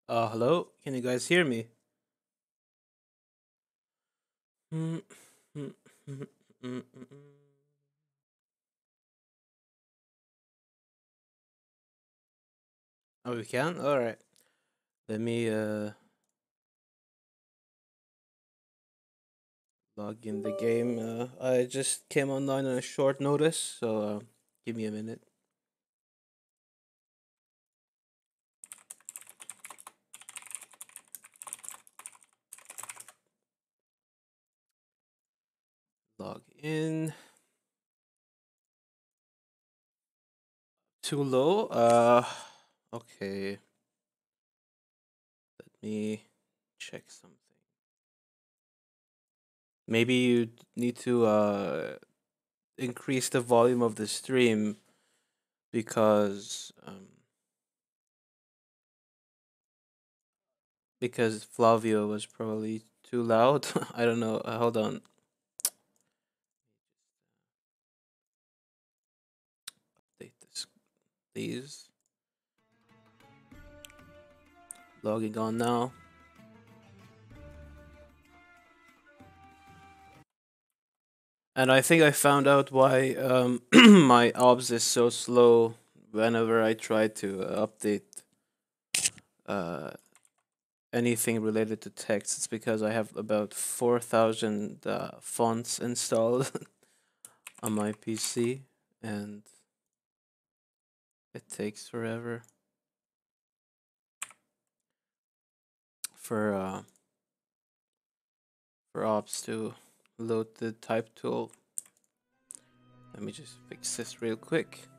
Hello? Can you guys hear me? Mm, mm, mm, mm, mm, mm. Oh, we can? Alright. Let me log in the game. I just came online on a short notice, so give me a minute. Log in. Too low? Okay. Let me check something. Maybe you need to increase the volume of the stream because Flavio was probably too loud. I don't know. Hold on. Update this, please. Logging on now. And I think I found out why my OBS is so slow whenever I try to update uh, anything related to text. It's because I have about 4,000 fonts installed on my PC, and it takes forever for uh, for OBS to load the type tool. Let me just fix this real quick.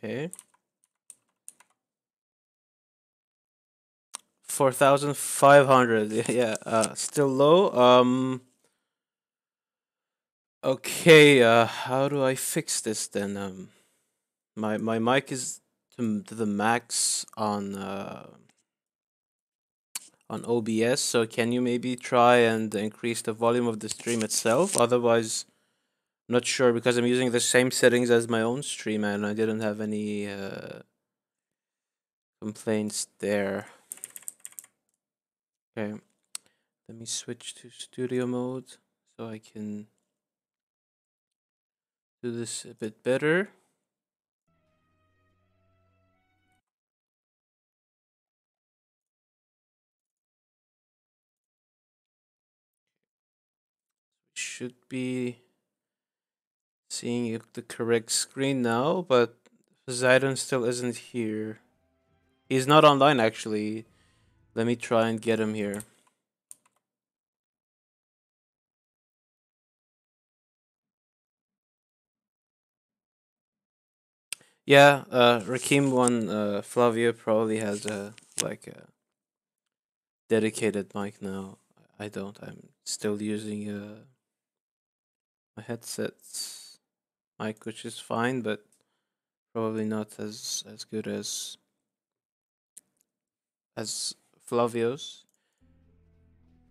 Okay. 4,500. Yeah, still low. Okay, how do I fix this then? My mic is to the max on OBS, so can you maybe try and increase the volume of the stream itself? Otherwise, not sure because I'm using the same settings as my own stream and I didn't have any complaints there. Okay, let me switch to studio mode so I can do this a bit better. Should be seeing the correct screen now, but Poseidon still isn't here. He's not online actually. Let me try and get him here. Yeah, Rakim one Flavio probably has a dedicated mic now. I don't. I'm still using my headset's mic, which is fine, but probably not as good as Flavio's.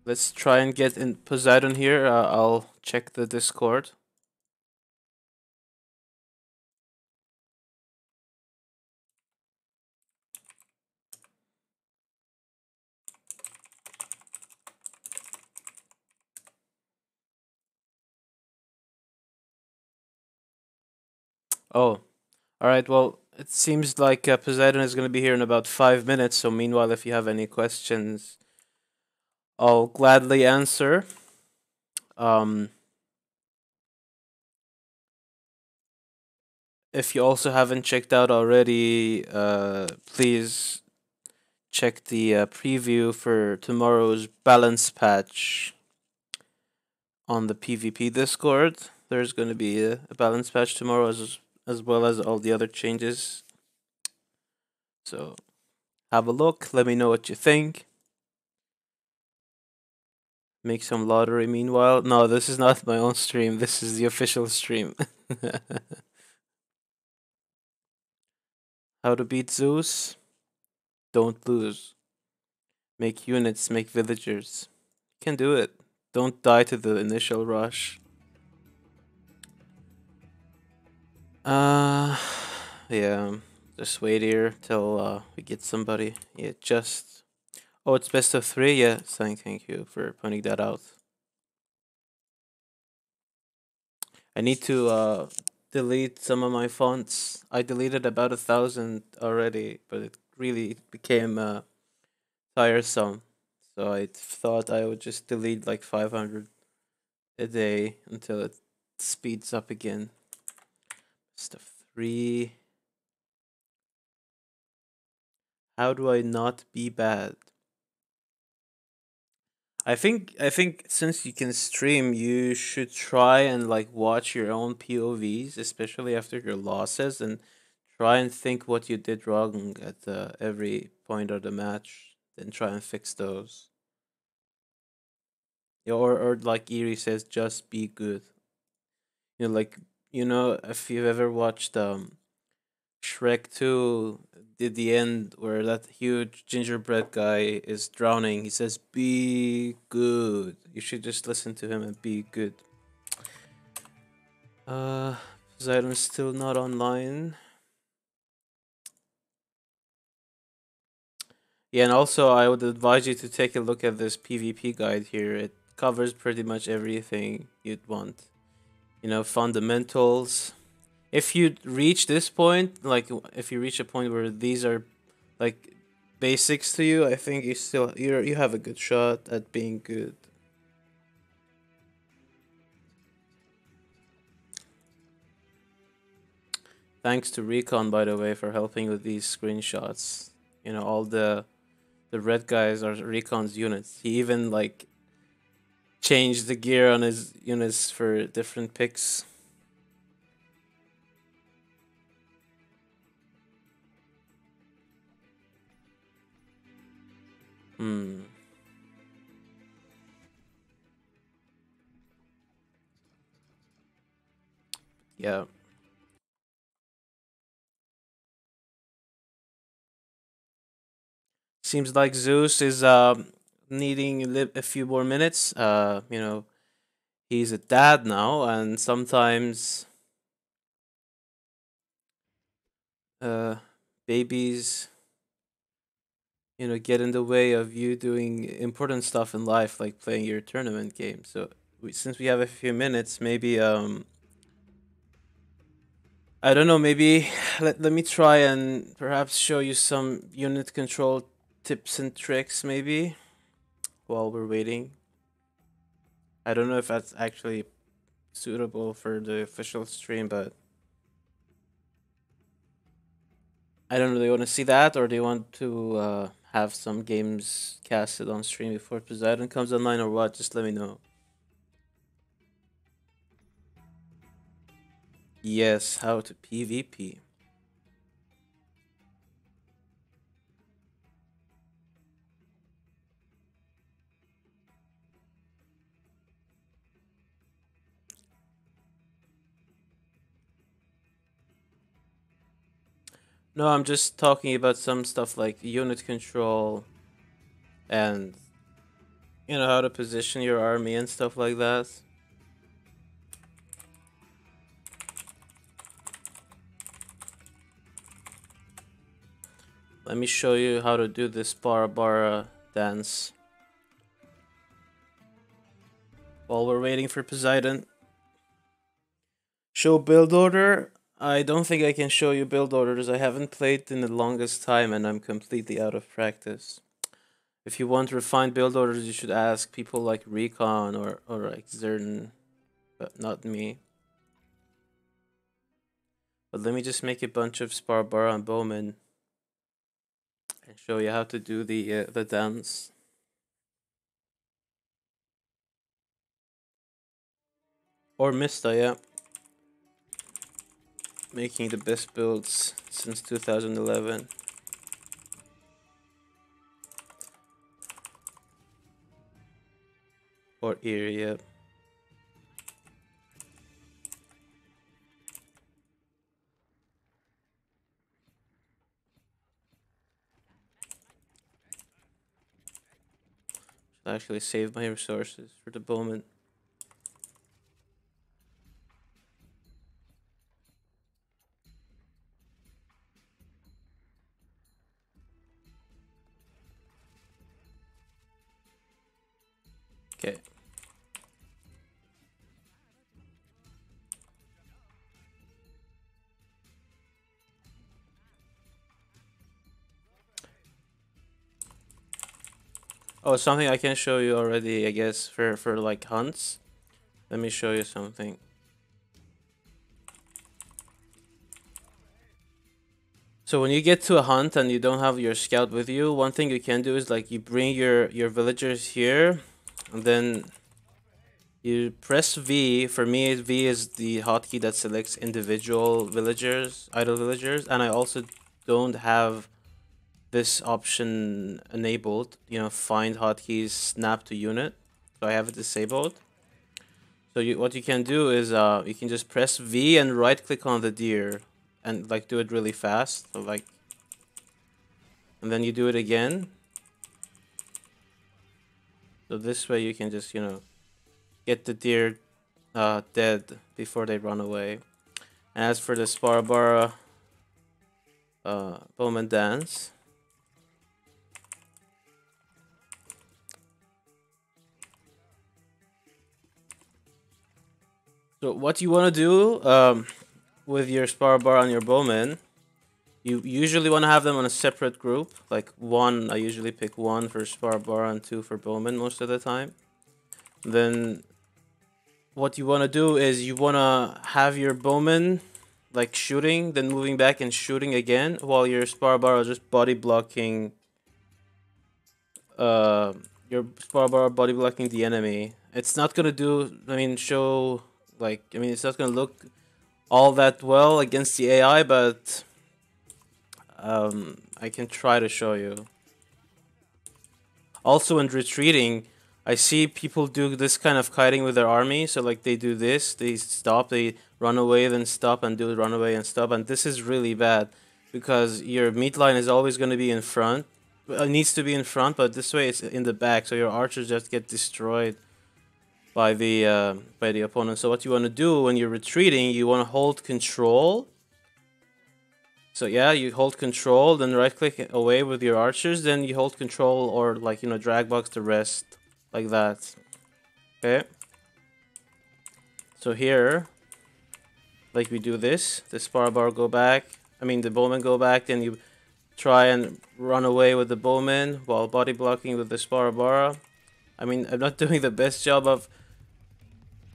Let's try and get in Poseidon here. I'll check the Discord. Oh, all right. Well, it seems like Poseidon is going to be here in about 5 minutes. So, meanwhile, if you have any questions, I'll gladly answer. Um, if you also haven't checked out already, please check the preview for tomorrow's balance patch on the PvP Discord. There's going to be a balance patch tomorrow as well as all the other changes. So Have a look. Let me know what you think. Make some lottery meanwhile. No, this is not my own stream. This is the official stream. How to beat Zeus? Don't lose. Make units, make villagers. You can do it. Don't die to the initial rush. Uh, yeah. Just wait here till we get somebody. Yeah, just. Oh, it's best of three. Yeah, thank you for pointing that out. I need to delete some of my fonts. I deleted about 1,000 already, but it really became tiresome. So I thought I would just delete like 500 a day until it speeds up again. Stuff 3. How do I not be bad? I think since you can stream, you should try and like watch your own POVs, especially after your losses, and try and think what you did wrong at every point of the match, then try and fix those. Yeah, or like Erie says, just be good. Like if you've ever watched Shrek 2, did the end where that huge gingerbread guy is drowning. He says, "Be good." You should just listen to him and be good. Uh, Poseidon's still not online. Yeah, and also I would advise you to take a look at this PvP guide here. It covers pretty much everything you'd want. Fundamentals. If you reach this point, like if you reach a point where these are like basics to you, I think you have a good shot at being good. Thanks to Recon, by the way, for helping with these screenshots. All the red guys are Recon's units. He even like changed the gear on his units for different picks. Hmm. Yeah. Seems like Zeus is needing a few more minutes. He's a dad now, and sometimes uh babies get in the way of you doing important stuff in life, like playing your tournament game. So since we have a few minutes, maybe I don't know, maybe let me try and perhaps show you some unit control tips and tricks, maybe while we're waiting. I don't know if that's actually suitable for the official stream, but I don't know. Do you want to see that, or do you want to have some games casted on stream before Poseidon comes online, or what? Just let me know. Yes, how to PvP. No, I'm just talking about some stuff like unit control and how to position your army and stuff like that. Let me show you how to do this Barabara dance while we're waiting for Poseidon. Show build order. I don't think I can show you build orders. I haven't played in the longest time and I'm completely out of practice. If you want refined build orders, you should ask people like Recon or like Zerden, but not me. But let me just make a bunch of Sparbara and Bowman and show you how to do the dance. Or Mista, yeah. Making the best builds since 2011. Or ear, yeah. Should actually save my resources for the moment. Okay. Oh, something I can show you already, I guess, for like hunts. Let me show you something. So when you get to a hunt and you don't have your scout with you, one thing you can do is like you bring your villagers here, and then you press V. For me, V is the hotkey that selects individual villagers, idle villagers, and I also don't have this option enabled. You know, find hotkeys, snap to unit. So I have it disabled. So what you can do is you can just press V and right click on the deer, and like do it really fast. So like, and then you do it again. So this way you can just get the deer dead before they run away. And as for the Sparabara Bowman dance, so what you want to do with your Sparabara and your Bowman, you usually want to have them on a separate group. Like one, I usually pick one for Sparabara and two for Bowman most of the time. Then what you want to do is you want to have your Bowman like shooting, then moving back and shooting again, while your Sparabara is just body blocking uh, your Sparabara body blocking the enemy. It's not gonna do. I mean, show like. I mean, it's not gonna look all that well against the AI, but I can try to show you. Also, when retreating, I see people do this kind of kiting with their army. So like they do this, they stop, they run away, then stop and do run away and stop, and this is really bad because your meat line is always going to be in front. It needs to be in front, but this way it's in the back, so your archers just get destroyed by the opponent. So what you want to do when you're retreating, you want to hold control. So yeah, you hold control, then right click away with your archers, then you hold control or like drag box the rest like that. Okay. So here, like we do this, the spar bar go back. I mean the bowman go back, then you try and run away with the bowman while body blocking with the spar bar. I mean I'm not doing the best job of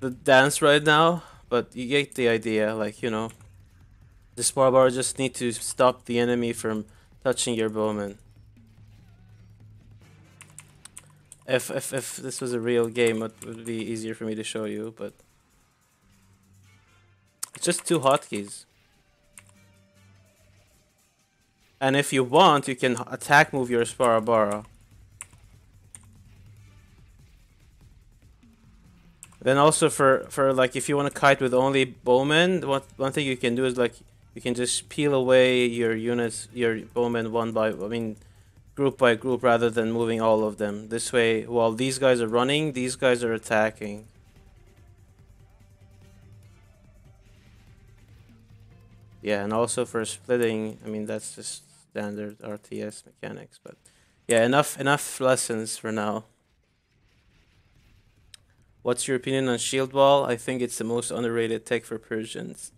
the dance right now, but you get the idea. Like the spar bar just need to stop the enemy from touching your bowman. If this was a real game, it would be easier for me to show you, but it's just two hotkeys. And if you want, you can attack move your Sparabara. Then also for like if you want to kite with only bowmen, one thing you can do is like you can just peel away your units, your bowmen group by group rather than moving all of them. This way, while these guys are running, these guys are attacking. Yeah, and also for splitting, I mean that's just standard RTS mechanics, but yeah, enough lessons for now. What's your opinion on Shield Wall? I think it's the most underrated tech for Persians.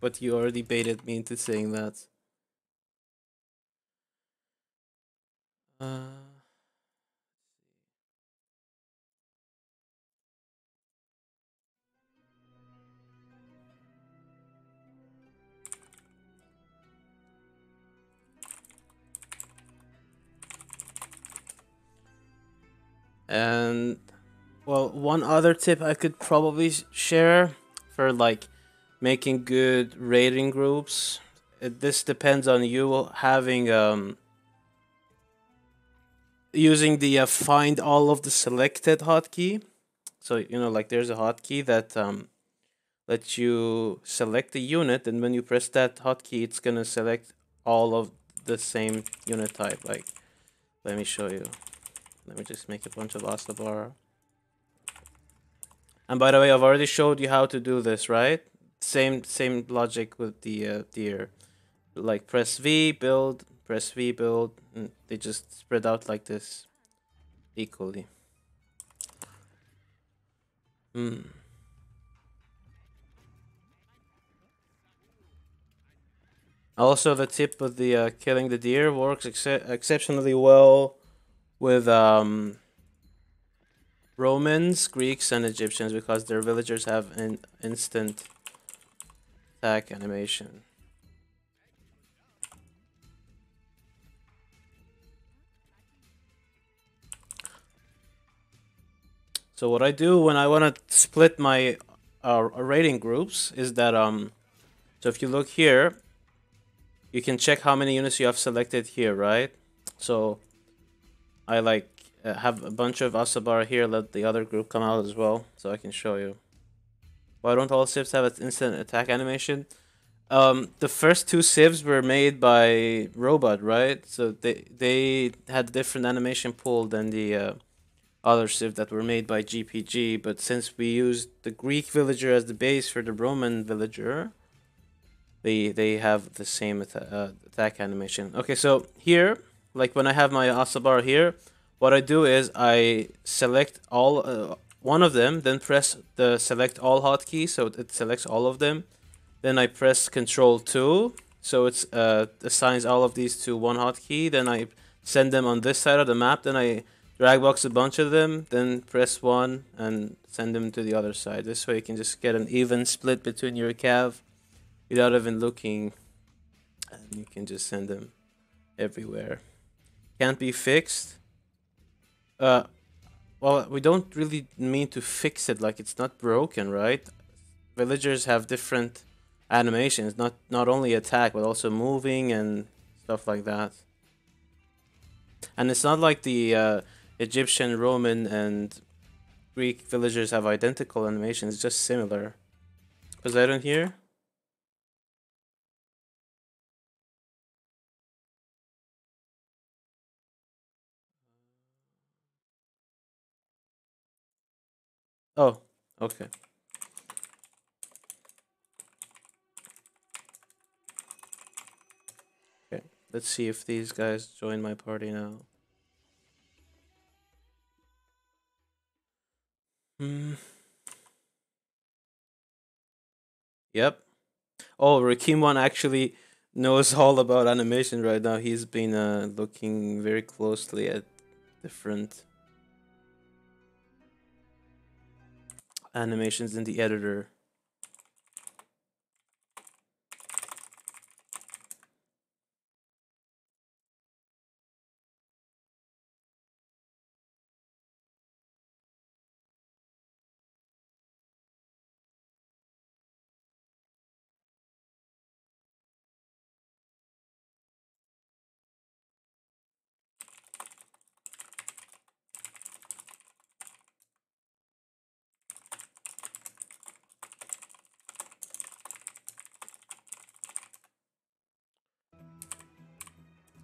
But you already baited me into saying that. Uh, and well, one other tip I could probably share for like making good raiding groups. This depends on you having using the find all of the selected hotkey. So like there's a hotkey that lets you select the unit, and when you press that hotkey, it's gonna select all of the same unit type. Like, let me show you. Let me just make a bunch of Asabar. And by the way, I've already showed you how to do this, right? Same logic with the deer. Like press V, build, press V, build, and they just spread out like this equally. Hmm. Also, the tip of the killing the deer works exceptionally well with Romans, Greeks, and Egyptians because their villagers have an instant attack animation. So what I do when I want to split my rating groups is that so if you look here, you can check how many units you have selected here, right? So I like have a bunch of Asabar here. Let the other group come out as well, so I can show you. Why don't all civs have an instant attack animation? The first two civs were made by Robot, right? So they had different animation pool than the other civ that were made by GPG. But since we used the Greek villager as the base for the Roman villager, they have the same attack animation. Okay, so here, like when I have my Asabar here, what I do is I select all one of them, then press the select all hotkey, so it selects all of them. Then I press Control 2, so it assigns all of these to one hotkey. Then I send them on this side of the map. Then I drag box a bunch of them. Then press 1 and send them to the other side. This way you can just get an even split between your cav without even looking, and you can just send them everywhere. Can't be fixed. Uh, well, we don't really mean to fix it. Like, it's not broken, right? Villagers have different animations, not only attack but also moving and stuff like that. And it's not like the Egyptian, Roman, and Greek villagers have identical animations. It's just similar. Was I don't hear? Oh, okay. Okay. Let's see if these guys join my party now. Hmm. Yep. Oh, Rakim1 actually knows all about animation right now. He's been looking very closely at different animations in the editor.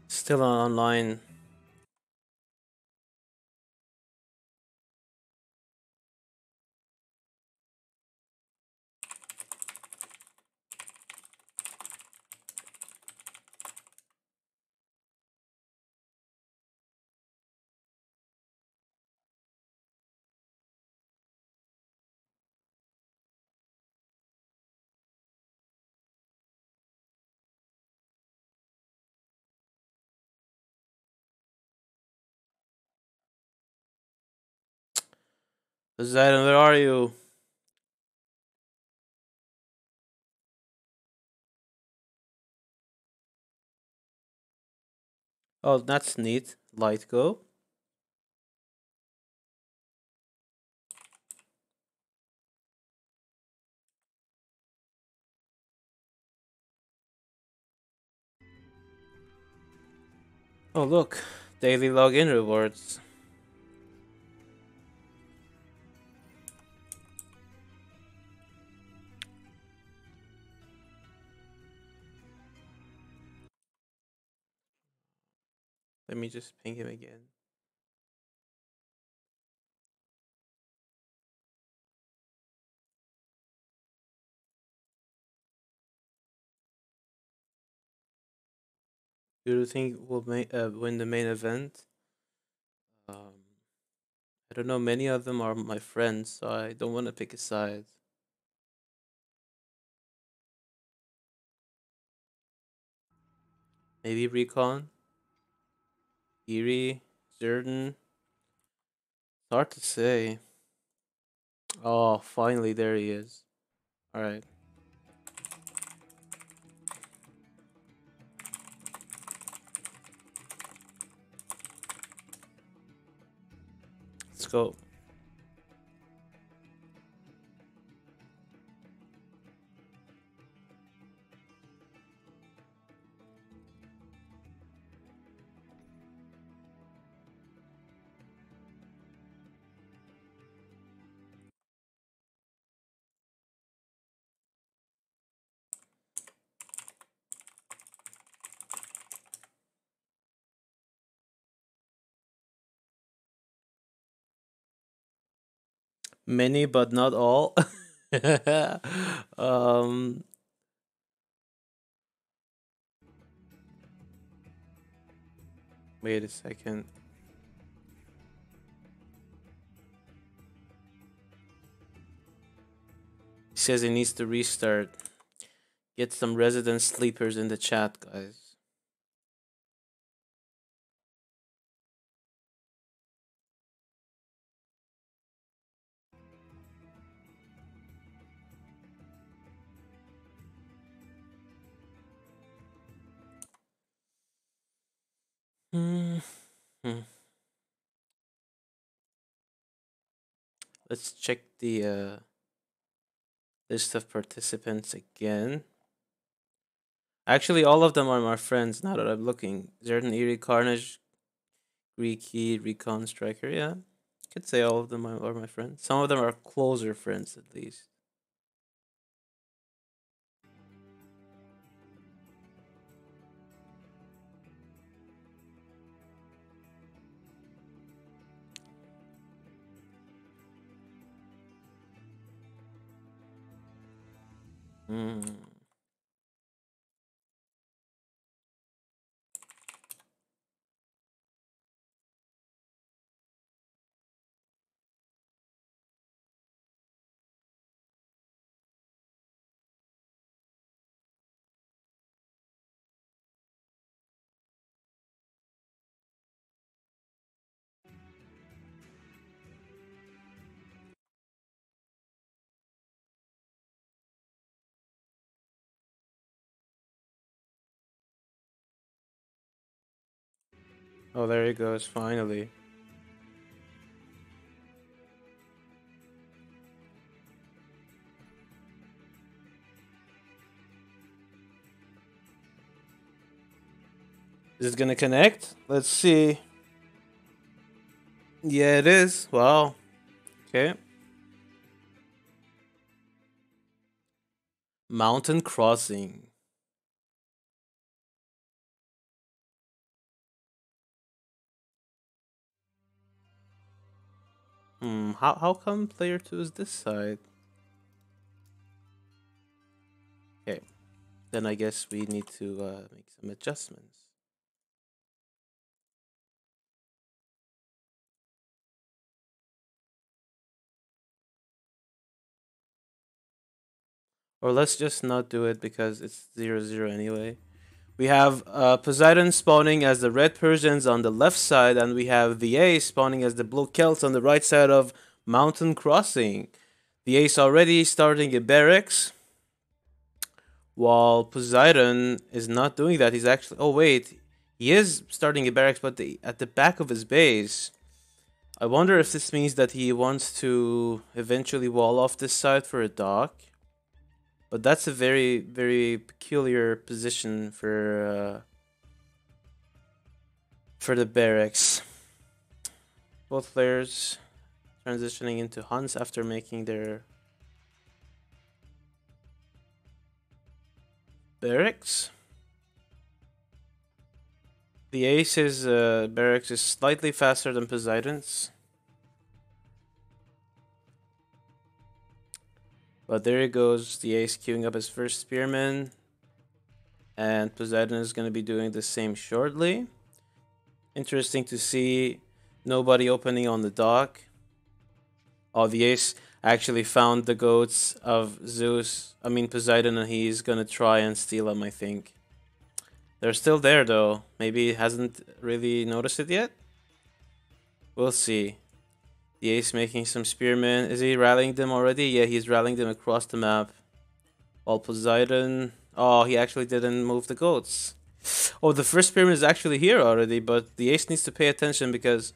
Still online. Zidane, where are you? Oh, that's neat. Light go. Oh, look. Daily login rewards. Let me just ping him again. Do you think we'll win the main event? Um, I don't know. Many of them are my friends, so I don't want to pick a side. Maybe Recon, Eerie, Zerden. It's hard to say. Oh, finally, there he is. All right, let's go. Many, but not all. um, wait a second. He says he needs to restart. Get some resident sleepers in the chat, guys. Hmm. Let's check the list of participants again. Actually, all of them are my friends now that I'm looking. Zerdan, Eerie, Carnage, Greeky, Recon, Striker. Yeah, could say all of them are my friends. Some of them are closer friends, at least. Hmm. Oh, there he goes, finally. Is it gonna connect? Let's see. Yeah, it is. Wow. Okay. Mountain Crossing. How come player 2 is this side? Okay. Then I guess we need to make some adjustments. Or let's just not do it because it's 0-0 anyway. We have Poseidon spawning as the red Persians on the left side, and we have the Ace spawning as the blue Celts on the right side of Mountain Crossing. The Ace already starting a barracks, while Poseidon is not doing that. He's actually. Oh, wait. He is starting a barracks, but at the back of his base. I wonder if this means that he wants to eventually wall off this side for a dock. But that's a very, very peculiar position for the barracks. Both players transitioning into hunts after making their barracks. The Ace's barracks is slightly faster than Poseidon's. But there he goes, the Ace queuing up his first Spearman. And Poseidon is going to be doing the same shortly. Interesting to see nobody opening on the dock. Oh, the Ace actually found the goats of Zeus. I mean Poseidon, and he's going to try and steal them, I think. They're still there, though. Maybe he hasn't really noticed it yet. We'll see. The Ace making some spearmen. Is he rallying them already? Yeah, he's rallying them across the map. While Poseidon... Oh, he actually didn't move the goats. Oh, the first spearman is actually here already, but the Ace needs to pay attention because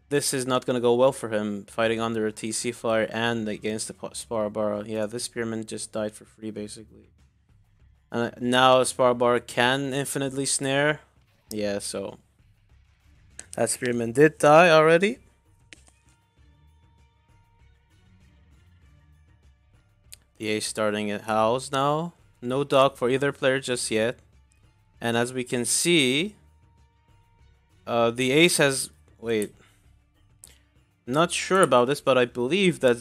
this is not going to go well for him, fighting under a TC flyer and against the Sparabara. Yeah, this spearman just died for free, basically. Now Sparabara can infinitely snare. Yeah, so that spearman did die already. The Ace starting at house now. No dog for either player just yet. And as we can see, the Ace has... Wait. Not sure about this, but I believe that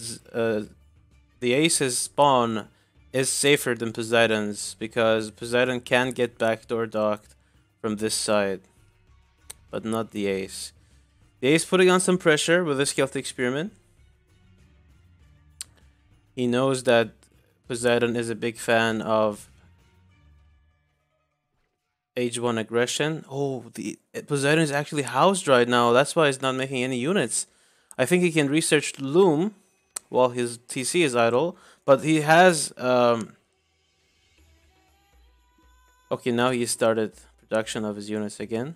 the Ace's spawn is safer than Poseidon's, because Poseidon can get backdoor docked from this side, but not the Ace. The Ace putting on some pressure with this Celtic Spearman. He knows that Poseidon is a big fan of Age 1 aggression. Oh, the Poseidon is actually housed right now. That's why he's not making any units. I think he can research Loom while his TC is idle, but he has... Okay, now he started production of his units again.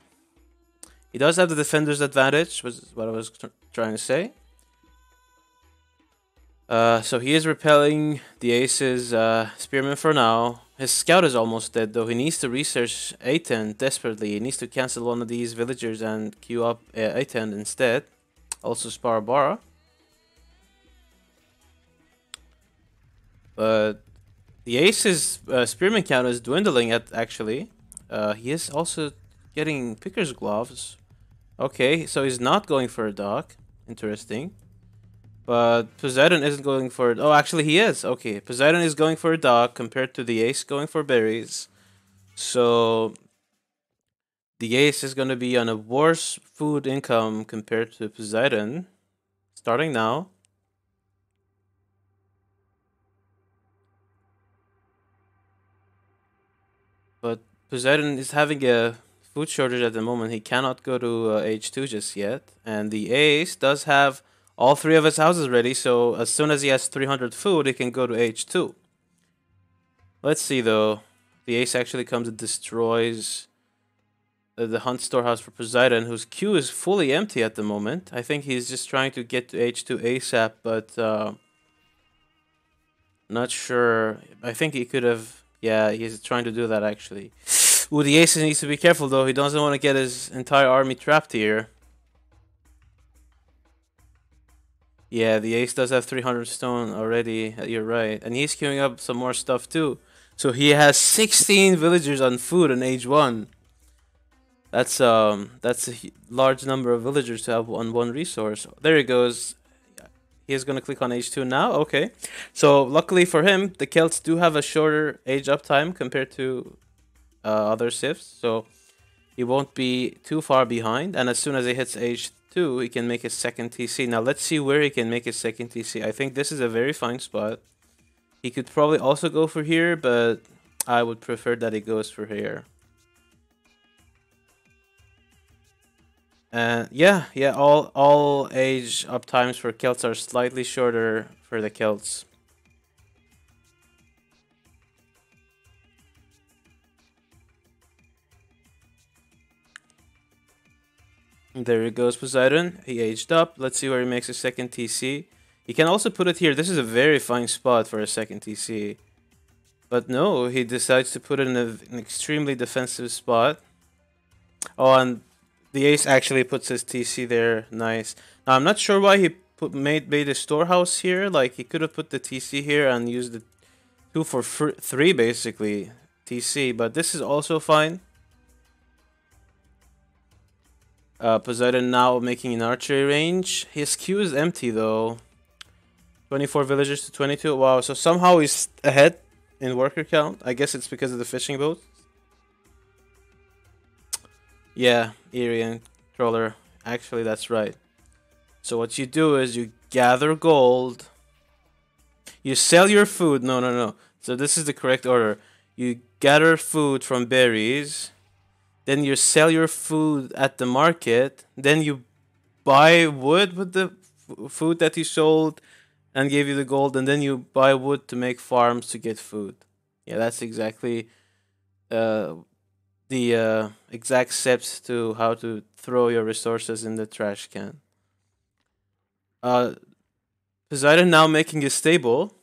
He does have the defender's advantage, was what I was trying to say. So he is repelling the Ace's Spearman for now. His scout is almost dead, though. He needs to research A10 desperately. He needs to cancel one of these villagers and queue up A10 instead. Also Sparabara. But the Ace's Spearman count is dwindling actually. He is also getting Picker's Gloves. Okay, so he's not going for a dock. Interesting. But Poseidon isn't going for it. Oh, actually he is. Okay, Poseidon is going for a dock compared to the Ace going for berries. So the Ace is going to be on a worse food income compared to Poseidon. Starting now. But Poseidon is having a food shortage at the moment. He cannot go to H2 just yet. And the Ace does have all three of his houses ready. So as soon as he has 300 food, he can go to H2. Let's see though. The Ace actually comes and destroys the Hunt storehouse for Poseidon, whose queue is fully empty at the moment. I think he's just trying to get to H2 ASAP, but not sure. I think he could have... Yeah, he's trying to do that actually. Ooh, the Ace needs to be careful though. He doesn't want to get his entire army trapped here. Yeah, the Ace does have 300 stone already. You're right. And he's queuing up some more stuff too. So he has 16 villagers on food in age 1. That's a large number of villagers to have on one resource. There he goes. He's going to click on age 2 now. Okay. So luckily for him, the Celts do have a shorter age up time compared to other civs. So he won't be too far behind. And as soon as he hits age 2, he can make his second TC. Now let's see where he can make his second TC. I think this is a very fine spot. He could probably also go for here, but I would prefer that he goes for here. And yeah, all age up times for Celts are slightly shorter for the Celts. There he goes, Poseidon. He aged up. Let's see where he makes a second TC. He can also put it here. This is a very fine spot for a second TC. But no, he decides to put it in an extremely defensive spot. Oh, and the Ace actually puts his TC there. Nice. Now, I'm not sure why he made a storehouse here. Like, he could have put the TC here and used the 2 for 3, basically, TC. But this is also fine. Poseidon now making an archery range. His queue is empty though. 24 villagers to 22. Wow, so somehow he's ahead in worker count. I guess it's because of the fishing boat. Yeah, Irian Crawler. Actually, that's right. So what you do is you gather gold. You sell your food. No, no, no. So this is the correct order. You gather food from berries. Then you sell your food at the market. Then you buy wood with the food that you sold and gave you the gold. And then you buy wood to make farms to get food. Yeah, that's exactly uh, the exact steps to how to throw your resources in the trash can. Uh, Poseidon now making a stable.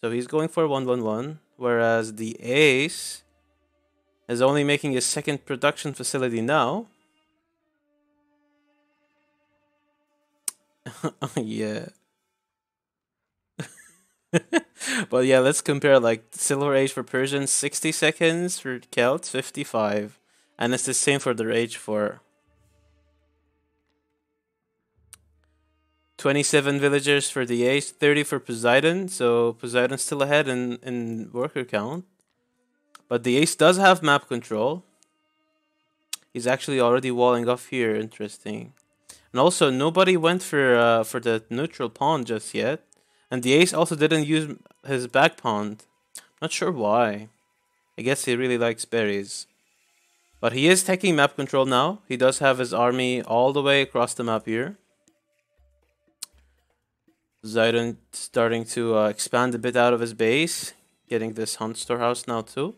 So he's going for 111. Whereas the Ace is only making a second production facility now. Yeah. But yeah, let's compare like Silver Age for Persians, 60 seconds, for Celts, 55. And it's the same for the Age for 27 villagers for the Ace, 30 for Poseidon. So Poseidon's still ahead in worker count. But the Ace does have map control. He's actually already walling off here. Interesting. And also, nobody went for the neutral pawn just yet. And the Ace also didn't use his back pawn. Not sure why. I guess he really likes berries. But he is taking map control now. He does have his army all the way across the map here. Zidon starting to expand a bit out of his base. Getting this hunt storehouse now too.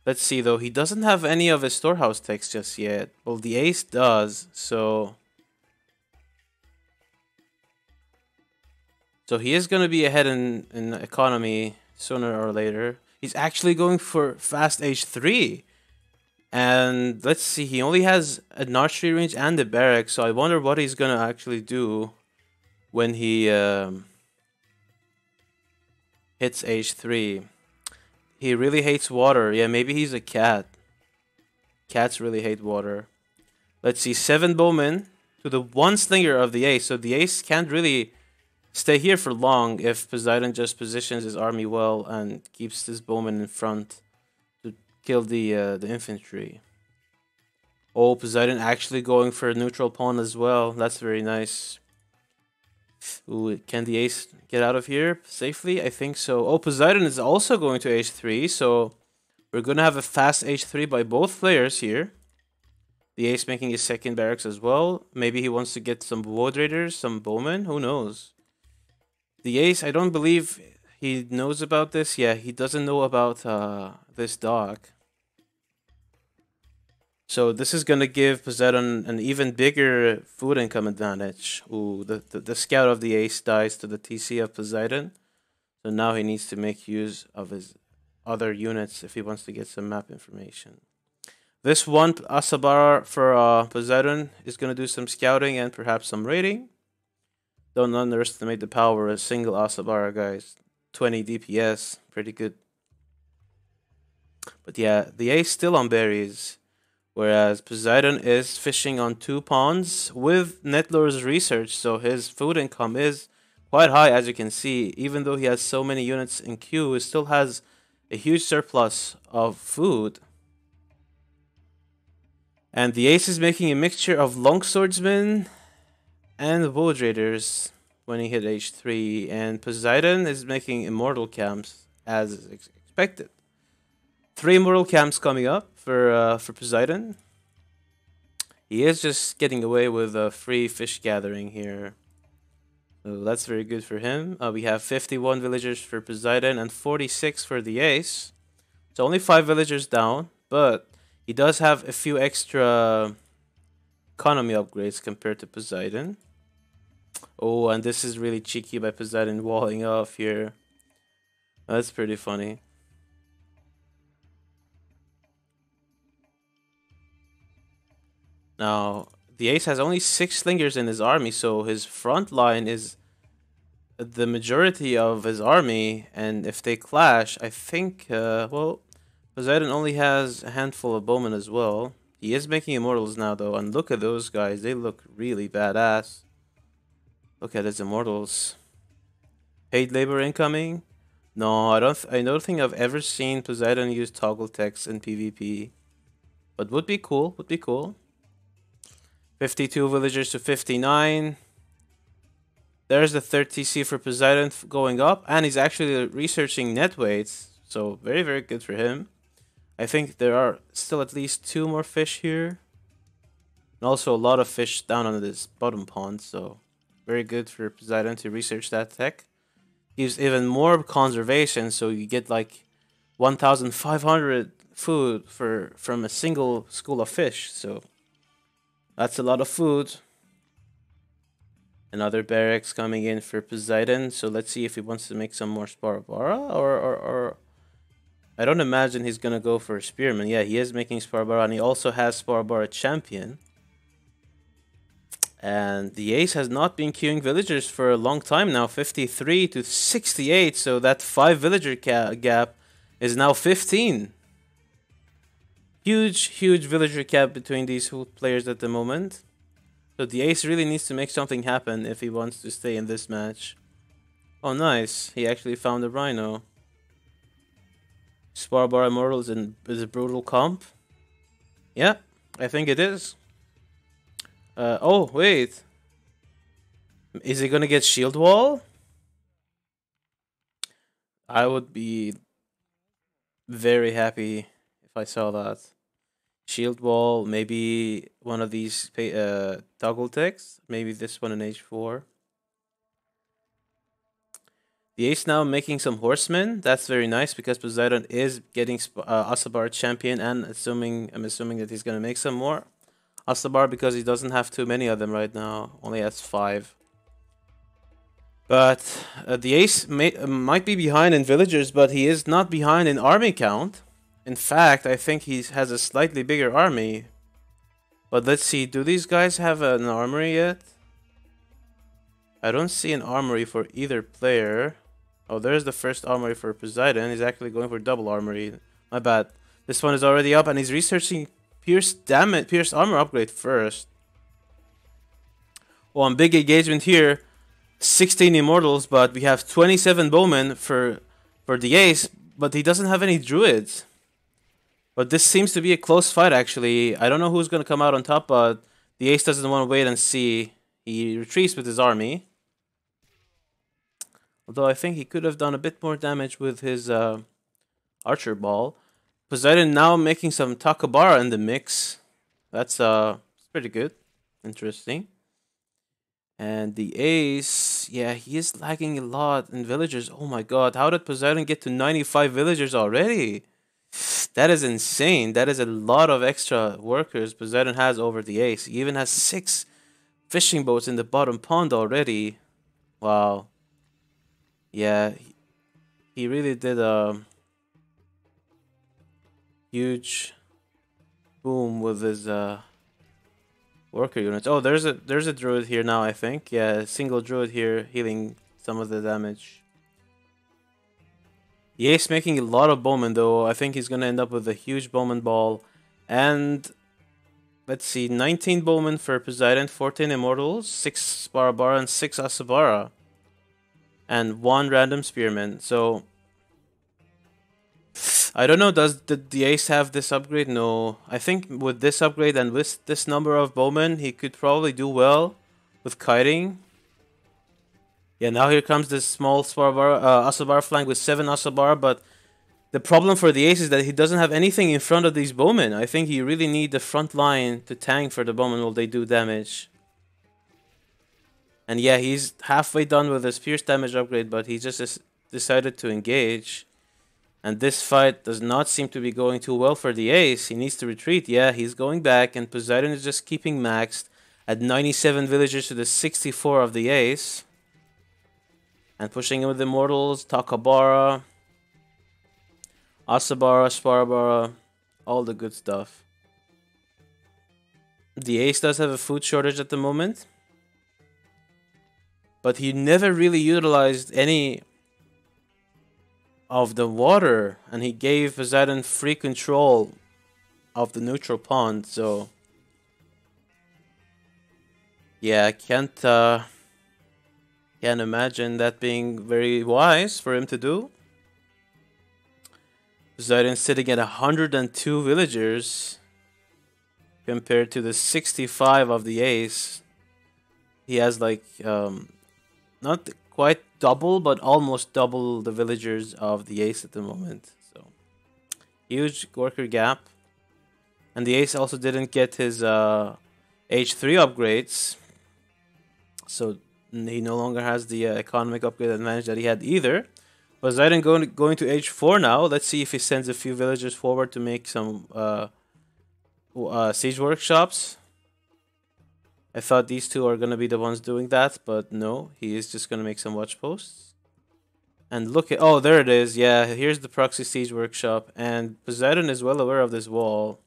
Let's see though, he doesn't have any of his storehouse techs just yet. Well, the Ace does, so... So he is going to be ahead in economy sooner or later. He's actually going for fast H3. And let's see, he only has an archery range and a barrack, so I wonder what he's going to actually do when he hits H3. He really hates water. Yeah, maybe he's a cat. Cats really hate water. Let's see, 7 bowmen to the 1 slinger of the Ace. So the Ace can't really stay here for long if Poseidon just positions his army well and keeps his bowman in front to kill the infantry. Oh, Poseidon actually going for a neutral pawn as well. That's very nice. Ooh, can the Ace get out of here safely? I think so. Oh, Poseidon is also going to H3, so we're going to have a fast H3 by both players here. The Ace making his second barracks as well. Maybe he wants to get some wood raiders, some bowmen. Who knows? The Ace, I don't believe he knows about this. Yeah, he doesn't know about this dock. So this is going to give Poseidon an even bigger food income advantage. Ooh, the scout of the Ace dies to the TC of Poseidon. So now he needs to make use of his other units if he wants to get some map information. This one Asabar for Poseidon is going to do some scouting and perhaps some raiding. Don't underestimate the power of a single Asabara, guys. 20 DPS, pretty good. But yeah, the Ace still on berries, whereas Poseidon is fishing on 2 ponds with Netlor's research, so his food income is quite high, as you can see. Even though he has so many units in queue, he still has a huge surplus of food. And the Ace is making a mixture of longswordsmen and wood raiders when he hit H3, and Poseidon is making immortal camps as expected. 3 immortal camps coming up for Poseidon. He is just getting away with a free fish gathering here, so that's very good for him. We have 51 villagers for Poseidon and 46 for the Ace. So only 5 villagers down, but he does have a few extra economy upgrades compared to Poseidon. Oh, and this is really cheeky by Poseidon walling off here. That's pretty funny. Now, the Ace has only 6 slingers in his army, so his front line is the majority of his army, and if they clash, I think, well, Poseidon only has a handful of bowmen as well. He is making immortals now, though, and look at those guys. They look really badass. Look at his immortals. Paid labor incoming. No, I don't think I've ever seen Poseidon use toggle text in PvP. But would be cool. Would be cool. 52 villagers to 59. There's the 30C for Poseidon going up, and he's actually researching net weights, so very, very good for him. I think there are still at least 2 more fish here, and also a lot of fish down on this bottom pond, so very good for Poseidon to research that tech. Gives even more conservation, so you get like 1,500 food from a single school of fish, so that's a lot of food. Another barracks coming in for Poseidon. So let's see if he wants to make some more Sparabara or I don't imagine he's gonna go for a Spearman. Yeah, he is making Sparabara, and he also has Sparabara Champion. And the Ace has not been queuing villagers for a long time now, 53 to 68. So that 5 villager gap is now 15. Huge villager gap between these two players at the moment. So the Ace really needs to make something happen if he wants to stay in this match. Oh, nice. He actually found a Rhino. Sparbar Immortals is a brutal comp. Yeah, I think it is. Oh, wait. Is he gonna get Shield Wall? I would be very happy if I saw that. Shield Wall, maybe one of these toggle ticks. Maybe this one in H4. The Ace now making some Horsemen. That's very nice because Poseidon is getting Asabar Champion, and I'm assuming that he's going to make some more. Asabar because he doesn't have too many of them right now. Only has 5. But the Ace might be behind in villagers, but he is not behind in army count. In fact, I think he has a slightly bigger army. But let's see, do these guys have an armory yet? I don't see an armory for either player. Oh, there's the first armory for Poseidon. He's actually going for double armory. My bad. This one is already up, and he's researching Pierce armor upgrade first. Well, on big engagement here, 16 immortals, but we have 27 bowmen for the Ace, but he doesn't have any druids. But this seems to be a close fight, actually. I don't know who's going to come out on top, but the Ace doesn't want to wait and see. He retreats with his army. Although I think he could have done a bit more damage with his archer ball. Poseidon now making some Takabara in the mix. That's pretty good. Interesting. And the Ace, yeah, he is lagging a lot in villagers. Oh my god, how did Poseidon get to 95 villagers already? That is insane. That is a lot of extra workers Poseidon has over the Ace. He even has 6 fishing boats in the bottom pond already. Wow. Yeah, he really did a huge boom with his worker units. Oh, there's a druid here now, I think. Yeah, single druid here healing some of the damage. The Ace making a lot of bowmen, though. I think he's gonna end up with a huge bowman ball. And let's see, 19 bowmen for Poseidon, 14 immortals, 6 Sparabara, and 6 Asabara. And 1 random spearman. So I don't know, did the Ace have this upgrade? No. I think with this upgrade and with this number of bowmen, he could probably do well with kiting. Yeah, now here comes this small Asabar flank with 7 Asabar, but the problem for the Ace is that he doesn't have anything in front of these bowmen. I think you really need the front line to tank for the bowmen while they do damage. And yeah, he's halfway done with his pierce damage upgrade, but he just decided to engage. And this fight does not seem to be going too well for the Ace. He needs to retreat. Yeah, he's going back, and Poseidon is just keeping maxed at 97 villagers to the 64 of the Ace. And pushing in with Immortals, Takabara, Asabara, Sparabara, all the good stuff. The Ace does have a food shortage at the moment, but he never really utilized any of the water, and he gave Poseidon free control of the neutral pawn. So yeah, can't imagine that being very wise for him to do. Poseidon sitting at 102 villagers compared to the 65 of the ace. He has like not quite double, but almost double the villagers of the ace at the moment. So huge worker gap. And the ace also didn't get his H3 upgrades. So he no longer has the economic upgrade advantage that he had either. Poseidon going to H4 now. Let's see if he sends a few villagers forward to make some siege workshops. I thought these two are going to be the ones doing that, but no, he is just going to make some watch posts. And look at, oh, there it is. Yeah, here's the proxy siege workshop. And Poseidon is well aware of this wall.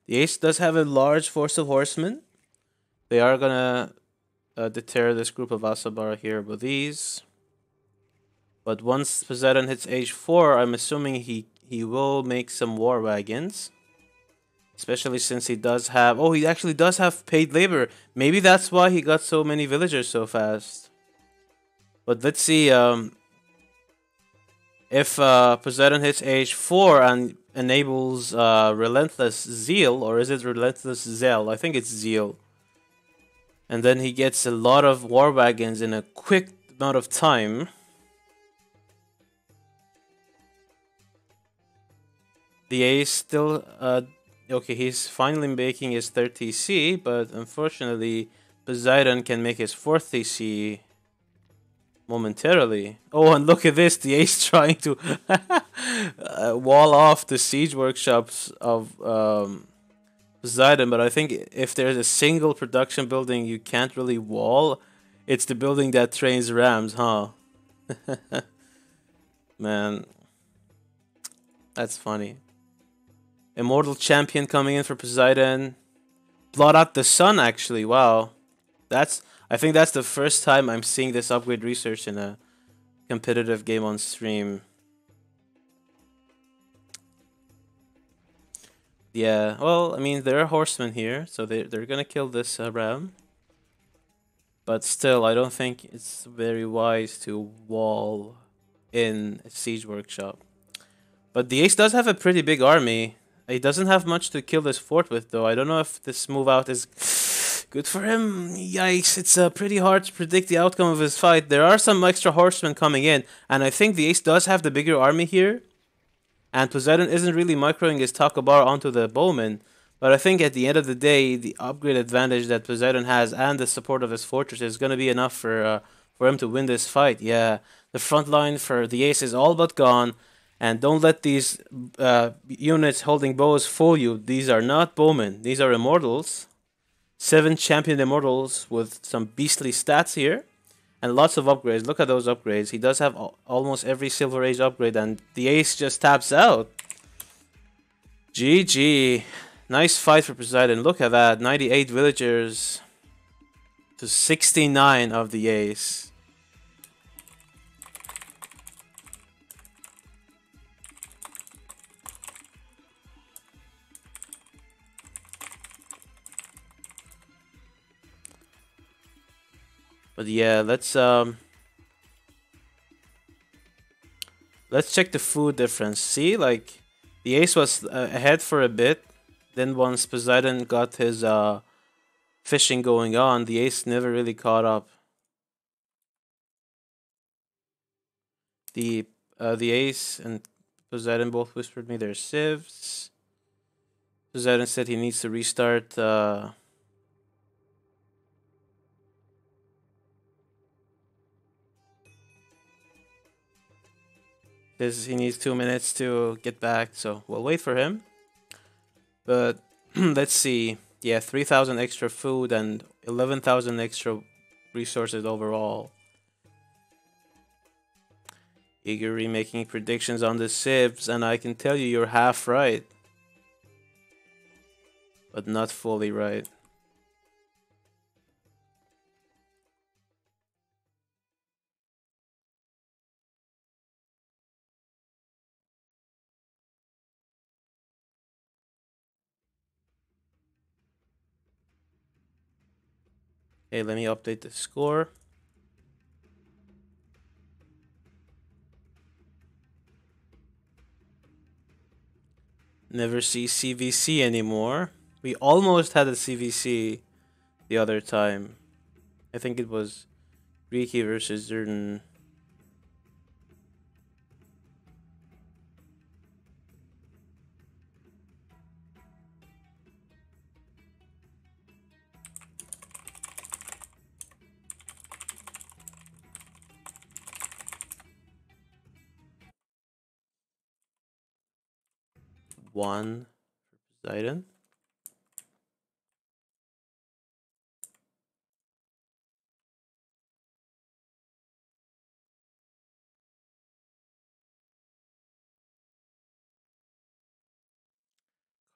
The ace does have a large force of horsemen. They are going to deter this group of Asabara here with these. But once Poseidon hits H4, I'm assuming he will make some war wagons. Especially since he does have... Oh, he actually does have paid labor. Maybe that's why he got so many villagers so fast. But let's see if Poseidon hits H4 and enables Relentless Zeal. Or is it Relentless Zeal? I think it's Zeal. And then he gets a lot of war wagons in a quick amount of time. The ace still... okay, he's finally making his third TC, but unfortunately, Poseidon can make his fourth TC momentarily. Oh, and look at this, the ace trying to wall off the siege workshops of Poseidon, but I think if there's a single production building you can't really wall, it's the building that trains rams, huh? Man, that's funny. Immortal Champion coming in for Poseidon. Blot out the sun, actually. Wow. I think that's the first time I'm seeing this upgrade research in a competitive game on stream. Yeah, well, I mean, there are horsemen here, so they're gonna kill this ram. But still, I don't think it's very wise to wall in a siege workshop. But the ace does have a pretty big army. He doesn't have much to kill this fort with, though. I don't know if this move out is good for him. Yikes, it's pretty hard to predict the outcome of his fight. There are some extra horsemen coming in, and I think the ace does have the bigger army here. And Poseidon isn't really microing his Takabar onto the bowman. But I think at the end of the day, the upgrade advantage that Poseidon has and the support of his fortress is going to be enough for him to win this fight. Yeah, the front line for the ace is all but gone. And don't let these units holding bows fool you. These are not bowmen. These are immortals. 7 champion immortals with some beastly stats here. And lots of upgrades. Look at those upgrades. He does have almost every Silver Age upgrade. And the ace just taps out. GG. Nice fight for Poseidon. Look at that. 98 villagers to 69 of the ace. But yeah, let's check the food difference. See, like the ace was ahead for a bit. Then once Poseidon got his fishing going on, the ace never really caught up. The ace and Poseidon both whispered me their civs. Poseidon said he needs to restart he needs 2 minutes to get back, so we'll wait for him. But let's see. Yeah, 3,000 extra food and 11,000 extra resources overall. Eagerly making predictions on the civs, and I can tell you you're half right. But not fully right. Okay, let me update the score. Never see CVC anymore. We almost had a CVC the other time. I think it was Riki versus Zerden. One for Poseidon.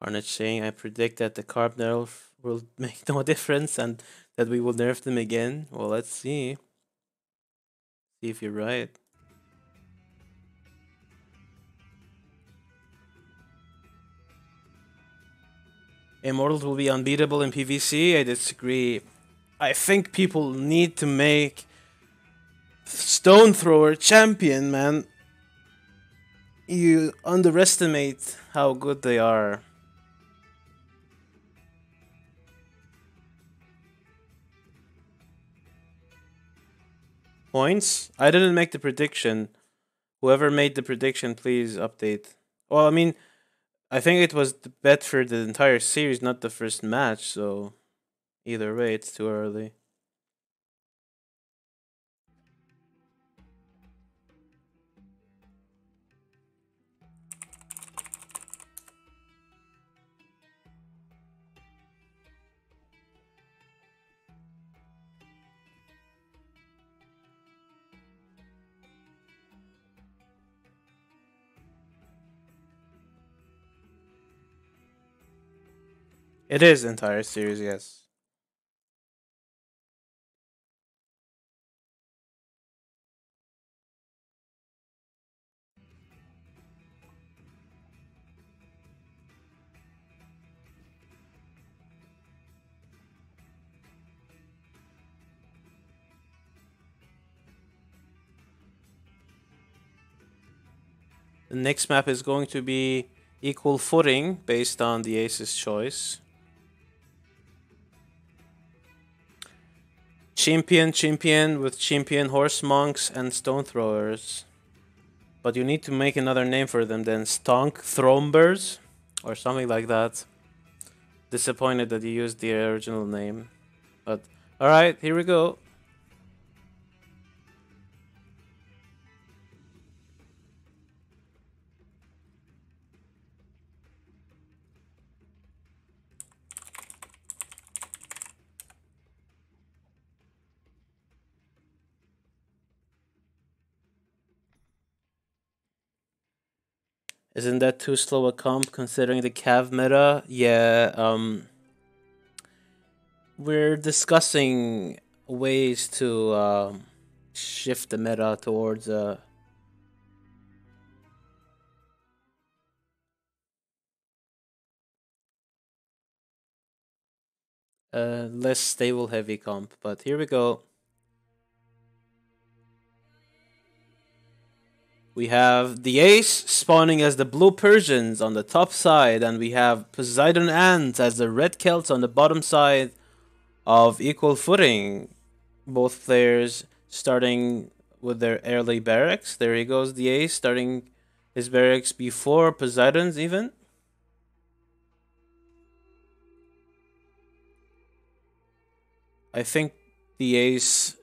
Carnage saying, I predict that the carb nerf will make no difference and that we will nerf them again. Well, let's see. See if you're right. Immortals will be unbeatable in PvC. I disagree. I think people need to make Stone Thrower champion, man. You underestimate how good they are. Points? I didn't make the prediction. Whoever made the prediction, please update. Well, I mean, I think it was the bet for the entire series, not the first match, so either way, it's too early. It is entire series, yes. The next map is going to be equal footing based on the ace's choice. Champion with champion horse monks and stone throwers. But you need to make another name for them then. Stonk Thrombers or something like that. Disappointed that you used the original name. But alright, here we go. Isn't that too slow a comp considering the Cav meta? Yeah, we're discussing ways to shift the meta towards a less stable heavy comp. But here we go. We have the Ace spawning as the Blue Persians on the top side, and we have Poseidon Ants as the Red Celts on the bottom side of equal footing. Both players starting with their early barracks. There he goes, the Ace starting his barracks before Poseidon's even. I think the Ace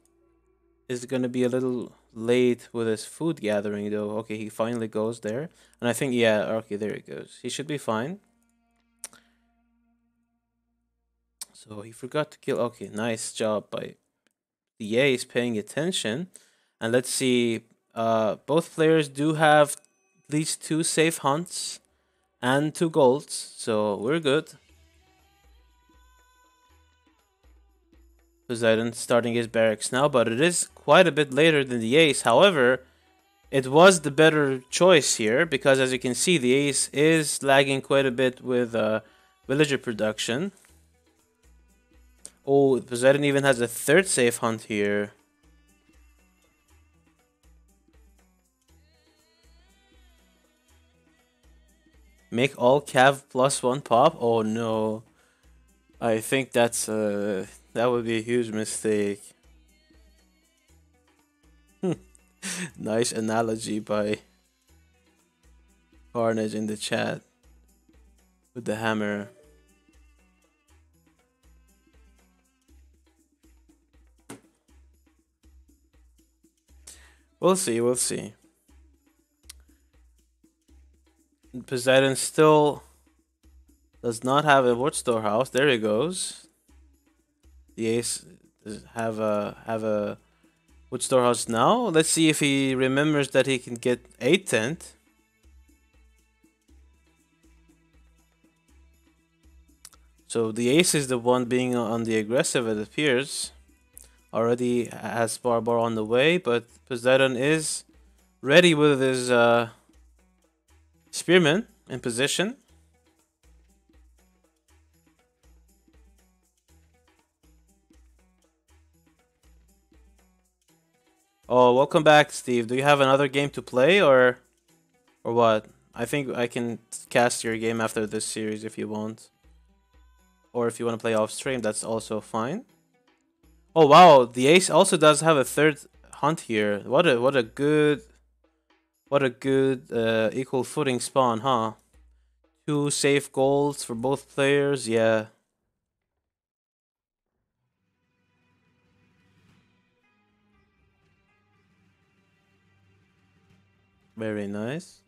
is going to be a little late with his food gathering though. Okay, he finally goes there. And I think, yeah, okay, there he goes. He should be fine. So he forgot to kill. Okay, nice job by the Ace paying attention. And let's see, both players do have at least 2 safe hunts and 2 golds, so we're good. Poseidon starting his barracks now, but it is quite a bit later than the Ace. However, it was the better choice here because, as you can see, the Ace is lagging quite a bit with villager production. Oh, Poseidon even has a third safe hunt here. Make all cav +1 pop? Oh no. I think that would be a huge mistake. Nice analogy by Carnage in the chat with the hammer. We'll see, we'll see. Poseidon still does not have a wood storehouse. There he goes. The ace does have a wood storehouse now. Let's see if he remembers that he can get 8 tent. So the ace is the one being on the aggressive, it appears. Already has Barbar on the way, but Poseidon is ready with his Spearman in position. Oh, welcome back, Steve. Do you have another game to play or what? I think I can cast your game after this series if you want. Or if you want to play off stream, that's also fine. Oh wow, the ace also does have a third hunt here. What a good equal footing spawn, huh? 2 safe golds for both players, yeah. Very nice.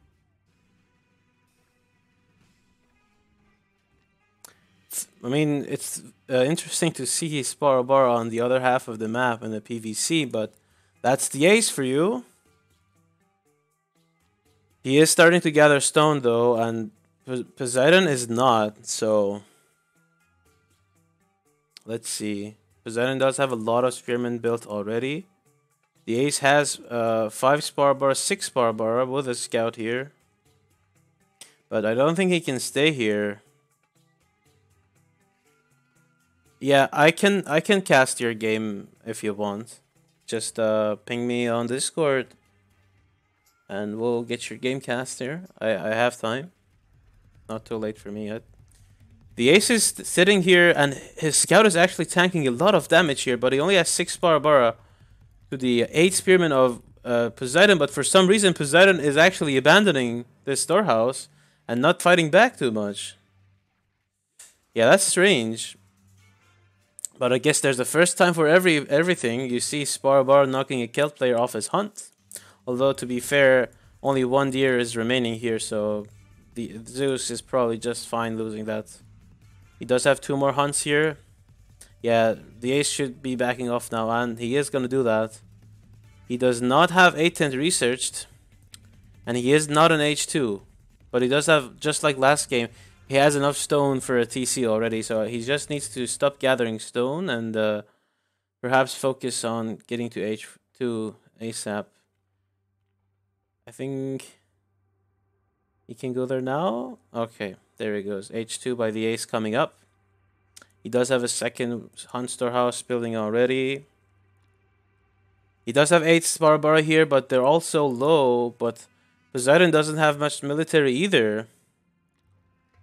I mean, it's interesting to see Sparabara on the other half of the map in the PVC, but that's the ace for you. He is starting to gather stone though, and Poseidon is not, so let's see. Poseidon does have a lot of spearmen built already. The ace has 5 Sparabara, 6 Sparabara with a scout here. But I don't think he can stay here. Yeah, I can cast your game if you want. Just ping me on Discord and we'll get your game cast here. I have time. Not too late for me yet. The ace is sitting here and his scout is actually tanking a lot of damage here, but he only has 6 Sparabara to the 8 spearmen of Poseidon, but for some reason Poseidon is actually abandoning this storehouse and not fighting back too much. Yeah, that's strange. But I guess there's a first time for everything. You see Sparbar knocking a Celt player off his hunt. Although, to be fair, only 1 deer is remaining here, so the Zeus is probably just fine losing that. He does have 2 more hunts here. Yeah, the ace should be backing off now, and he is going to do that. He does not have 810 researched, and he is not an H2. But he does have, just like last game, he has enough stone for a TC already, so he just needs to stop gathering stone and perhaps focus on getting to H2 ASAP. I think he can go there now. Okay, there he goes. H2 by the ace coming up. He does have a second hunt storehouse building already. He does have 8 Sparabara here, but they're also low. But Poseidon doesn't have much military either.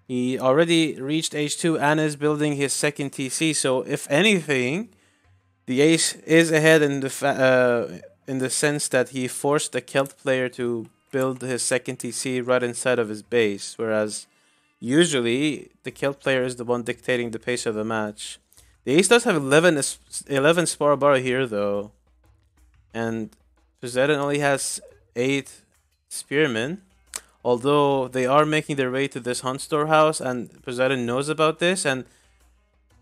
He already reached H2 and is building his second TC. So if anything, the ace is ahead in the sense that he forced the Celt player to build his second TC right inside of his base, whereas usually the Celt player is the one dictating the pace of the match. The ace does have 11 Sparabara here though, and Poseidon only has 8 spearmen. Although they are making their way to this hunt storehouse, and Poseidon knows about this, and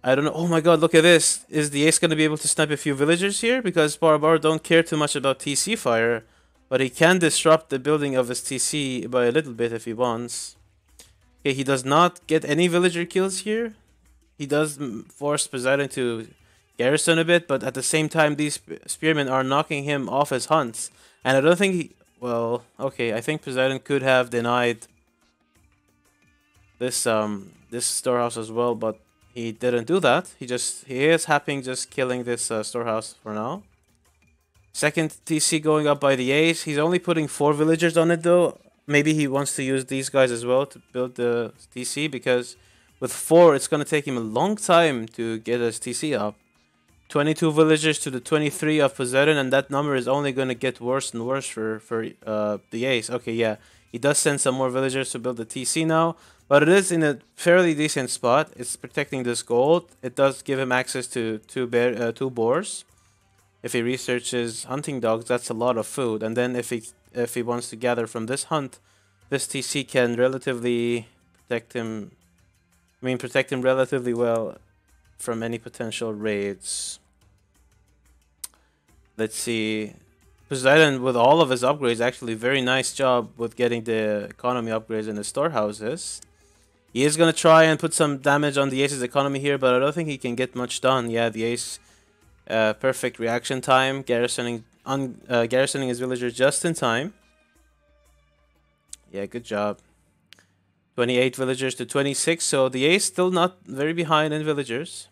I don't know. Oh my god, look at this. Is the ace going to be able to snipe a few villagers here? Because Barabar don't care too much about TC fire, but he can disrupt the building of his TC by a little bit if he wants. Okay, he does not get any villager kills here. He does force Poseidon to garrison a bit, but at the same time, these spearmen are knocking him off his hunts. And I don't think he... Well, okay, I think Poseidon could have denied this this storehouse as well, but he didn't do that. He is happy just killing this storehouse for now. Second TC going up by the ace. He's only putting 4 villagers on it though. Maybe he wants to use these guys as well to build the TC, because with 4 it's gonna take him a long time to get his TC up. 22 villagers to the 23 of Poseidon, and that number is only gonna get worse and worse for the ace. Okay, yeah, he does send some more villagers to build the TC now, but it is in a fairly decent spot. It's protecting this gold. It does give him access to two boars. If he researches hunting dogs, that's a lot of food. And then if he wants to gather from this hunt, this TC can relatively protect him. I mean, protect him relatively well from any potential raids. Let's see. Poseidon, with all of his upgrades, actually very nice job with getting the economy upgrades in the storehouses. He is gonna try and put some damage on the ace's economy here, but I don't think he can get much done. Yeah, the ace. Perfect reaction time, garrisoning his villagers just in time. Yeah, good job. 28 villagers to 26, so the ace still not very behind in villagers.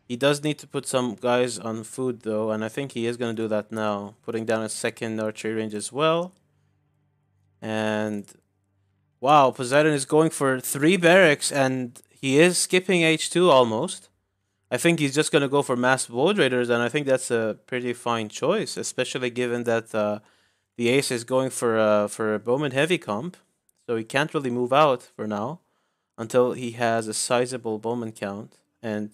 He does need to put some guys on food though, and I think he is going to do that now, putting down a second archery range as well. And wow, Poseidon is going for 3 barracks, and he is skipping H2 almost. I think he's just going to go for mass woad raiders, and I think that's a pretty fine choice, especially given that the ace is going for a bowman heavy comp, so he can't really move out for now until he has a sizable bowman count, and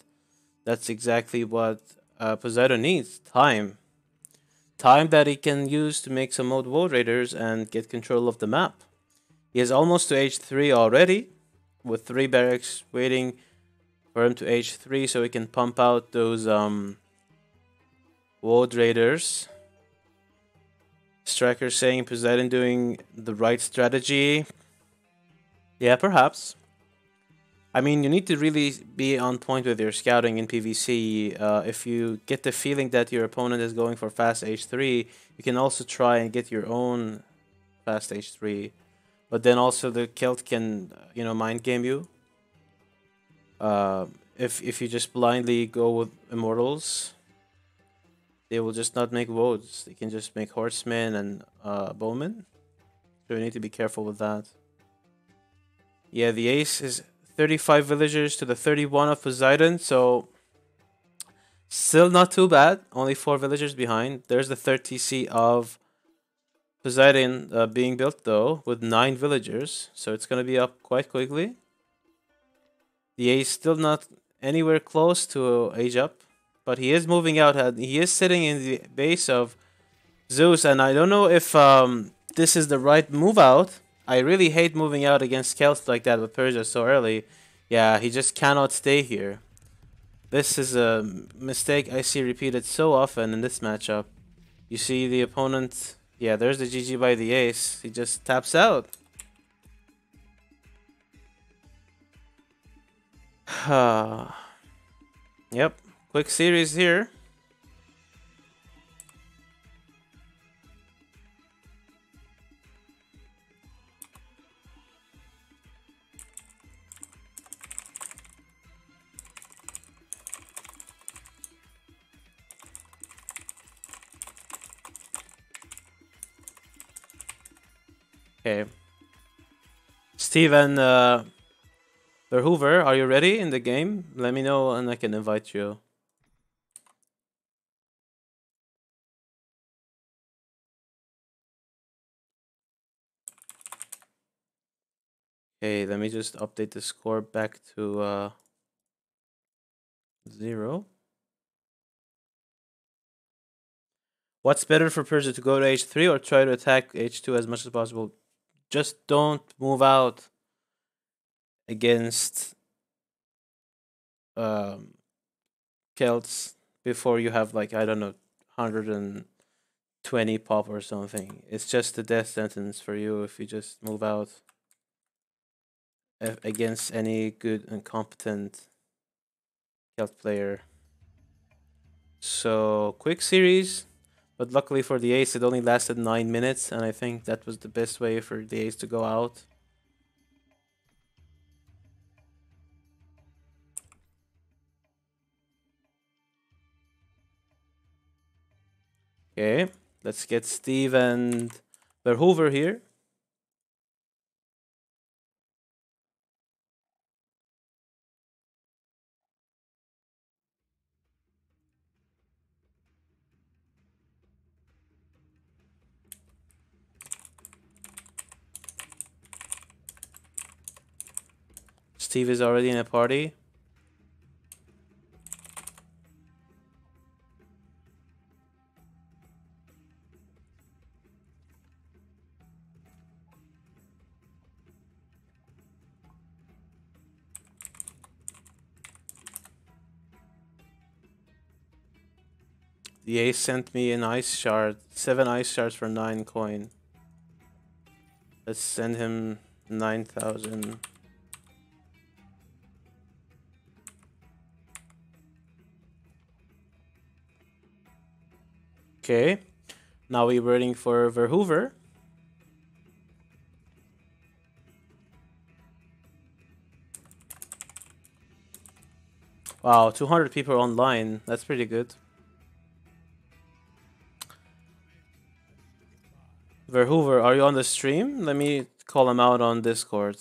that's exactly what Poseidon needs: time. Time that he can use to make some mode woad raiders and get control of the map. He is almost to H3 already, with 3 barracks waiting for him to H3 so he can pump out those woad raiders. Striker saying Poseidon doing the right strategy. Yeah, perhaps. I mean, you need to really be on point with your scouting in PvC. If you get the feeling that your opponent is going for fast H3, you can also try and get your own fast H3. But then also the Celt can, mind game you. If you just blindly go with Immortals, they will just not make woads. They can just make horsemen and bowmen. So you need to be careful with that. Yeah, the ace is 35 villagers to the 31 of Poseidon, so still not too bad. Only 4 villagers behind. There's the third TC of Poseidon being built though, with 9 villagers, so it's gonna be up quite quickly. The ace still not anywhere close to age up, but he is moving out. He is sitting in the base of Zeus, and I don't know if this is the right move out. I really hate moving out against Celts like that with Persia so early. Yeah, he just cannot stay here. This is a mistake I see repeated so often in this matchup. You see the opponent. Yeah, there's the GG by the ace. He just taps out. Yep, quick series here. Okay. Steven Verhoover, are you ready in the game? Let me know and I can invite you. Okay, let me just update the score back to 0. What's better for Persia, to go to H3 or try to attack H2 as much as possible? Just don't move out against Celts before you have, like, I don't know, 120 pop or something. It's just a death sentence for you if you just move out against any good and competent Celt player. So, quick series. But luckily for the ace, it only lasted 9 minutes, and I think that was the best way for the ace to go out. Okay, let's get Steve and Verhoeven here. Steve is already in a party. The ace sent me an ice shard. 7 ice shards for 9 coin. Let's send him 9,000. Okay. Now we're waiting for Verhoeven. Wow, 200 people online. That's pretty good. Verhoeven, are you on the stream? Let me call him out on Discord.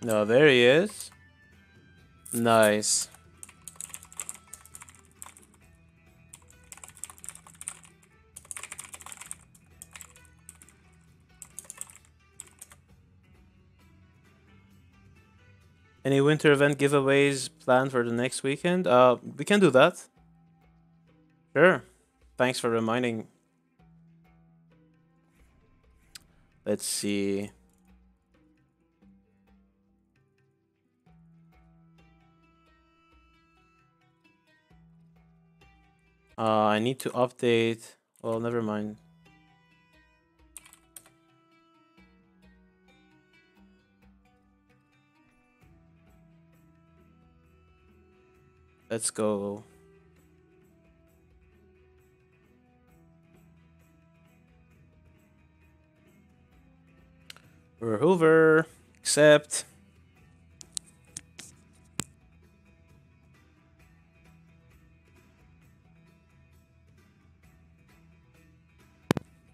No, there he is. Nice. Any winter event giveaways planned for the next weekend? We can do that. Sure. Thanks for reminding. Let's see. I need to update. Well, never mind. Let's go. Verhoeven. Accept.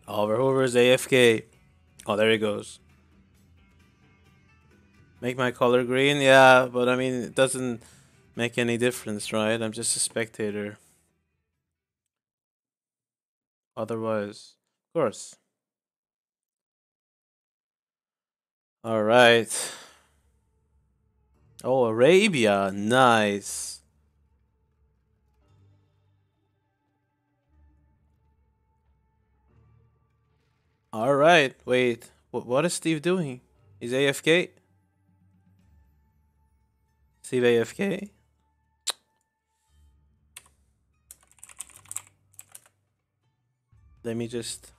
Oh, Verhoeven's AFK. Oh, there he goes. Make my color green? Yeah, but I mean, it doesn't make any difference, right? I'm just a spectator. Otherwise, of course. All right. Oh, Arabia. Nice. All right. Wait. What is Steve doing? He's AFK? Steve AFK? Let me just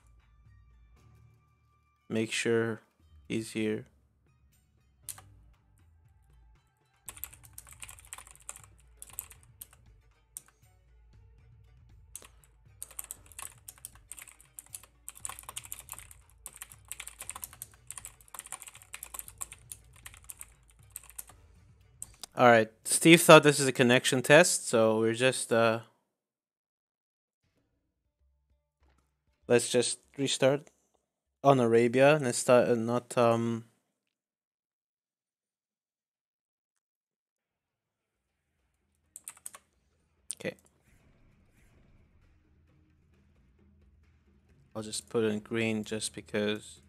make sure he's here. All right. Steve thought this is a connection test, so we're just let's just restart on Arabia and start not okay. I'll just put it in green just because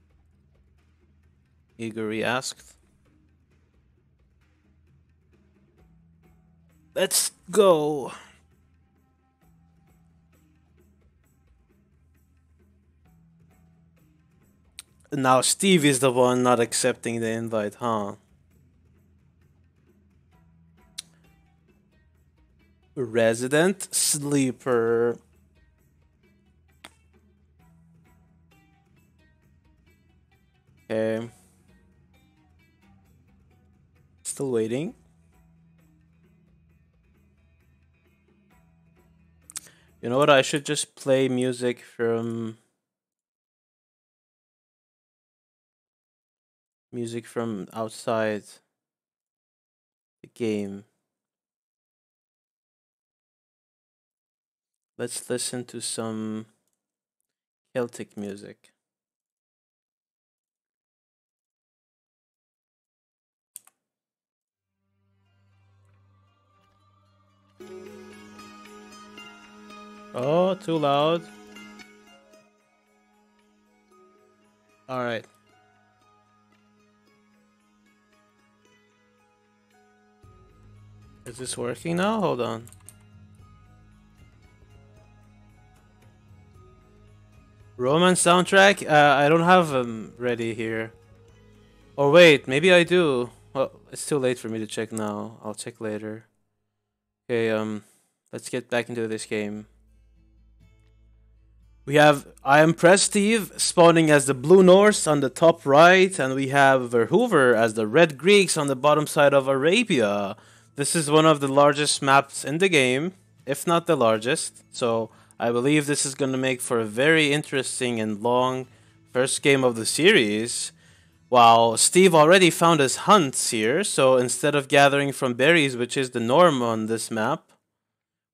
Igor asked. Let's go. Now Steve is the one not accepting the invite, huh? Resident sleeper. Okay. Still waiting. You know what? I should just play music from outside the game. Let's listen to some Celtic music. Oh, too loud. All right. Is this working now? Hold on. Roman soundtrack? I don't have them ready here. Or wait, maybe I do. Well, it's too late for me to check now. I'll check later. Okay, let's get back into this game. We have I am Steve spawning as the Blue Norse on the top right, and we have Verhoover as the Red Greeks on the bottom side of Arabia. This is one of the largest maps in the game, if not the largest. So I believe this is going to make for a very interesting and long first game of the series. Wow, Steve already found his hunts here, so instead of gathering from berries, which is the norm on this map,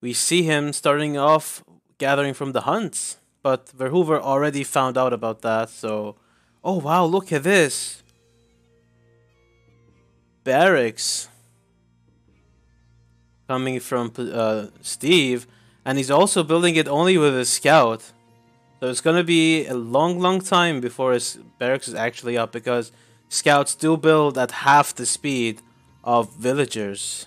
we see him starting off gathering from the hunts. But Verhoover already found out about that, so... Oh wow, look at this! Barracks. Coming from Steve, and he's also building it only with a scout. So it's gonna be a long time before his barracks is actually up, because scouts do build at half the speed of villagers.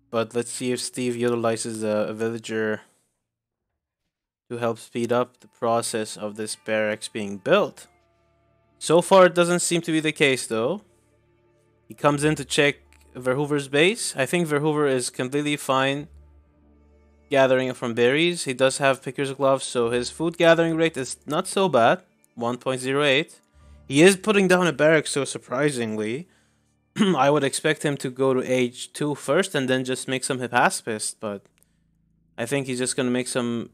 But let's see if Steve utilizes a villager to help speed up the process of this barracks being built. So far, it doesn't seem to be the case, though. He comes in to check Verhoover's base. I think Verhoover is completely fine gathering from berries. He does have picker's gloves, so his food gathering rate is not so bad. 1.08. He is putting down a barracks, so surprisingly. I would expect him to go to age 2 first and then just make some hipaspist, but I think he's just gonna make some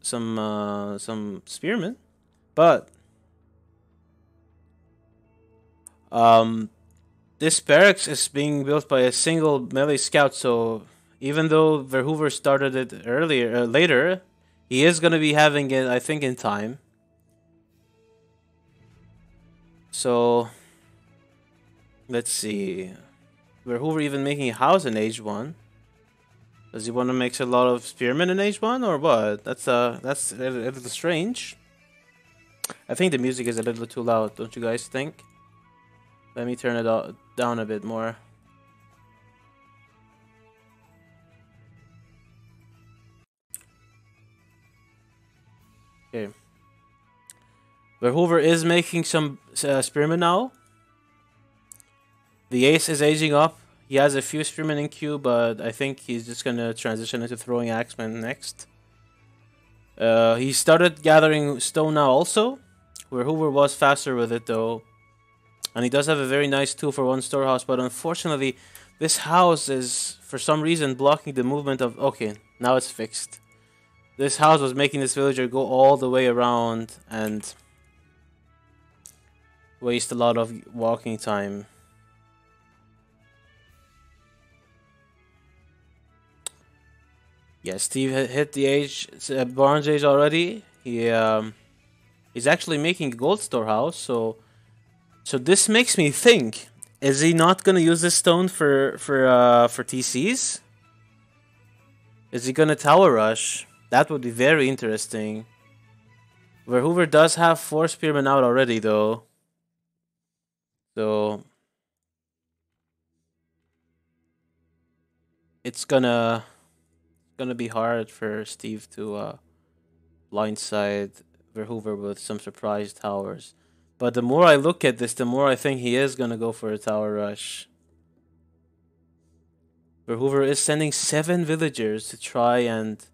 spearmen. But this barracks is being built by a single melee scout, so even though Verhoover started it later, he is gonna be having it, I think, in time. So let's see. Verhoover even making a house in age 1. Does he want to make a lot of spearmen in age 1 or what? That's a little strange. I think the music is a little too loud, don't you guys think? Let me turn it down a bit more. Okay. Verhoover is making some spearmen now. The ace is aging up. He has a few spearmen in queue, but I think he's just gonna transition into throwing axemen next. He started gathering stone now also, where Hoover was faster with it though. And he does have a very nice 2-for-1 storehouse, but unfortunately, this house is, for some reason, blocking the movement of... Okay, now it's fixed. This house was making this villager go all the way around and waste a lot of walking time. Yeah, Steve hit the bronze age already. He's actually making a gold storehouse, so this makes me think: is he not gonna use this stone for TCs? Is he gonna tower rush? That would be very interesting. Verhoover does have 4 spearmen out already, though, so it's gonna be hard for Steve to blindside Verhoover with some surprise towers. But the more I look at this, the more I think he is gonna go for a tower rush. Verhoover is sending 7 villagers to try and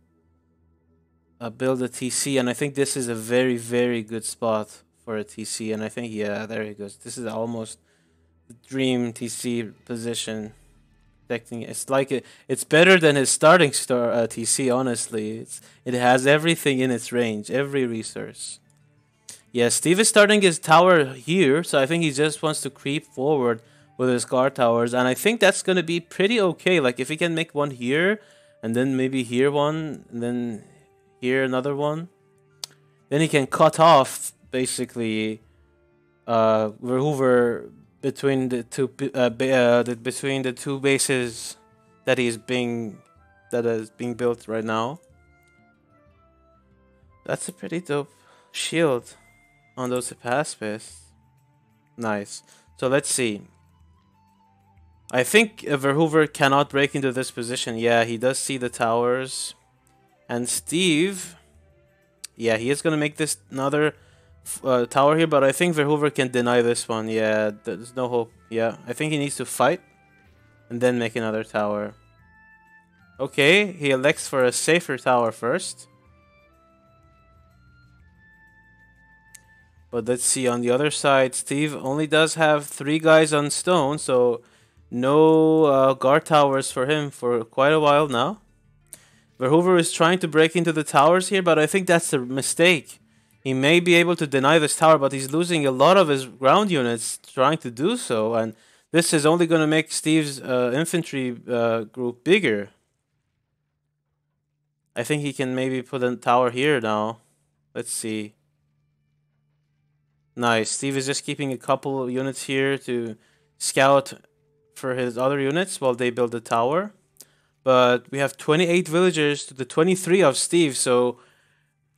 build a TC, and I think this is a very, very good spot for a TC. And I think, yeah, there he goes. This is almost the dream TC position. expecting. It's like it's better than his starting star TC. Honestly, it has everything in its range, every resource. Yeah, Steve is starting his tower here, so I think he just wants to creep forward with his guard towers, and I think that's gonna be pretty okay. Like if he can make one here, and then maybe here one, and then here another one, then he can cut off basically Hoover between the two between the two bases that is being built right now. That's a pretty dope shield on those Hypaspis. Nice. So let's see. I think Verhoover cannot break into this position. Yeah, he does see the towers. And Steve, yeah, he is going to make this another tower here, but I think Verhoover can deny this one. Yeah, there's no hope. Yeah, I think he needs to fight and then make another tower. Okay, he elects for a safer tower first. But let's see, on the other side, Steve only does have 3 guys on stone, so no guard towers for him for quite a while now. Verhoover is trying to break into the towers here, but I think that's a mistake. He may be able to deny this tower, but he's losing a lot of his ground units trying to do so, and this is only going to make Steve's infantry group bigger. I think he can maybe put a tower here now. Let's see. Nice. Steve is just keeping a couple of units here to scout for his other units while they build the tower. But we have 28 villagers to the 23 of Steve, so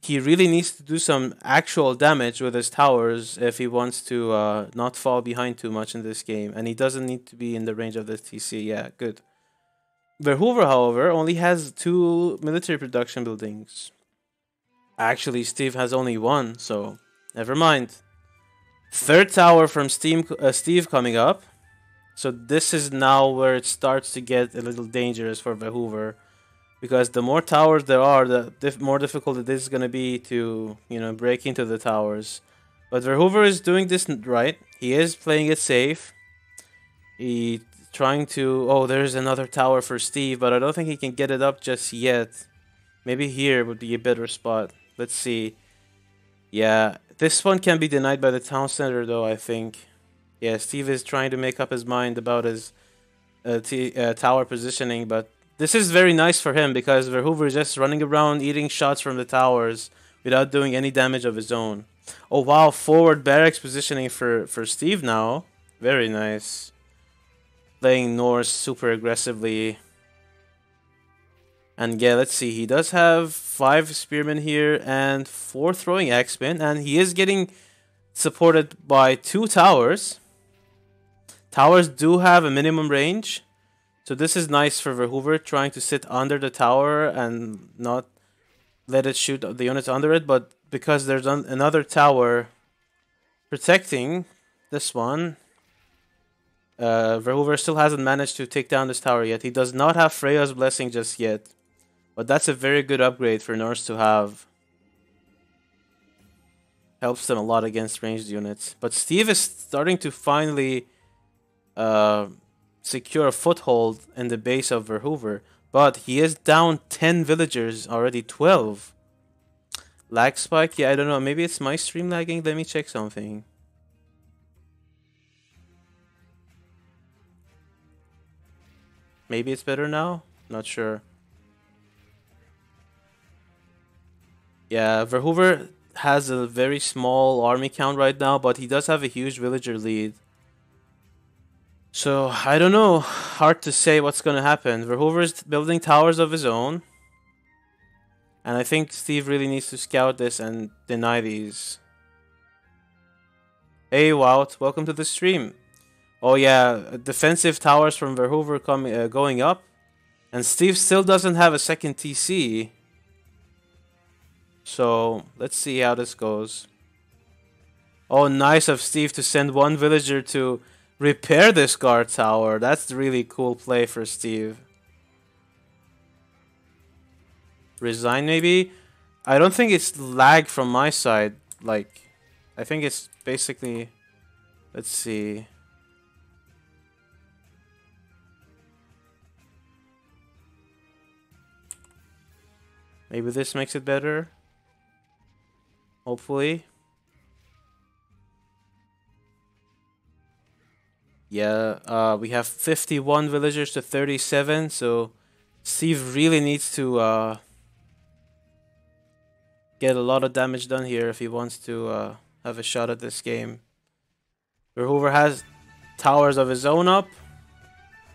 he really needs to do some actual damage with his towers if he wants to not fall behind too much in this game. And he doesn't need to be in the range of this TC. Yeah, good. Verhoover, however, only has 2 military production buildings. Actually, Steve has only 1, so never mind. 3rd tower from Steve coming up. So this is now where it starts to get a little dangerous for Verhoover. Because the more towers there are, the more difficult it is going to be to, break into the towers. But Verhoover is doing this right. He is playing it safe. He trying to... Oh, there's another tower for Steve, but I don't think he can get it up just yet. Maybe here would be a better spot. Let's see. Yeah, this one can be denied by the town center, though, I think. Yeah, Steve is trying to make up his mind about his tower positioning, but this is very nice for him because Verhoover is just running around eating shots from the towers without doing any damage of his own. Oh, wow, forward barracks positioning for Steve now. Very nice. Playing Norse super aggressively. And yeah, let's see. He does have 5 spearmen here and 4 throwing axemen. And he is getting supported by 2 towers. Towers do have a minimum range. So this is nice for Verhoover, trying to sit under the tower and not let it shoot the units under it. But because there's another tower protecting this one, Verhoover still hasn't managed to take down this tower yet. He does not have Freya's Blessing just yet. But that's a very good upgrade for Norse to have. Helps them a lot against ranged units. But Steve is starting to finally secure a foothold in the base of Verhoover. But he is down 10 villagers already, 12. Lag spike? Yeah, I don't know. Maybe it's my stream lagging. Let me check something. Maybe it's better now? Not sure. Yeah, Verhoover has a very small army count right now, but he does have a huge villager lead. So, I don't know. Hard to say what's going to happen. Verhoover is building towers of his own. And I think Steve really needs to scout this and deny these. Hey, Wout. Welcome to the stream. Oh, yeah. Defensive towers from Verhoover going up. And Steve still doesn't have a second TC. So, let's see how this goes. Oh, nice of Steve to send one villager to repair this guard tower. That's a really cool play for Steve. Resign, maybe? I don't think it's lag from my side. Like, I think it's basically... Let's see. Maybe this makes it better. Hopefully. Yeah, we have 51 villagers to 37, so Steve really needs to get a lot of damage done here if he wants to have a shot at this game. Verhoover has towers of his own up.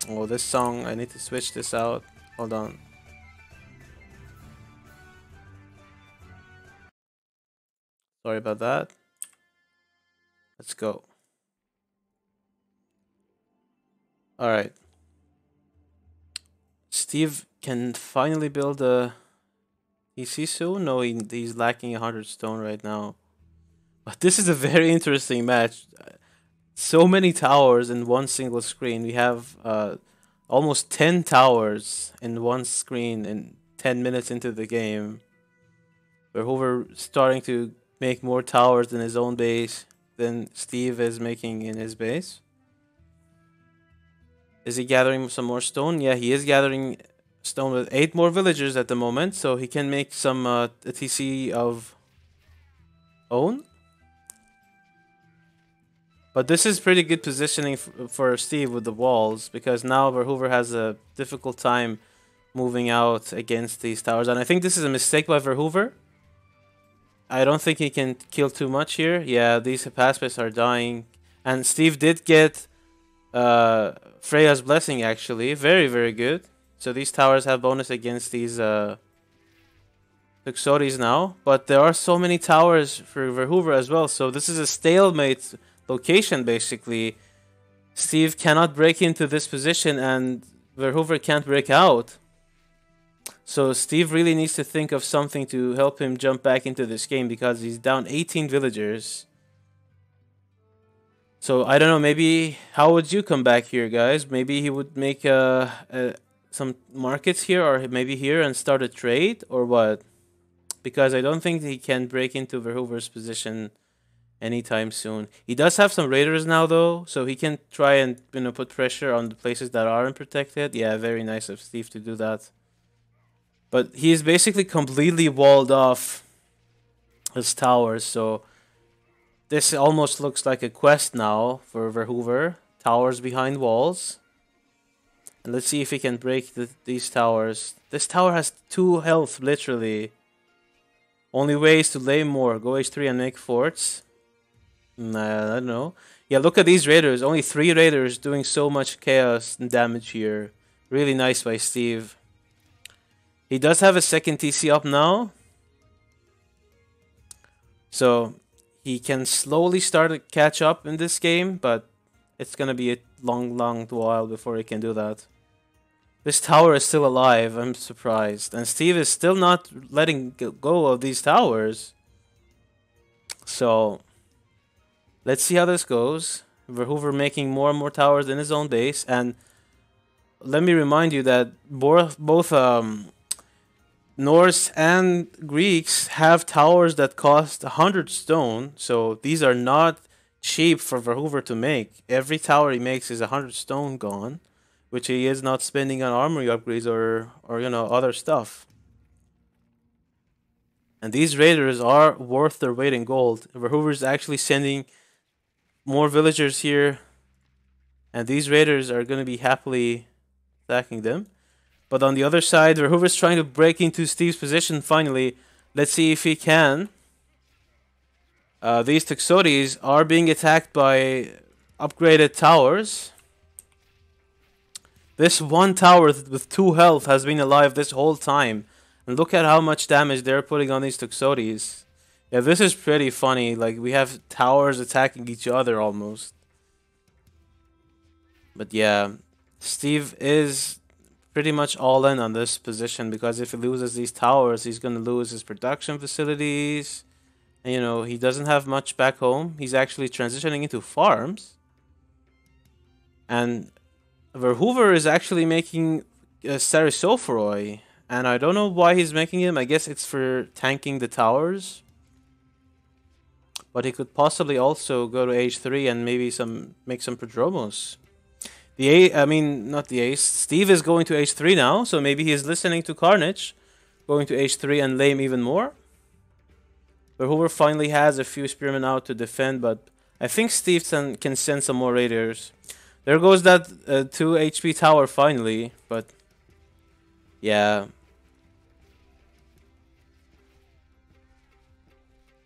Oh, this song, I need to switch this out. Hold on. Sorry about that. Let's go. Alright. Steve can finally build a EC soon? No, he's lacking 100 stone right now. But this is a very interesting match. So many towers in one single screen. We have almost 10 towers in one screen in 10 minutes into the game. Verhoover starting to make more towers in his own base than Steve is making in his base. Is he gathering some more stone? Yeah, he is gathering stone with 8 more villagers at the moment, so he can make some TC of own. But this is pretty good positioning for Steve with the walls, because now Verhoover has a difficult time moving out against these towers. And I think this is a mistake by Verhoover. I don't think he can kill too much here. Yeah, these pacifists are dying. And Steve did get Freya's Blessing, actually. Very, very good. So these towers have bonus against these Tuxotes now. But there are so many towers for Verhoover as well. So this is a stalemate location, basically. Steve cannot break into this position and Verhoover can't break out. So Steve really needs to think of something to help him jump back into this game, because he's down 18 villagers. So I don't know, maybe how would you come back here, guys? Maybe he would make some markets here, or maybe here, and start a trade, or what? Because I don't think he can break into Verhoover's position anytime soon. He does have some raiders now, though, so he can try and put pressure on the places that aren't protected. Yeah, very nice of Steve to do that. But he's basically completely walled off his towers, so this almost looks like a quest now for Verhoover. Towers behind walls. And let's see if he can break these towers. This tower has 2 health, literally. Only way is to lay more. Go H3 and make forts. Nah, I don't know. Yeah, look at these raiders. Only 3 raiders doing so much chaos and damage here. Really nice by Steve. He does have a second TC up now. So he can slowly start to catch up in this game, but it's going to be a long while before he can do that. This tower is still alive. I'm surprised. And Steve is still not letting go of these towers. So let's see how this goes. Verhoover making more and more towers in his own base. And let me remind you that both Norse and Greeks have towers that cost 100 stone, so these are not cheap for Verhoover to make. Every tower he makes is 100 stone gone, which he is not spending on armory upgrades or other stuff. And these raiders are worth their weight in gold. Verhoover is actually sending more villagers here, and these raiders are going to be happily attacking them. But on the other side, Verhoover's trying to break into Steve's position finally. Let's see if he can. These Tuxotes are being attacked by upgraded towers. This one tower with 2 health has been alive this whole time. And look at how much damage they're putting on these Tuxotes. Yeah, this is pretty funny. Like, we have towers attacking each other almost. But yeah, Steve is pretty much all in on this position, because if he loses these towers, he's going to lose his production facilities. And, he doesn't have much back home. He's actually transitioning into farms. And Verhoover is actually making Sarisophoroi. And I don't know why he's making him. I guess it's for tanking the towers. But he could possibly also go to H3 and maybe make some Prodromos. Not the ace. Steve is going to H3 now, so maybe he is listening to Carnage. going to h3 and lame even more. Verhoover finally has a few spearmen out to defend, but I think Steve can send some more raiders. There goes that 2 HP tower finally, but yeah.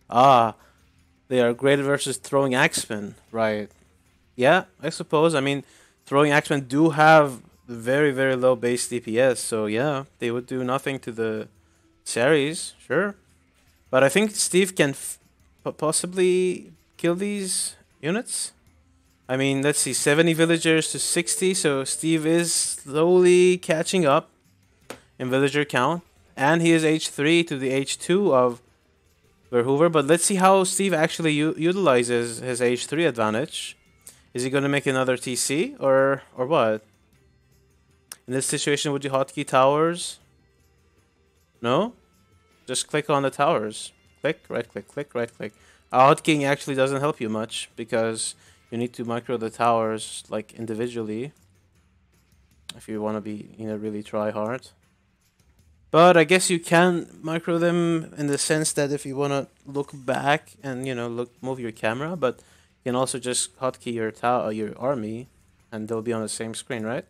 Ah, they are great versus throwing axemen, right? Yeah, I suppose. I mean, throwing axemen do have very, very low base DPS, so yeah, they would do nothing to the series, sure. But I think Steve can possibly kill these units. I mean, let's see, 70 villagers to 60, so Steve is slowly catching up in villager count. And he is H3 to the H2 of Verhoover, but let's see how Steve actually utilizes his H3 advantage. Is he going to make another TC, or what? In this situation, would you hotkey towers? No? Just click on the towers. Click, right click. Hotkeying actually doesn't help you much, because you need to micro the towers like individually if you want to be, really try hard. But I guess you can micro them in the sense that if you want to look back and move your camera, but you can also just hotkey your army, and they'll be on the same screen, right?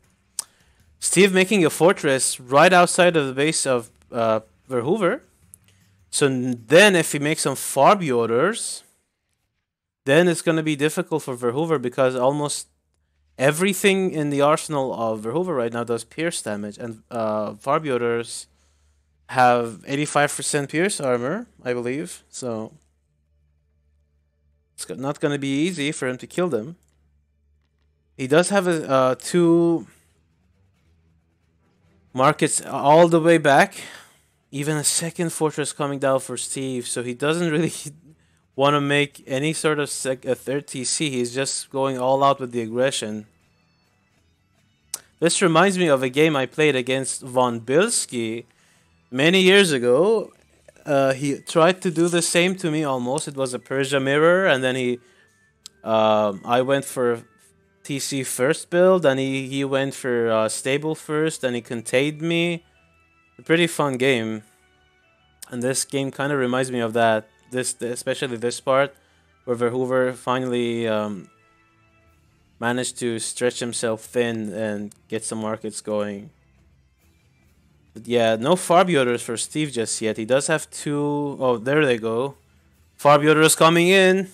Steve making a fortress right outside of the base of Verhoover. So then, if he makes some Farby orders, then it's going to be difficult for Verhoover, because almost everything in the arsenal of Verhoover right now does pierce damage, and Farby orders have 85% pierce armor, I believe. So it's not going to be easy for him to kill them. He does have a 2 markets all the way back. Even a second fortress coming down for Steve, so he doesn't really want to make any sort of a third TC. He's just going all out with the aggression. This reminds me of a game I played against Von Bilski many years ago. He tried to do the same to me almost. It was a Persia mirror, and then I went for TC first build, and he went for stable first, and he contained me. A pretty fun game, and this game kind of reminds me of that. Especially this part, where Verhoover finally managed to stretch himself thin and get some markets going. But yeah, no Farby orders for Steve just yet. He does have 2. Oh, there they go. Farby orders coming in.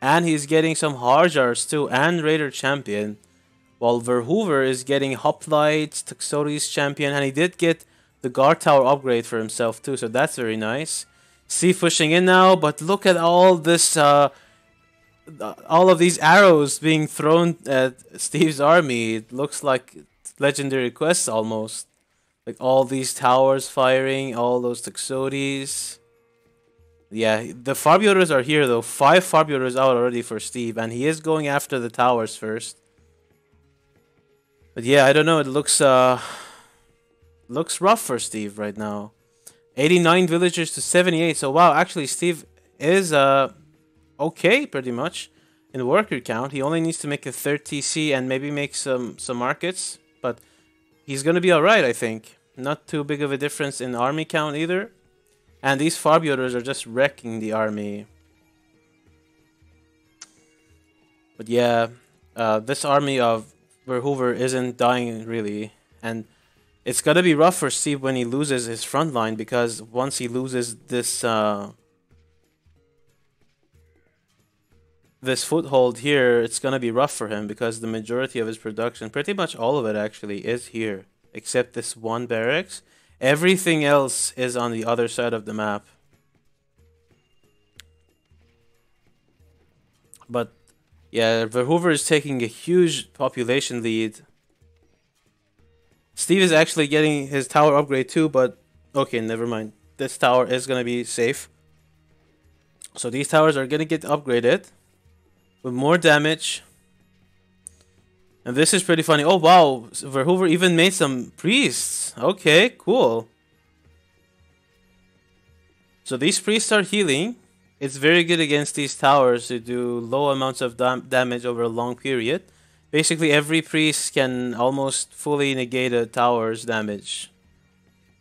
And he's getting some Harjars too, and Raider Champion. While Verhoover is getting Hoplites, Tuxotes Champion, and he did get the Guard Tower upgrade for himself too, so that's very nice. Steve pushing in now, but look at all this, all of these arrows being thrown at Steve's army. It looks like legendary quests almost. Like all these towers firing, all those Tuxotes. Yeah, the Farby orders are here though. 5 Farby orders out already for Steve, and he is going after the towers first. But yeah, I don't know. It looks rough for Steve right now. 89 villagers to 78. So wow, actually Steve is okay pretty much in worker count. He only needs to make a 3rd TC and maybe make some markets, but he's gonna be alright, I think. Not too big of a difference in army count either. And these Farby orders are just wrecking the army. But yeah, this army of Verhoover isn't dying really, and it's gonna be rough for Steve when he loses his front line, because once he loses this this foothold here, it's gonna be rough for him, because the majority of his production, pretty much all of it actually, is here, except this one barracks. Everything else is on the other side of the map. But yeah, Verhoover is taking a huge population lead. Steve is actually getting his tower upgrade too, but okay, never mind. This tower is going to be safe. So these towers are going to get upgraded with more damage. And this is pretty funny. Oh wow, Verhoover even made some priests. Okay, cool. So these priests are healing. It's very good against these towers to do low amounts of damage over a long period, Basically, every priest can almost fully negate a tower's damage.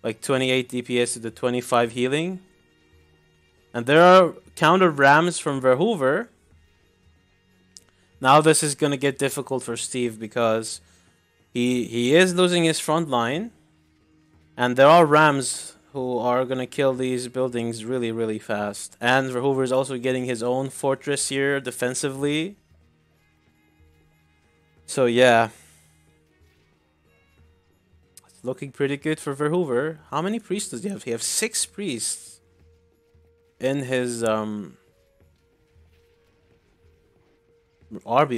Like 28 DPS to the 25 healing. And there are counter rams from Verhoover. Now this is gonna get difficult for Steve because he is losing his front line. And there are rams who are gonna kill these buildings really, really fast. And Verhoover is also getting his own fortress here defensively. So yeah. It's looking pretty good for Verhoover. How many priests does he have? He has 6 priests in his army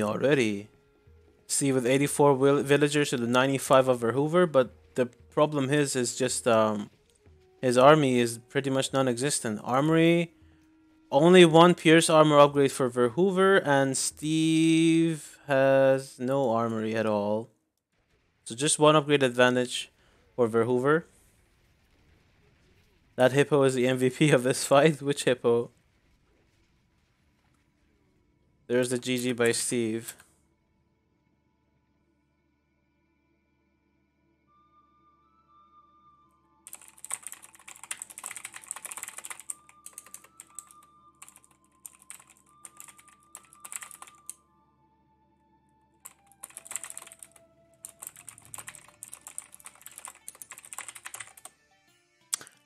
already. See, with 84 villagers to the 95 of Verhoover, but the problem is just his army is pretty much non-existent. Armory, only 1 pierce armor upgrade for Verhoover, and Steve has no armory at all. So just 1 upgrade advantage for Verhoover. That hippo is the MVP of this fight. Which hippo? There's the GG by Steve.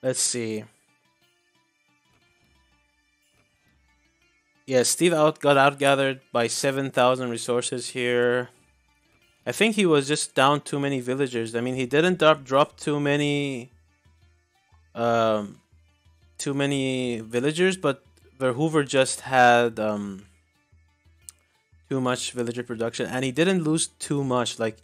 Let's see. Yeah, Steve got outgathered by 7,000 resources here. I think he was just down too many villagers. I mean, he didn't drop too many villagers, but Verhoover just had too much villager production, and he didn't lose too much. Like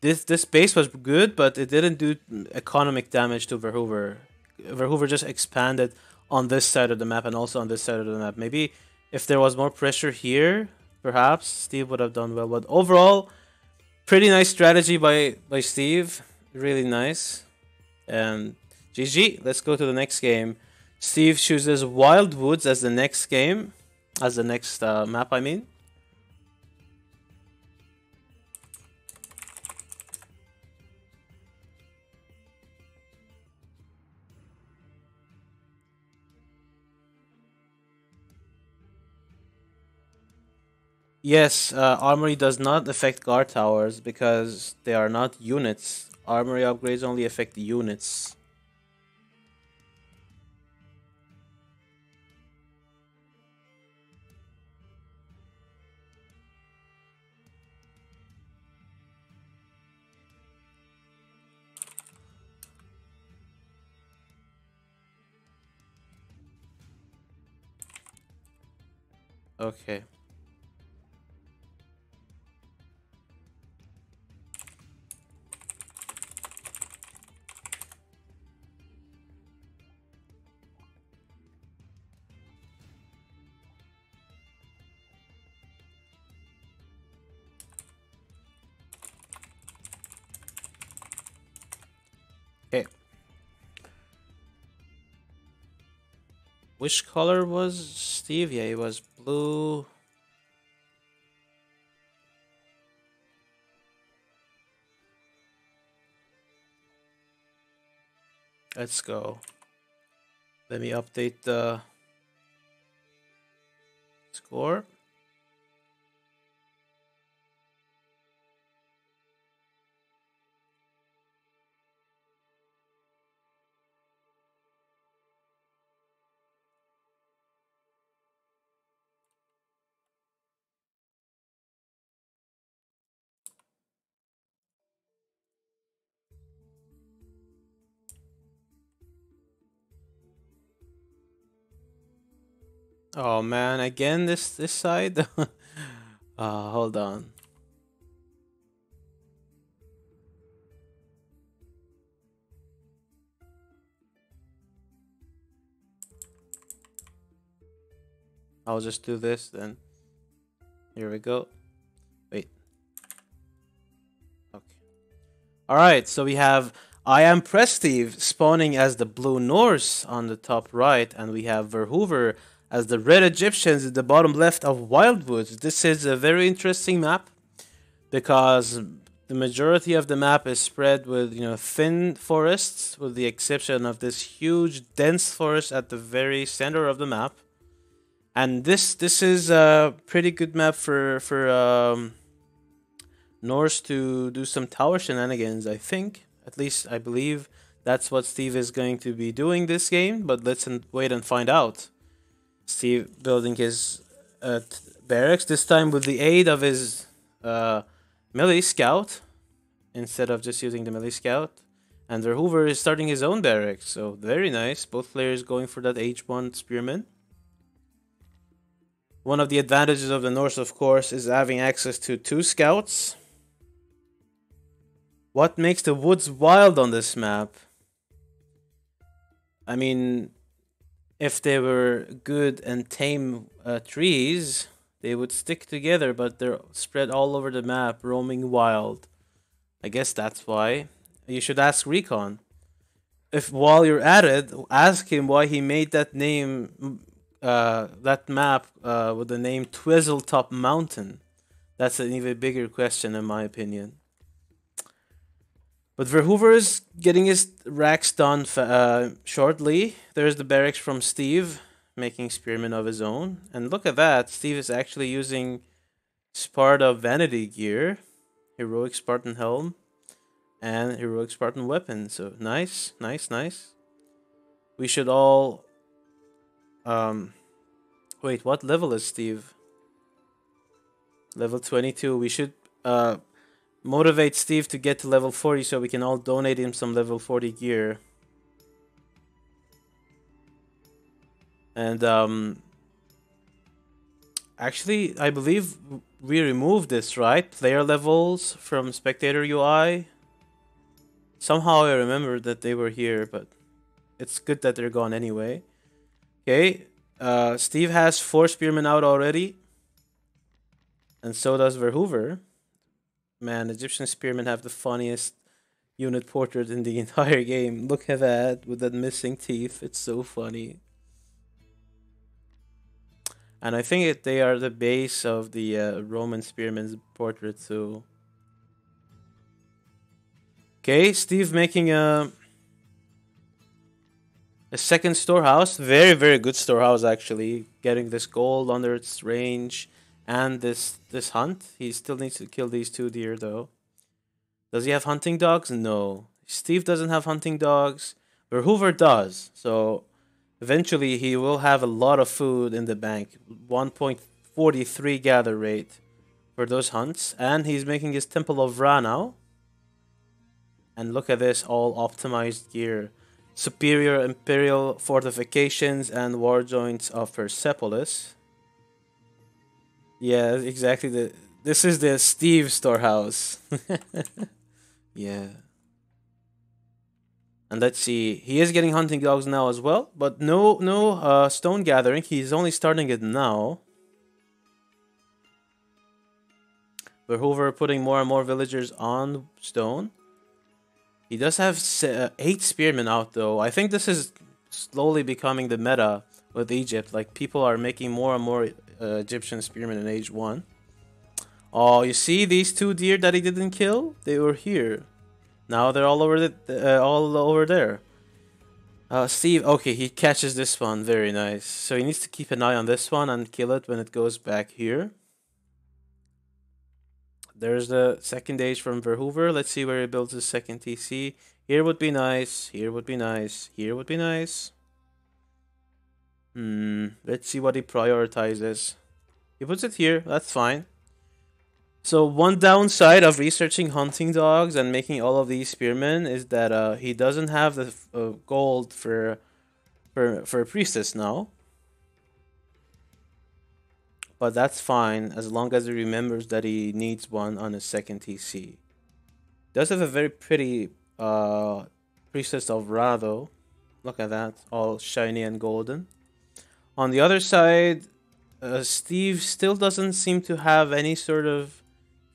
this base was good, but it didn't do economic damage to Verhoover. Verhoover just expanded on this side of the map and also on this side of the map. Maybe if there was more pressure here, perhaps Steve would have done well. But overall, pretty nice strategy by Steve. Really nice. And GG. Let's go to the next game. Steve chooses Wild Woods as the next game. As the next map, I mean. Yes, armory does not affect guard towers because they are not units. Armory upgrades only affect the units. Okay. Okay. Which color was Steve? Yeah, it was blue. Let's go. Let me update the score. Oh man, again this side? Hold on. I'll just do this then. Here we go. Wait. Okay. Alright, so we have I Am Prestive spawning as the Blue Norse on the top right, and we have Verhoover as the Red Egyptians at the bottom left of Wildwoods. This is a very interesting map. because the majority of the map is spread with thin forests, with the exception of this huge dense forest at the very center of the map. And this is a pretty good map for Norse to do some tower shenanigans. I think, at least I believe that's what Steve is going to be doing this game. But let's wait and find out. Steve building his barracks, this time with the aid of his melee scout instead of just using the melee scout. And their Hoover is starting his own barracks, so very nice. Both players going for that H1 spearman. One of the advantages of the Norse, of course, is having access to 2 scouts. What makes the woods wild on this map? I mean, if they were good and tame trees, they would stick together, but they're spread all over the map, roaming wild. I guess that's why. You should ask Recon. If while you're at it, ask him why he made that name, that map with the name Twizzletop Mountain. That's an even bigger question, in my opinion. But Verhoover is getting his racks done shortly. There's the barracks from Steve, making spearmen of his own. And look at that, Steve is actually using Sparta vanity gear, heroic Spartan helm, and heroic Spartan weapon. So nice, nice, nice. We should all... Wait, what level is Steve? Level 22. We should motivate Steve to get to level 40 so we can all donate him some level 40 gear. And actually, I believe we removed this, right? Player levels from spectator UI. Somehow I remember that they were here, but it's good that they're gone anyway. Okay, Steve has 4 spearmen out already. And so does Verhoover. Man, Egyptian spearmen have the funniest unit portrait in the entire game. Look at that, with that missing teeth. It's so funny. And I think they are the base of the Roman spearman's portrait too. Okay, Steve making a second storehouse. Very, very good storehouse, actually. Getting this gold under its range. And this hunt. He still needs to kill these 2 deer, though. Does he have hunting dogs? No. Steve doesn't have hunting dogs. Verhoover does. So eventually he will have a lot of food in the bank. 1.43 gather rate for those hunts. And he's making his Temple of Ra now. And look at this, all optimized gear. Superior Imperial fortifications and war joints of Persepolis. Yeah, exactly. This is the Steve storehouse. Yeah. And let's see. He is getting hunting dogs now as well, but no stone gathering. He's only starting it now. Verhoover putting more and more villagers on stone. He does have 8 spearmen out though. I think this is slowly becoming the meta with Egypt. Like, people are making more and more Egyptian spearmen in age 1. Oh, you see these 2 deer that he didn't kill? They were here. Now they're all over all over there. Steve, okay, he catches this one. Very nice. So he needs to keep an eye on this one and kill it when it goes back here. There's the second age from Verhoover. Let's see where he builds his second TC. Here would be nice. Here would be nice. Here would be nice. Let's see what he prioritizes. He puts it here. That's fine. So one downside of researching hunting dogs and making all of these spearmen is that he doesn't have the gold for a priestess now. But that's fine as long as he remembers that he needs one on his second TC. Does have a very pretty priestess of Ra though. Look at that, all shiny and golden. On the other side, Steve still doesn't seem to have any sort of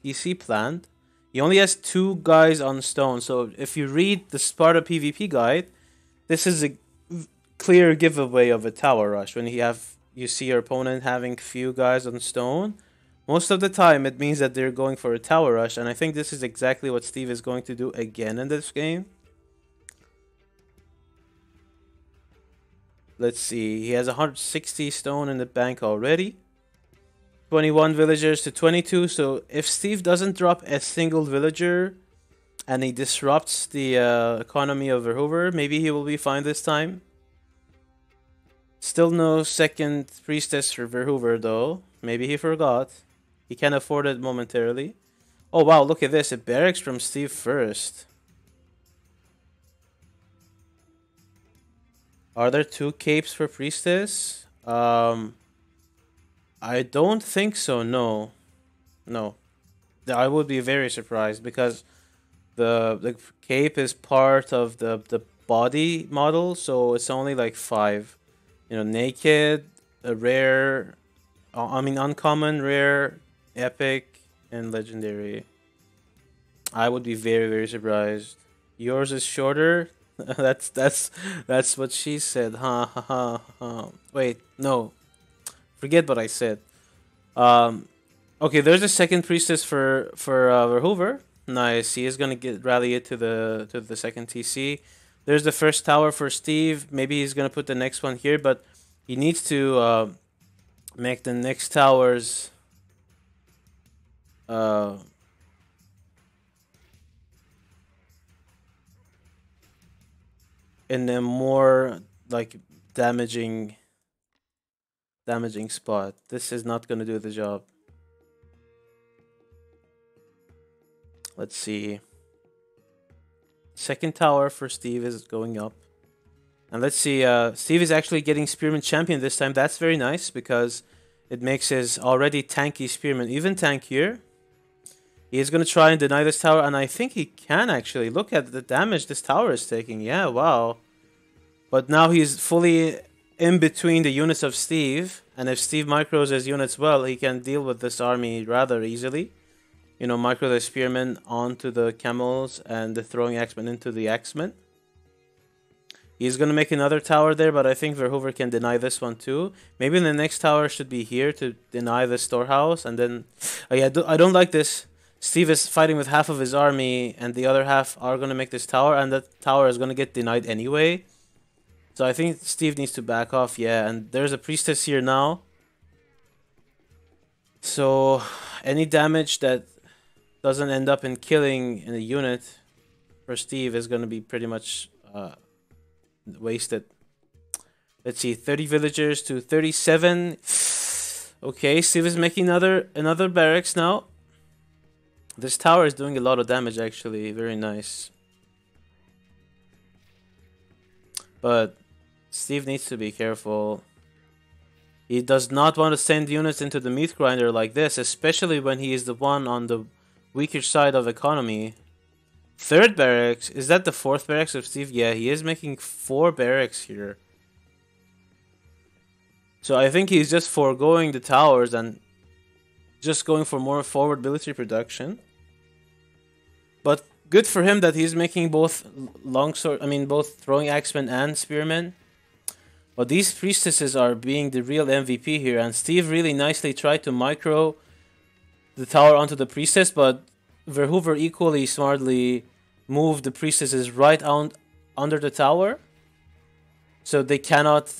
TC planned. He only has 2 guys on stone. So if you read the Sparta PvP guide, this is a clear giveaway of a tower rush when you see your opponent having few guys on stone, Most of the time, it means that they're going for a tower rush, and I think this is exactly what Steve is going to do again in this game. Let's see, he has 160 stone in the bank already. 21 villagers to 22, so if Steve doesn't drop a single villager and he disrupts the economy of Verhoever, maybe he will be fine this time. Still no second priestess for Verhoever though. Maybe he forgot. He can afford it momentarily. Oh wow, look at this. It barracks from Steve first. Are there 2 capes for priestess? I don't think so, no. No. I would be very surprised because the cape is part of the body model, so it's only like 5. You know, naked, a rare, I mean uncommon, rare, epic, and legendary. I would be very very surprised. Yours is shorter. That's what she said. Ha ha ha ha. Wait, no. Forget what I said. Um, okay, there's a second priestess for Verhoever. Nice. He is gonna get rally it to the second TC. There's the first tower for Steve. Maybe he's gonna put the next one here, but he needs to make the next towers. Uh, in a more like damaging spot. This is not gonna do the job. Let's see. Second tower for Steve is going up. And let's see, Steve is actually getting Spearman Champion this time. That's very nice because it makes his already tanky Spearman even tankier. He is going to try and deny this tower, and I think he can actually. Look at the damage this tower is taking. Yeah, wow. But now he's fully in between the units of Steve, and if Steve micros his units well, he can deal with this army rather easily. You know, micro the Spearmen onto the camels and the throwing axemen into the axemen. He's going to make another tower there, but I think Verhoever can deny this one too. Maybe the next tower should be here to deny the storehouse, and then... Oh yeah, I don't like this. Steve is fighting with half of his army, and the other half are going to make this tower, and that tower is going to get denied anyway. So I think Steve needs to back off, yeah, and there's a priestess here now. So any damage that doesn't end up in killing in a unit for Steve is going to be pretty much wasted. Let's see, 30 villagers to 37. Okay, Steve is making another barracks now. This tower is doing a lot of damage actually, very nice. But Steve needs to be careful. He does not want to send units into the meat grinder like this, especially when he is the one on the weaker side of economy. Third barracks? Is that the fourth barracks of Steve? Yeah, he is making 4 barracks here. So I think he's just foregoing the towers and just going for more forward military production. But good for him that he's making both both throwing axemen and spearmen. But these priestesses are being the real MVP here, and Steve really nicely tried to micro the tower onto the priestess, but Verhoever equally smartly moved the priestesses right under the tower, so they cannot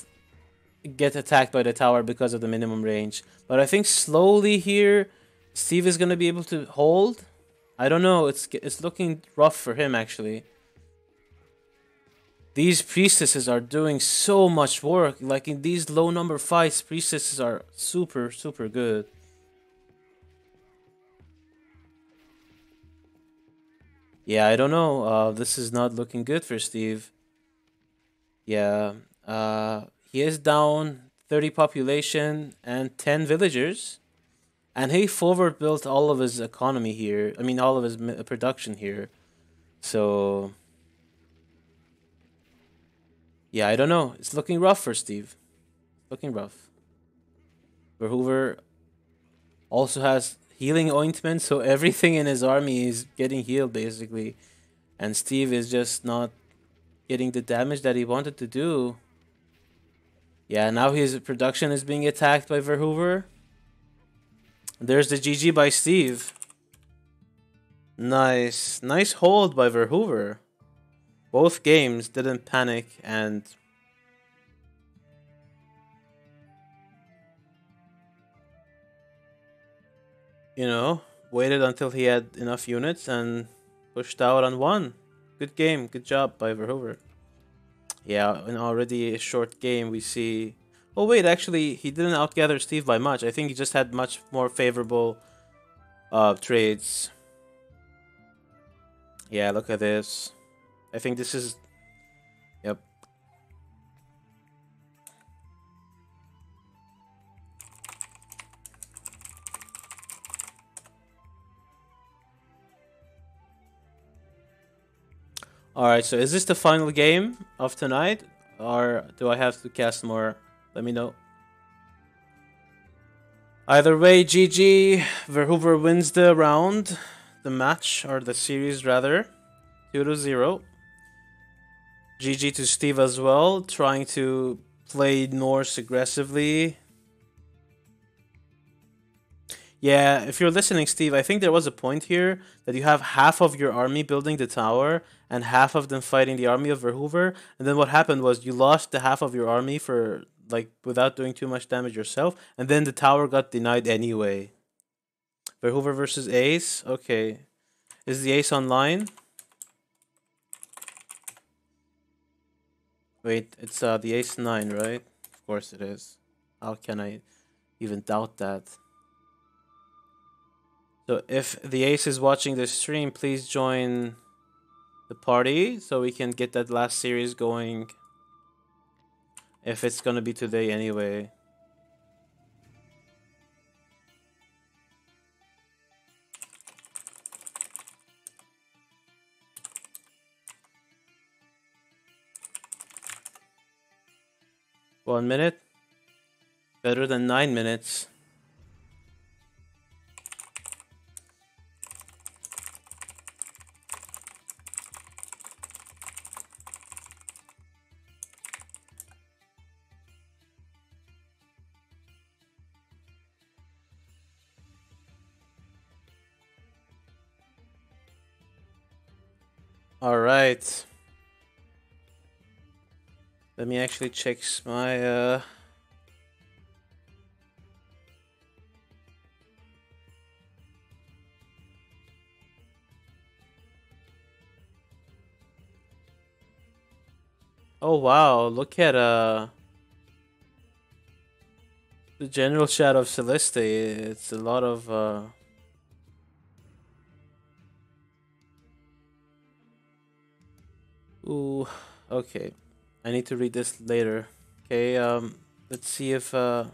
get attacked by the tower because of the minimum range. But I think slowly here, Steve is gonna be able to hold. I don't know. It's looking rough for him actually. These priestesses are doing so much work. Like in these low number fights, priestesses are super good. Yeah, I don't know. This is not looking good for Steve. Yeah. He is down 30 population and 10 villagers. And he forward built all of his economy here. I mean, all of his production here. So... yeah, I don't know. It's looking rough for Steve. Looking rough. Verhoever also has healing ointment, so everything in his army is getting healed, basically. And Steve is just not getting the damage that he wanted to do. Yeah, now his production is being attacked by Verhoever. There's the GG by Steve. Nice. Nice hold by Verhoover. Both games didn't panic and you know, waited until he had enough units and pushed out and won. Good game. Good job by Verhoover. Yeah, in already a short game, we see. Oh wait, actually, he didn't outgather Steve by much. I think he just had much more favorable trades. Yeah, look at this. I think this is. Yep. All right. So is this the final game of tonight, or do I have to cast more? Let me know. Either way, GG. Verhoover wins the round, the match or the series rather, 2-0. GG to Steve as well, trying to play Norse aggressively. Yeah, if you're listening, Steve, I think there was a point here that you have half of your army building the tower and half of them fighting the army of Verhoover. And then what happened was you lost the half of your army for like without doing too much damage yourself, and then the tower got denied anyway. Verhoover versus Ace. Okay, is the Ace online? Wait, it's the Ace 9, right? Of course it is. How can I even doubt that? So if the Ace is watching this stream, please join the party so we can get that last series going. If it's gonna be today anyway. One minute? Better than 9 minutes. Alright. Let me actually check my Oh wow, look at the general chat of Celeste. It's a lot of Ooh, okay. I need to read this later. Okay, let's see if the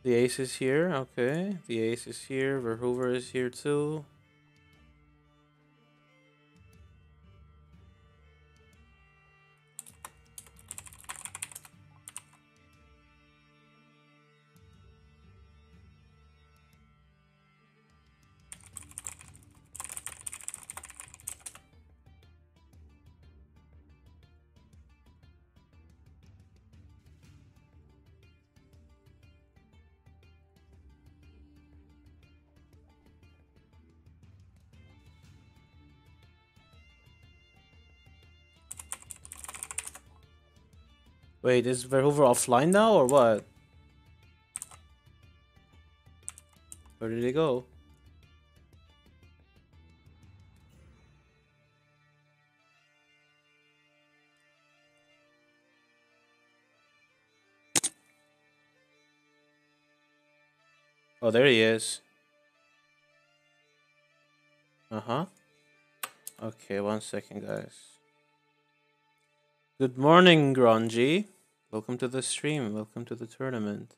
Ace is here. Okay, the Ace is here. Verhoover is here too. Wait, is Verhoover offline now or what? Where did he go? Oh, there he is. Uh-huh. Okay, 1 second, guys. Good morning, Grungy. Welcome to the stream. Welcome to the tournament.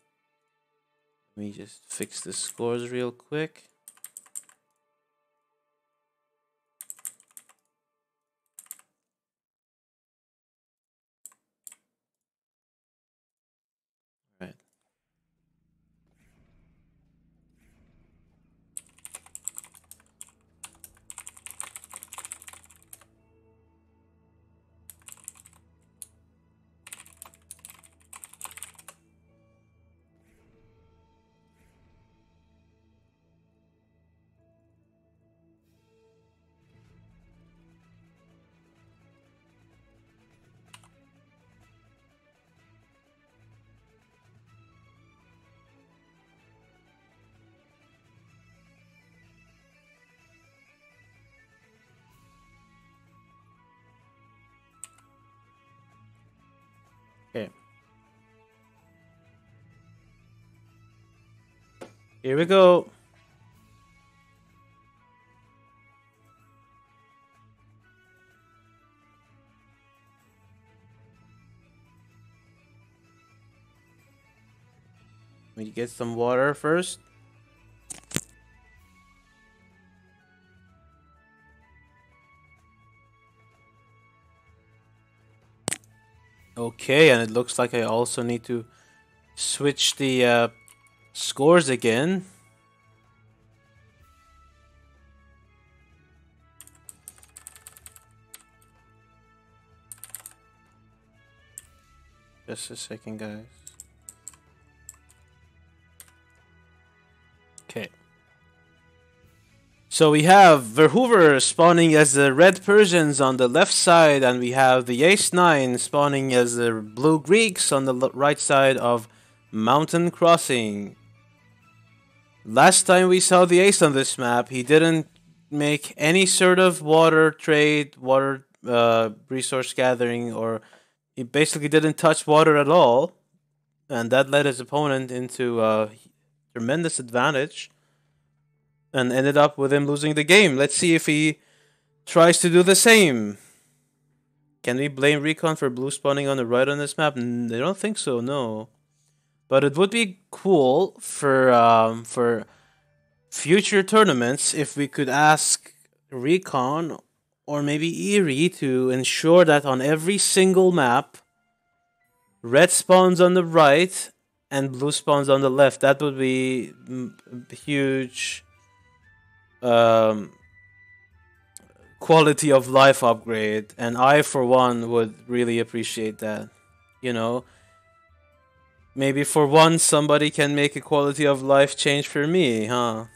Let me just fix the scores real quick. Right. Here we go. Let me get some water first. Okay, and it looks like I also need to switch the scores again. Just a second, guys. Okay. So we have Verhoover spawning as the Red Persians on the left side, and we have the Ace 9 spawning as the Blue Greeks on the right side of Mountain Crossing. Last time we saw the Ace on this map, he didn't make any sort of water trade, water resource gathering, or he basically didn't touch water at all, and that led his opponent into tremendous advantage and ended up with him losing the game. Let's see if he tries to do the same. Can we blame Recon for blue spawning on the right on this map? I don't think so, no. But it would be cool for future tournaments if we could ask Recon or maybe Eerie to ensure that on every single map, red spawns on the right and blue spawns on the left. That would be huge quality of life upgrade, and I for one would really appreciate that. You know, maybe for once somebody can make a quality of life change for me, huh?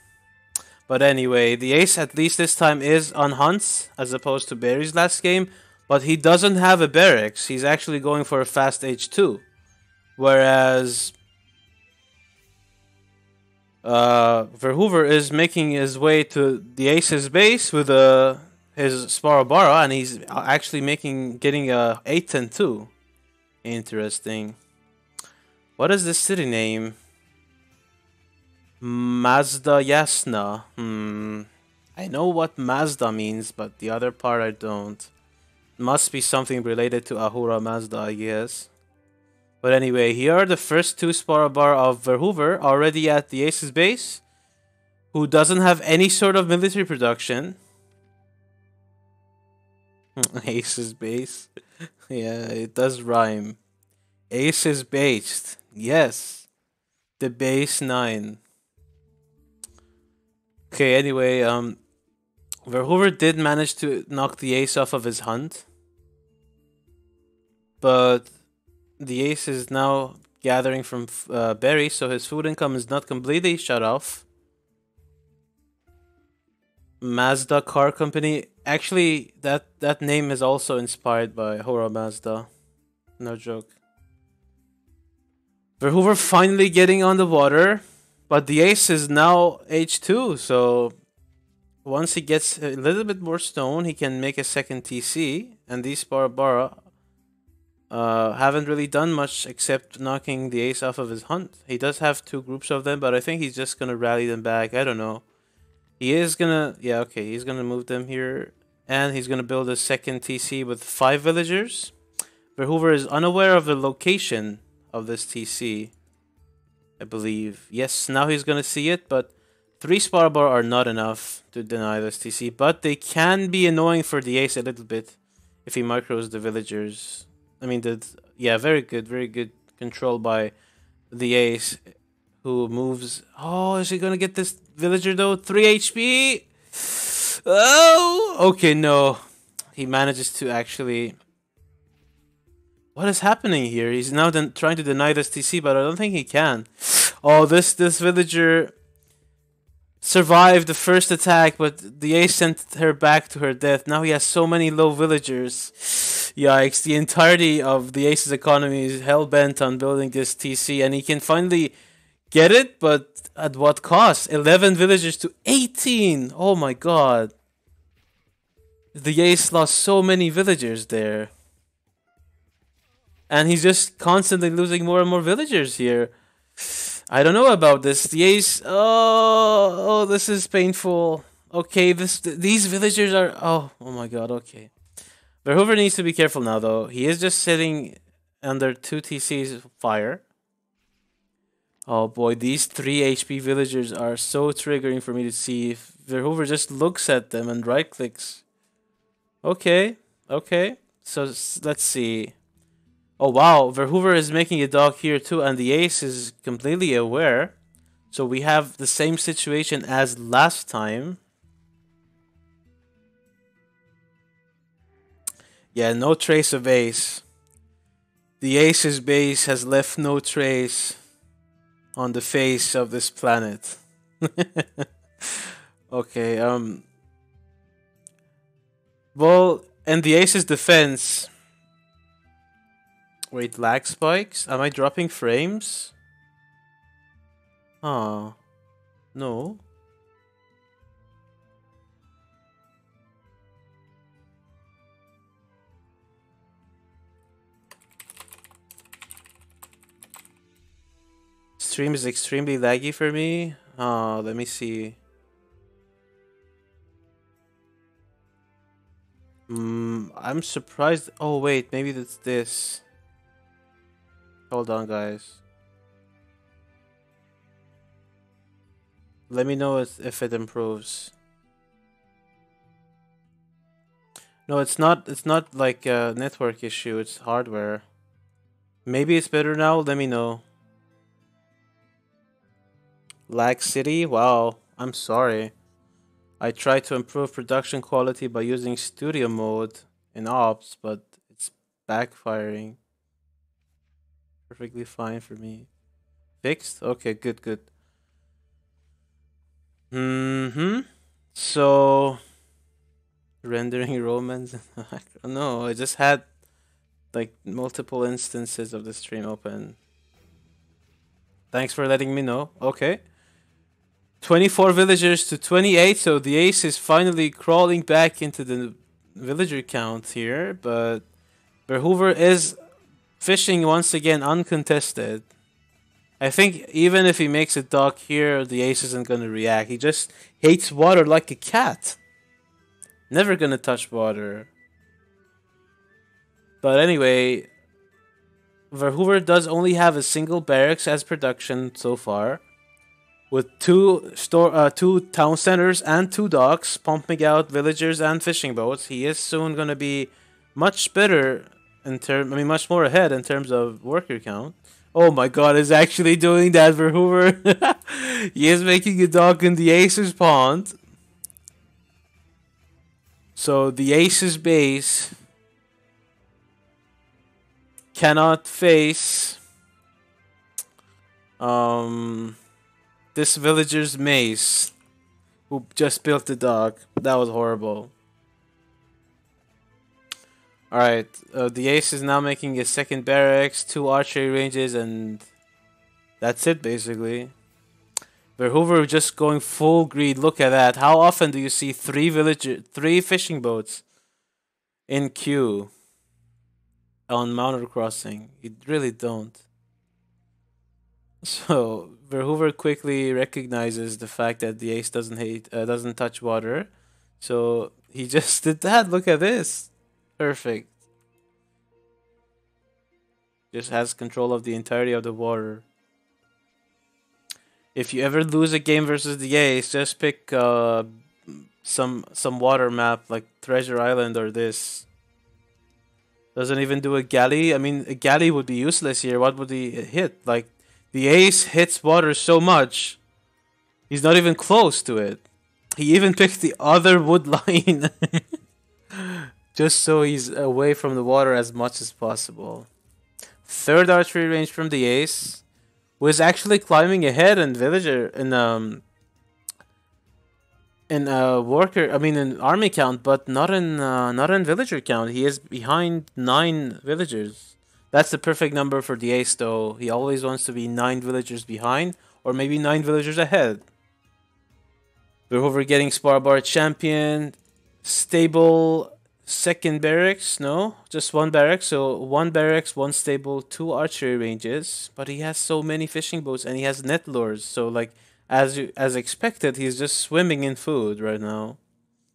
But anyway, the Ace at least this time is on hunts as opposed to Barry's last game, but he doesn't have a barracks. He's actually going for a fast H2, whereas Verhoover is making his way to the Ace's base with his Sparabara, and he's actually getting a 8-10-2. Interesting. What is this city name? Mazda Yasna. I know what Mazda means, but the other part I don't. Must be something related to Ahura Mazda, I guess. But anyway, here are the first two Sparabar of Verhoover already at the Ace's base, who doesn't have any sort of military production. Ace's base. Yeah, it does rhyme. Ace's base. Yes. The base 9. Okay, anyway, Verhoover did manage to knock the Ace off of his hunt. But the Ace is now gathering from berries, so his food income is not completely shut off. Mazda Car Company. Actually, that name is also inspired by Hora Mazda. No joke. Verhoover finally getting on the water, but the Ace is now H2, so once he gets a little bit more stone, he can make a second TC, and these Barabara haven't really done much except knocking the Ace off of his hunt. He does have two groups of them, but I think he's just gonna rally them back. I don't know. He is gonna... Yeah, okay. He's gonna move them here. And he's gonna build a second TC with 5 villagers. Verhoover is unaware of the location of this TC, I believe. Yes, now he's gonna see it, but 3 Sparabar are not enough to deny this TC. But they can be annoying for the Ace a little bit if he micros the villagers. I mean, yeah, very good control by the Ace, who moves. Oh, is he gonna get this villager though? 3 HP. Oh, okay, no, he manages to actually. What is happening here? He's now trying to deny this TC, but I don't think he can. Oh, this villager survived the first attack, but the Ace sent her back to her death. Now he has so many low villagers. Yikes, the entirety of the Ace's economy is hell-bent on building this TC, and he can finally get it, but at what cost? 11 villagers to 18! Oh my god. The Ace lost so many villagers there. And he's just constantly losing more and more villagers here. I don't know about this. The ace. Oh, this is painful. Okay, these villagers are. Oh my god. Okay, Verhoeven needs to be careful now, though. He is just sitting under 2 TC's fire. Oh boy, these 3 HP villagers are so triggering for me to see. If Verhoeven just looks at them and right clicks. Okay, okay. So let's see. Oh wow, Verhoeven is making a dog here too, and the ace is completely aware. So we have the same situation as last time. Yeah, no trace of ace. The ace's base has left no trace on the face of this planet. Okay, well, and the ace's defense. Wait, lag spikes? Am I dropping frames? Oh, no. Stream is extremely laggy for me. Oh, let me see. I'm surprised. Oh, wait, maybe that's this. Hold on, guys. Let me know if it improves. No, it's not. It's not like a network issue. It's hardware. Maybe it's better now. Let me know. Lag City? Wow. I'm sorry. I tried to improve production quality by using studio mode in ops, but it's backfiring. Perfectly fine for me. Fixed? Okay, good, good. So rendering romance. No, I just had like multiple instances of the stream open. Thanks for letting me know. Okay. 24 villagers to 28, so the ace is finally crawling back into the villager count here, but Verhoeven is fishing once again uncontested. I think even if he makes a dock here, the ace isn't gonna react. He just hates water like a cat. Never gonna touch water. But anyway, Verhoeven does only have a single barracks as production so far, with two town centers and 2 docks pumping out villagers and fishing boats. He is soon gonna be much better much more ahead in terms of worker count. Oh my god, is actually doing that for Hoover. He is making a dock in the Aces pond. So the Aces base cannot face this villager's mace who just built the dock. That was horrible. Alright, the ace is now making a second barracks, 2 archery ranges, and that's it basically. Verhoeven just going full greed. Look at that. How often do you see 3 fishing boats in queue on Mountain Crossing? You really don't. So Verhoeven quickly recognizes the fact that the ace doesn't touch water. So he just did that. Look at this. Perfect. Just has control of the entirety of the water. If you ever lose a game versus the ace, just pick some water map like Treasure Island or this. Doesn't even do a galley. I mean, a galley would be useless here. What would he hit? Like, the ace hits water so much, he's not even close to it. He even picked the other wood line. Just so he's away from the water as much as possible. 3rd archery range from the ace, who is actually climbing ahead in villager in worker. I mean in army count, but not in villager count. He is behind 9 villagers. That's the perfect number for the ace, though. He always wants to be 9 villagers behind, or maybe 9 villagers ahead. Verhoeven getting Spar Bar champion. Stable second barracks, no, just one barracks. So one barracks, one stable, two archery ranges. But he has so many fishing boats and he has net lures. So like as expected, he's just swimming in food right now,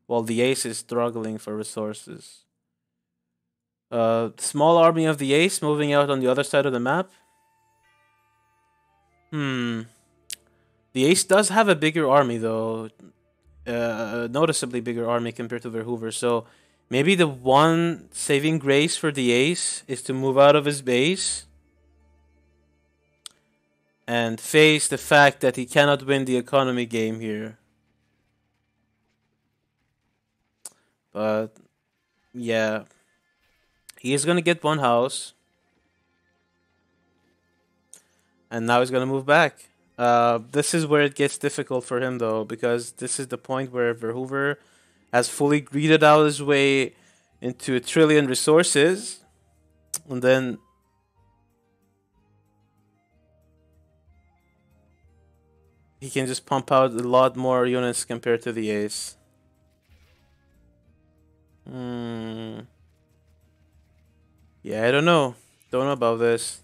while the ace is struggling for resources. Small army of the ace moving out on the other side of the map. Hmm. The ace does have a bigger army though, a noticeably bigger army compared to Verhoover. So maybe the one saving grace for the ace is to move out of his base and face the fact that he cannot win the economy game here. But yeah, he is gonna get one house, and now he's gonna move back. This is where it gets difficult for him though, because this is the point where Verhoover has fully greeded out his way into a trillion resources, and then he can just pump out a lot more units compared to the ace. Hmm. Yeah, I don't know. Don't know about this.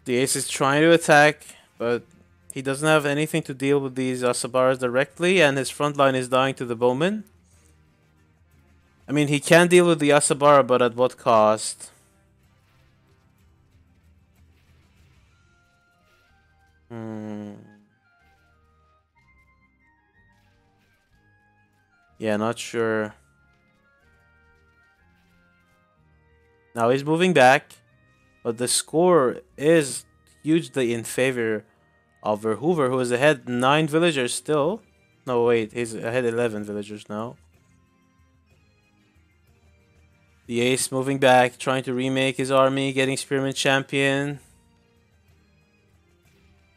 The ace is trying to attack, but he doesn't have anything to deal with these Asabaras directly, and his front line is dying to the bowman. I mean, he can deal with the Asabara, but at what cost? Hmm. Yeah, not sure. Now he's moving back, but the score is hugely in favor of Verhoover, who is ahead 9 villagers still. No, wait, he's ahead 11 villagers now. The ace moving back, trying to remake his army, getting Spearman Champion.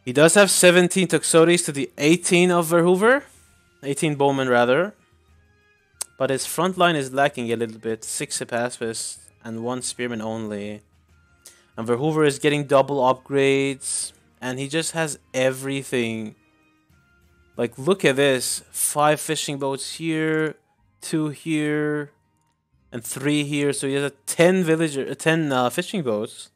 He does have 17 Toxotes to the 18 of Verhoover. 18 Bowman, rather. But his front line is lacking a little bit. 6 Hippaspis and 1 Spearman only. And Verhoover is getting double upgrades. And he just has everything. Like, look at this. 5 fishing boats here. 2 here. And 3 here. So he has a 10 fishing boats.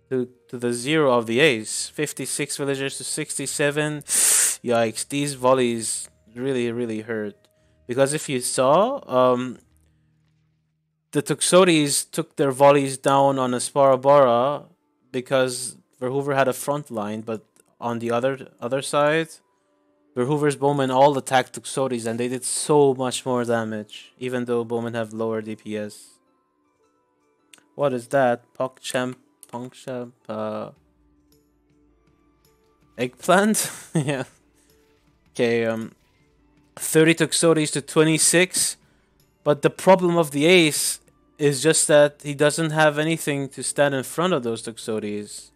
To the 0 of the ace. 56 villagers to 67. Yikes. These volleys really hurt. Because if you saw, the Tuxotes took their volleys down on Asparabara because Verhoover had a front line, but on the other side, Verhoover's bowmen all attacked Tuxotes and they did so much more damage, even though bowmen have lower DPS. What is that? Pogchamp, eggplant? Yeah. Okay, 30 Tuxotes to 26. But the problem of the ace is just that he doesn't have anything to stand in front of those Tuxotes.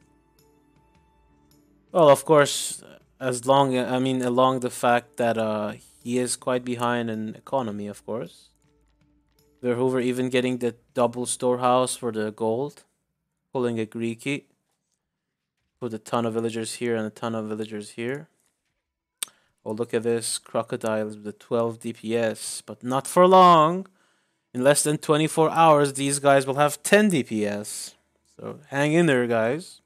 Well, of course, along the fact that he is quite behind in economy, of course. Verhoover even getting the double storehouse for the gold, pulling a Greeky. Put a ton of villagers here and a ton of villagers here. Oh, look at this. Crocodiles with the 12 DPS, but not for long. In less than 24 hours, these guys will have 10 DPS. So hang in there, guys.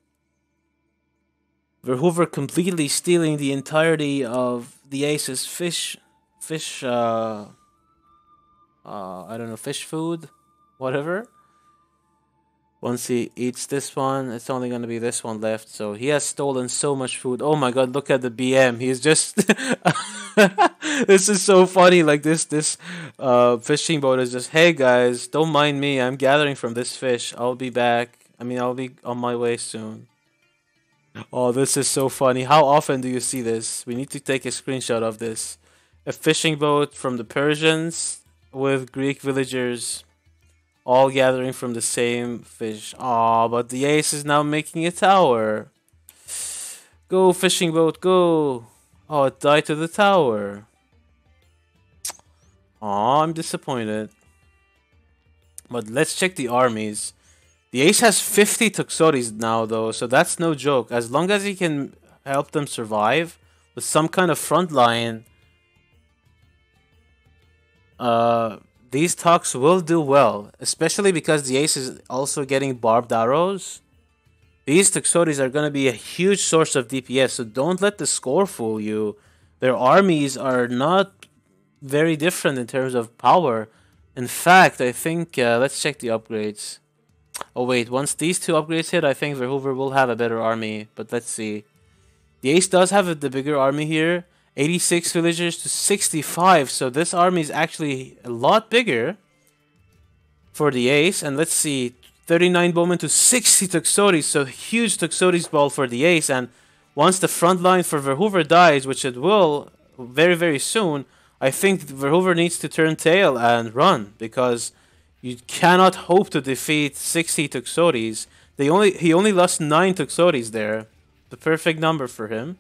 Verhoover completely stealing the entirety of the Ace's I don't know, fish food, whatever. Once he eats this one, it's only going to be this one left. So he has stolen so much food. Oh my god, look at the BM. He's just... This is so funny. Like this fishing boat is just, hey guys, don't mind me. I'm gathering from this fish. I'll be back. I'll be on my way soon. Oh, this is so funny. How often do you see this? We need to take a screenshot of this. A fishing boat from the Persians with Greek villagers all gathering from the same fish. Aw, but the ace is now making a tower. Go, fishing boat, go. Oh, it died to the tower. Aw, I'm disappointed. But let's check the armies. The ace has 50 Tuxotes now, though, so that's no joke. As long as he can help them survive with some kind of front line, these talks will do well, especially because the ace is also getting barbed arrows. These Toxotes are going to be a huge source of DPS, so don't let the score fool you. Their armies are not very different in terms of power. In fact, I think, let's check the upgrades. Oh wait, once these two upgrades hit, I think Verhoover will have a better army, but let's see. The Ace does have the bigger army here. 86 villagers to 65, so this army is actually a lot bigger for the Ace. And let's see, 39 bowmen to 60 Toxotes, so huge Toxotes ball for the Ace. And once the front line for Verhoover dies, which it will very, very soon, I think Verhoover needs to turn tail and run, because you cannot hope to defeat 60 Toxotes. He only lost 9 Toxotes there. The perfect number for him.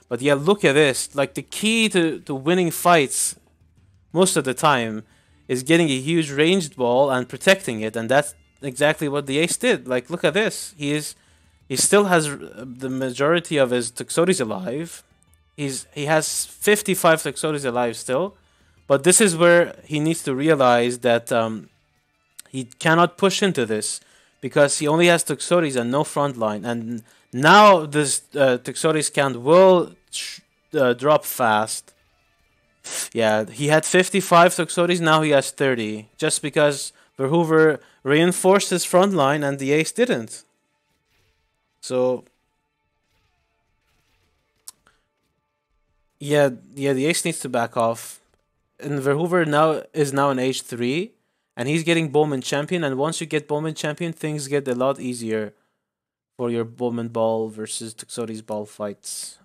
But yeah, look at this. Like, the key to winning fights most of the time is getting a huge ranged ball and protecting it, and that's exactly what the Ace did. Like, look at this. He still has the majority of his Toxotes alive. He has 55 Toxotes alive still, but this is where he needs to realize that he cannot push into this, because he only has Toxotes and no front line. And now this Toxotes count will drop fast. Yeah, he had 55 Toxotes, now he has 30. Just because Verhoover reinforced his front line and the Ace didn't. So, yeah, the Ace needs to back off. And Verhoover is now in age 3. And he's getting Bowman Champion. And once you get Bowman Champion, things get a lot easier for your Bowman Ball versus Toxotes Ball fights.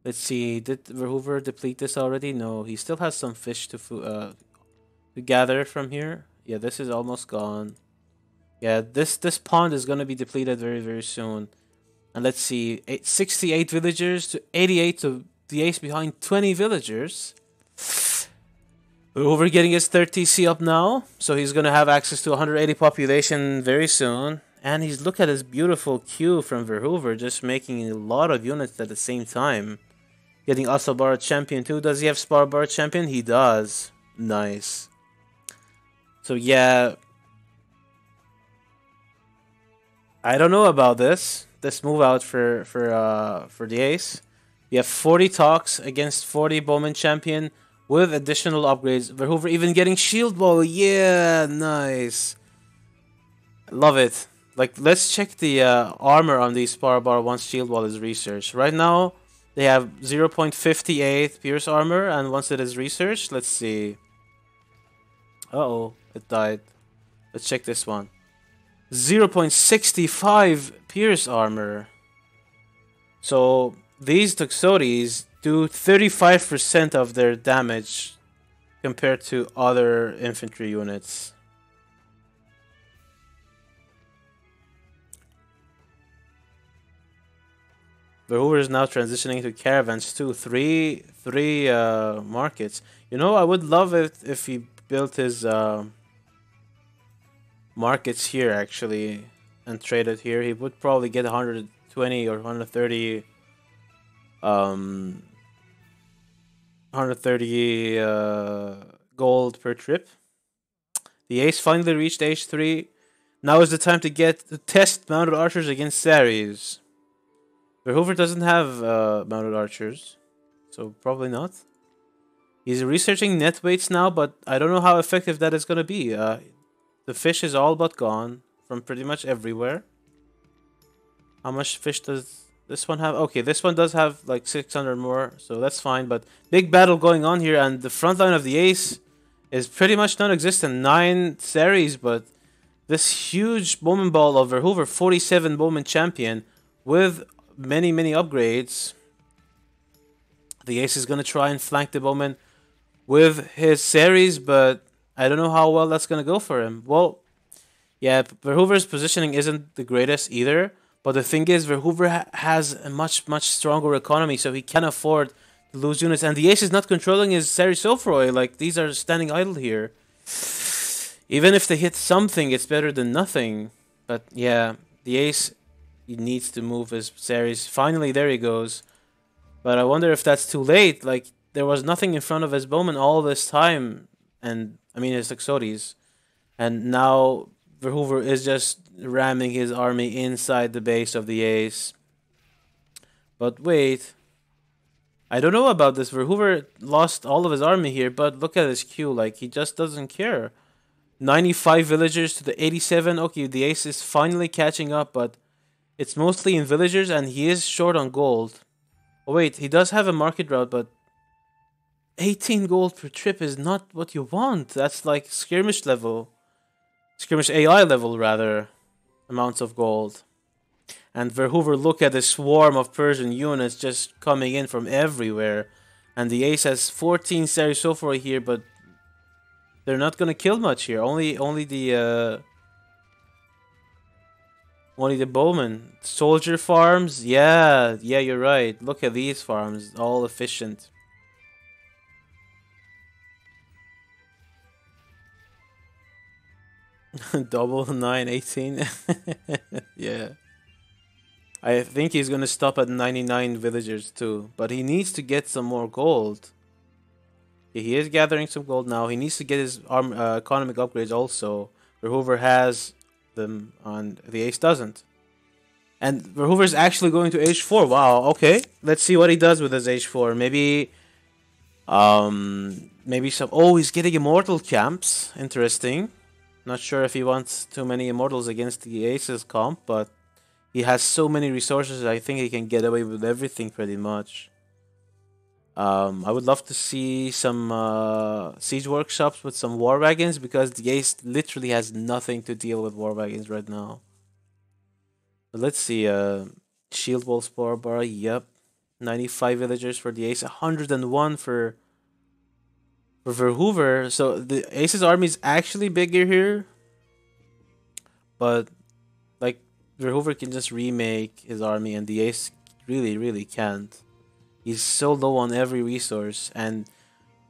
Let's see. Did Verhoover deplete this already? No, he still has some fish to gather from here. Yeah, this is almost gone. Yeah, this pond is gonna be depleted very, very soon. And let's see, 68 villagers to 88 to the Ace behind 20 villagers. Verhoover getting his 3rd TC up now, so he's gonna have access to 180 population very soon. And look at his beautiful Q from Verhoover, just making a lot of units at the same time. Getting Asabar Champion too. Does he have Sparbar Champion? He does. Nice. So yeah, I don't know about this move out for the Ace. We have 40 talks against 40 Bowman Champion with additional upgrades. Verhoover even getting Shield Ball. Yeah, nice. Love it. Like, let's check the armor on the Sparbar once Shield Wall is researched. Right now, they have 0.58 Pierce armor, and once it is researched, let's see. Uh-oh, it died. Let's check this one. 0.65 Pierce armor. So, these Toxotes do 35% of their damage compared to other infantry units. Verhoover is now transitioning to caravans too. Three markets. You know, I would love it if he built his markets here actually and traded here. He would probably get 120 or 130 gold per trip. The Ace finally reached age 3. Now is the time to test mounted archers against Saris. Verhoover doesn't have mounted archers, so probably not. He's researching net weights now, but I don't know how effective that is going to be. The fish is all but gone from pretty much everywhere. How much fish does this one have? Okay, this one does have like 600 more, so that's fine. But big battle going on here, and the front line of the Ace is pretty much non-existent. 9 Saris, but this huge Bowman Ball of Verhoover, 47 Bowman Champion, with many upgrades. The Ace is going to try and flank the Bowman with his Saris, but I don't know how well that's going to go for him. Well, yeah, Verhoover's positioning isn't the greatest either, but the thing is, Verhoover has a much stronger economy, so he can afford to lose units, and the Ace is not controlling his Saris Sofroy. Like, these are standing idle here. Even if they hit something, it's better than nothing. But yeah, the Ace, he needs to move his Saris. Finally, there he goes. But I wonder if that's too late. Like, there was nothing in front of his bowman all this time, and I mean his Exodes, and now Verhoover is just ramming his army inside the base of the ace. But wait, I don't know about this. Verhoover lost all of his army here, but look at his queue. Like, he just doesn't care. 95 villagers to the 87. Okay, the ace is finally catching up, but it's mostly in villagers, and he is short on gold. Oh, wait, he does have a market route, but 18 gold per trip is not what you want. That's like skirmish level. Skirmish AI level, rather. Amounts of gold. And Verhoover, look at the swarm of Persian units just coming in from everywhere. And the ace has 14 series so far here, but they're not gonna kill much here. Only the bowman. Soldier farms, yeah, you're right. Look at these farms, all efficient. Double 918. Yeah. I think he's gonna stop at 99 villagers too, but he needs to get some more gold. He is gathering some gold now. He needs to get his economic upgrades also. Verhoover has them, and the ace doesn't. And Verhoover's actually going to H4. Wow, okay. Let's see what he does with his H4. Maybe some... Oh, he's getting immortal camps. Interesting. Not sure if he wants too many immortals against the aces comp, but he has so many resources, I think he can get away with everything pretty much. I would love to see some siege workshops with some war wagons, because the ace literally has nothing to deal with war wagons right now. But let's see. Shield wall spore bar. Yep, 95 villagers for the ace. 101 for Verhoover. So the ace's army is actually bigger here, but like Verhoover can just remake his army, and the ace really can't. He's so low on every resource, and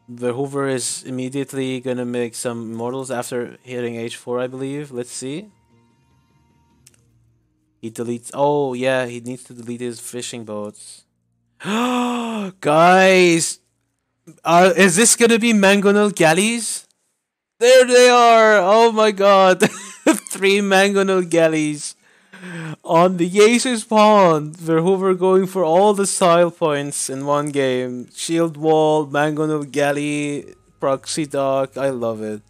Verhoover is immediately gonna make some immortals after hitting H4, I believe. Let's see. He deletes. Oh yeah, he needs to delete his fishing boats. Guys, is this gonna be mangonel galleys? There they are! Oh my god, 3 mangonel galleys on the Aces Pond. Verhoover going for all the style points in one game. Shield wall, mangonel galley, proxy dock. I love it.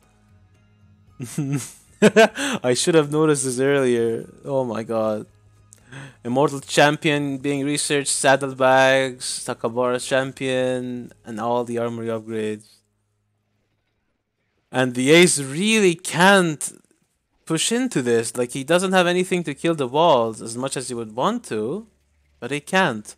I should have noticed this earlier. Oh my god. Immortal Champion being researched, saddlebags, Takabara Champion, and all the armory upgrades. And the ace really can't push into this. Like, he doesn't have anything to kill the walls as much as he would want to, but he can't.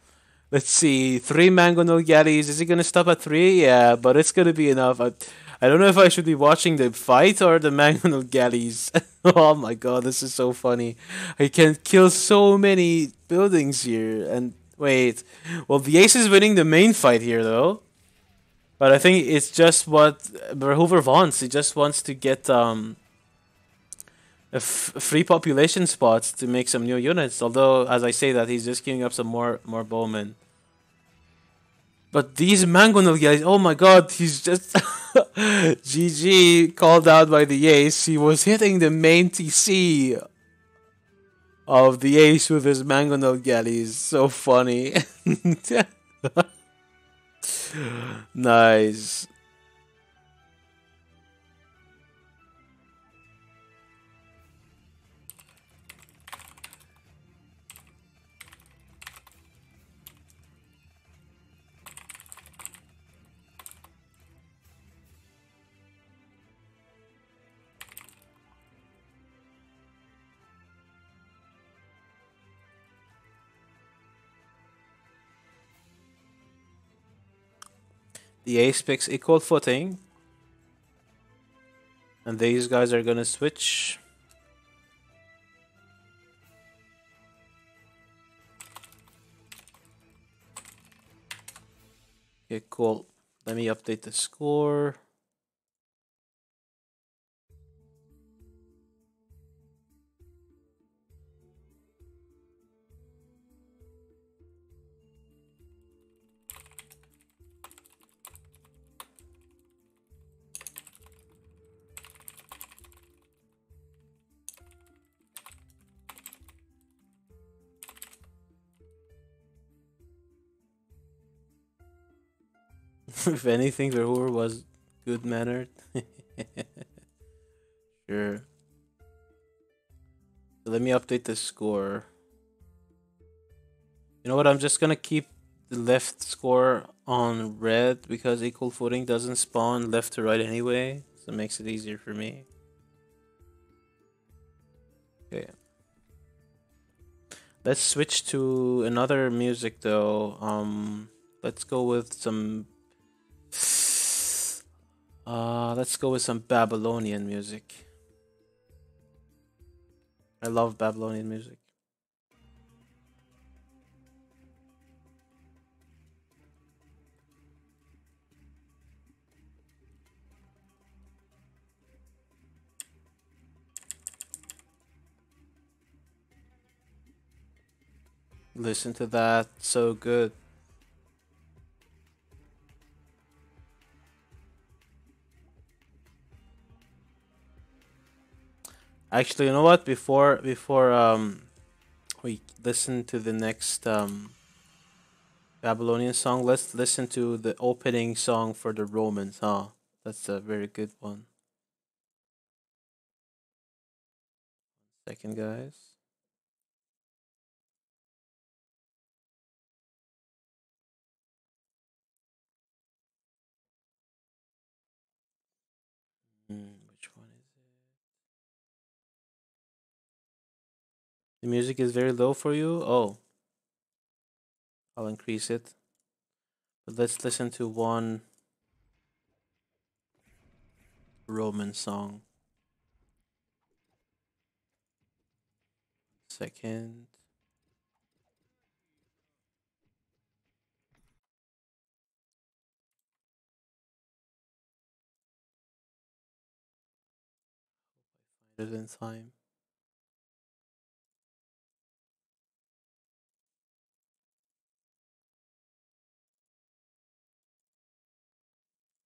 Let's see, 3 mangonel galleys. Is he gonna stop at 3? Yeah, but it's gonna be enough. I don't know if I should be watching the fight or the mangonel galleys. Oh my god, this is so funny. I can kill so many buildings here. And wait, well, the ace is winning the main fight here though. But I think it's just what Verhoover wants. He just wants to get free population spots to make some new units. Although, as I say that, he's just queuing up some more bowmen. But these mangonel guys, oh my god, he's just... GG, called out by the ace. He was hitting the main TC of the ace with his mangonel galleys. So funny. Nice. The ace picks equal footing. And these guys are gonna switch. Okay, cool. Let me update the score. If anything, Verhoover was good mannered. Sure. So let me update the score. You know what? I'm just gonna keep the left score on red because equal footing doesn't spawn left to right anyway, so it makes it easier for me. Okay. Let's switch to another music though. Let's go with some. Let's go with some Babylonian music. I love Babylonian music. Listen to that, so good. Actually, you know what? Before we listen to the next Babylonian song, let's listen to the opening song for the Romans, huh? That's a very good one. Second, guys. Which one is it? The music is very low for you? Oh, I'll increase it. But let's listen to one Roman song. Second. Find it in time.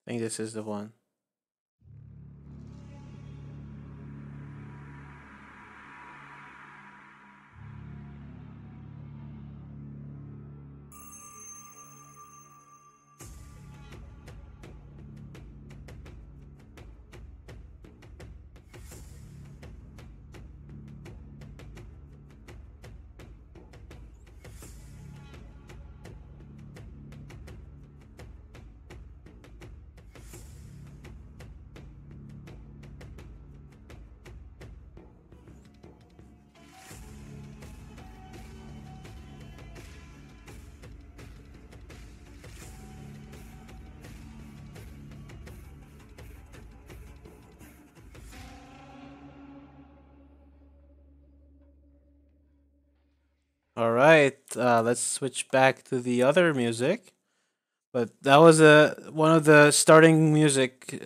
I think this is the one. All right, let's switch back to the other music. But that was one of the starting music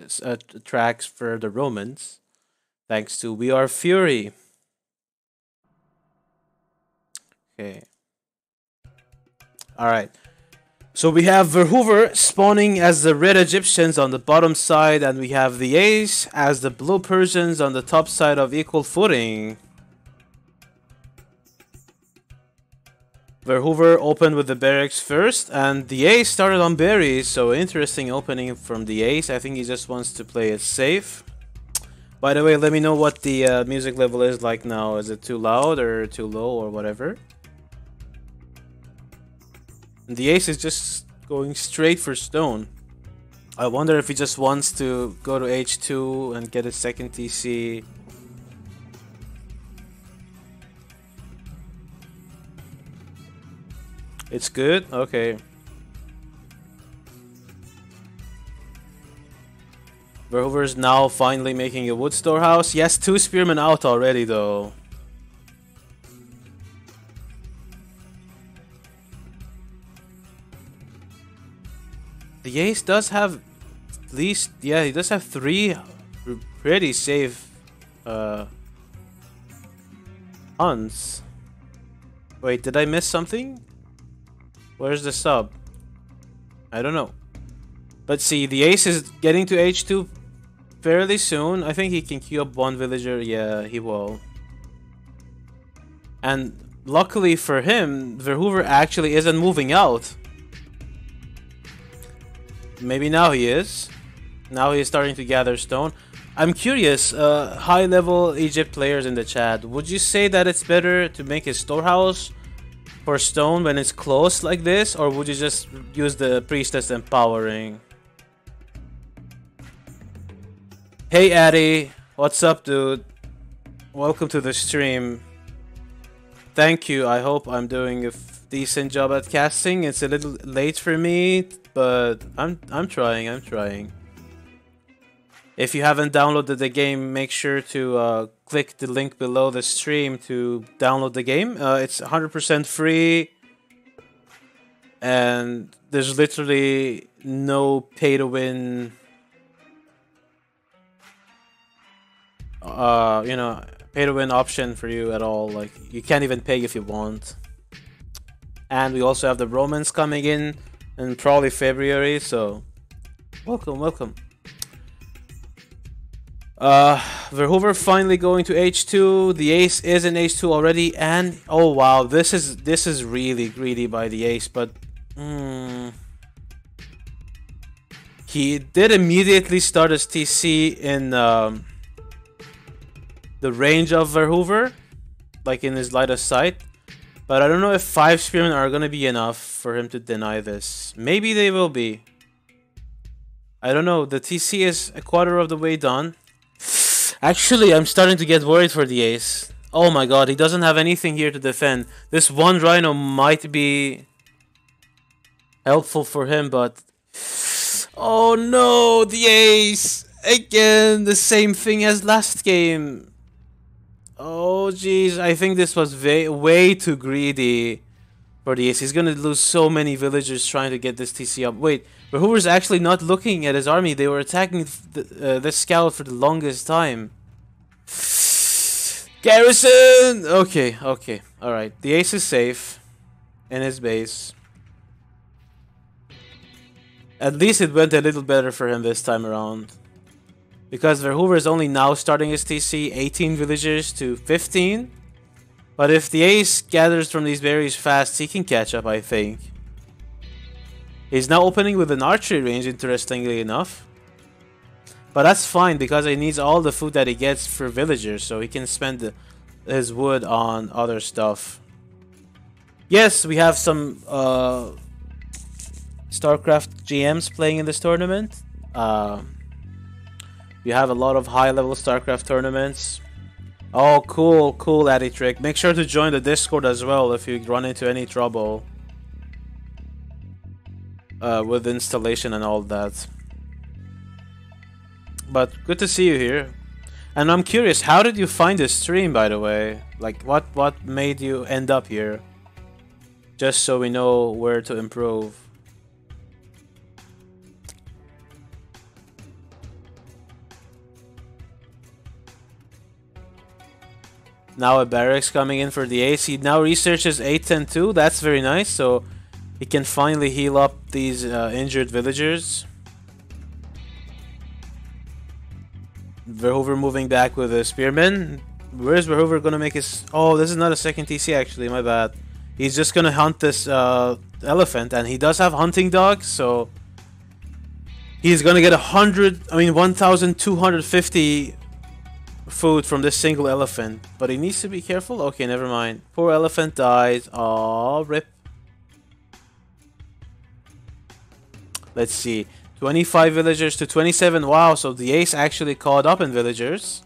tracks for the Romans, thanks to We Are Fury. Okay. All right. So we have Verhoover spawning as the red Egyptians on the bottom side, and we have the Ace as the blue Persians on the top side of equal footing. Verhoover opened with the barracks first, and the Ace started on berries, so interesting opening from the Ace. I think he just wants to play it safe. By the way, let me know what the music level is like now. Is it too loud or too low or whatever? And the Ace is just going straight for stone. I wonder if he just wants to go to H2 and get a second TC. It's good? Okay. Verhoover is now finally making a wood storehouse. Yes, 2 spearmen out already though. The Ace does have at least, yeah, he does have 3 pretty safe hunts. Wait, did I miss something? Where's the sub? I don't know. Let's see, the Ace is getting to H2 fairly soon. I think he can queue up 1 villager. Yeah, he will. And luckily for him, Verhoover actually isn't moving out. maybe now he is. Now he's starting to gather stone. I'm curious, high-level Egypt players in the chat, would you say that it's better to make a storehouse for stone when it's close like this, or would you just use the priestess empowering? Hey Addy, what's up, dude? Welcome to the stream. Thank you. I hope I'm doing a decent job at casting. It's a little late for me, but I'm trying. I'm trying. If you haven't downloaded the game, make sure to click the link below the stream to download the game. It's 100% free, and there's literally no pay-to-win. Pay-to-win option for you at all. Like, you can't even pay if you want. And we also have the Romans coming in probably February. So, welcome, welcome. Verhoover finally going to H2. The ace is in H2 already, and oh wow, this is really greedy by the ace, but he did immediately start his TC in the range of Verhoover, like in his line of sight. But I don't know if 5 spearmen are gonna be enough for him to deny this. Maybe they will be. I don't know. The TC is a quarter of the way done. Actually, I'm starting to get worried for the ace. Oh my god, he doesn't have anything here to defend. This one rhino might be helpful for him, but... Oh no, the ace! Again, the same thing as last game. Oh jeez, I think this was way too greedy for the ace. He's gonna lose so many villagers trying to get this TC up. Wait, but Hoover's actually not looking at his army. They were attacking this scout for the longest time. Garrison! Okay, okay. Alright, the ace is safe in his base. At least it went a little better for him this time around. Because Verhoover is only now starting his TC, 18 villagers to 15. But if the ace gathers from these berries fast, he can catch up, I think. He's now opening with an archery range, interestingly enough. But that's fine, because he needs all the food that he gets for villagers, so he can spend his wood on other stuff. Yes, we have some StarCraft GMs playing in this tournament. We have a lot of high-level StarCraft tournaments. Oh, cool, cool, Addy Trick. Make sure to join the Discord as well if you run into any trouble with installation and all that. But good to see you here. And I'm curious, how did you find this stream, by the way? Like, what made you end up here? Just so we know where to improve. Now a barracks coming in for the ace. He now researches 8-10-2. That's very nice. So he can finally heal up these injured villagers. Verhoover moving back with a spearman. Where's Verhoover gonna make his... Oh, this is not a second TC actually, my bad. He's just gonna hunt this elephant, and he does have hunting dogs, so... He's gonna get 1,250 food from this single elephant. But he needs to be careful? Okay, never mind. Poor elephant dies. Aww, rip. Let's see. 25 villagers to 27. Wow, so the ace actually caught up in villagers.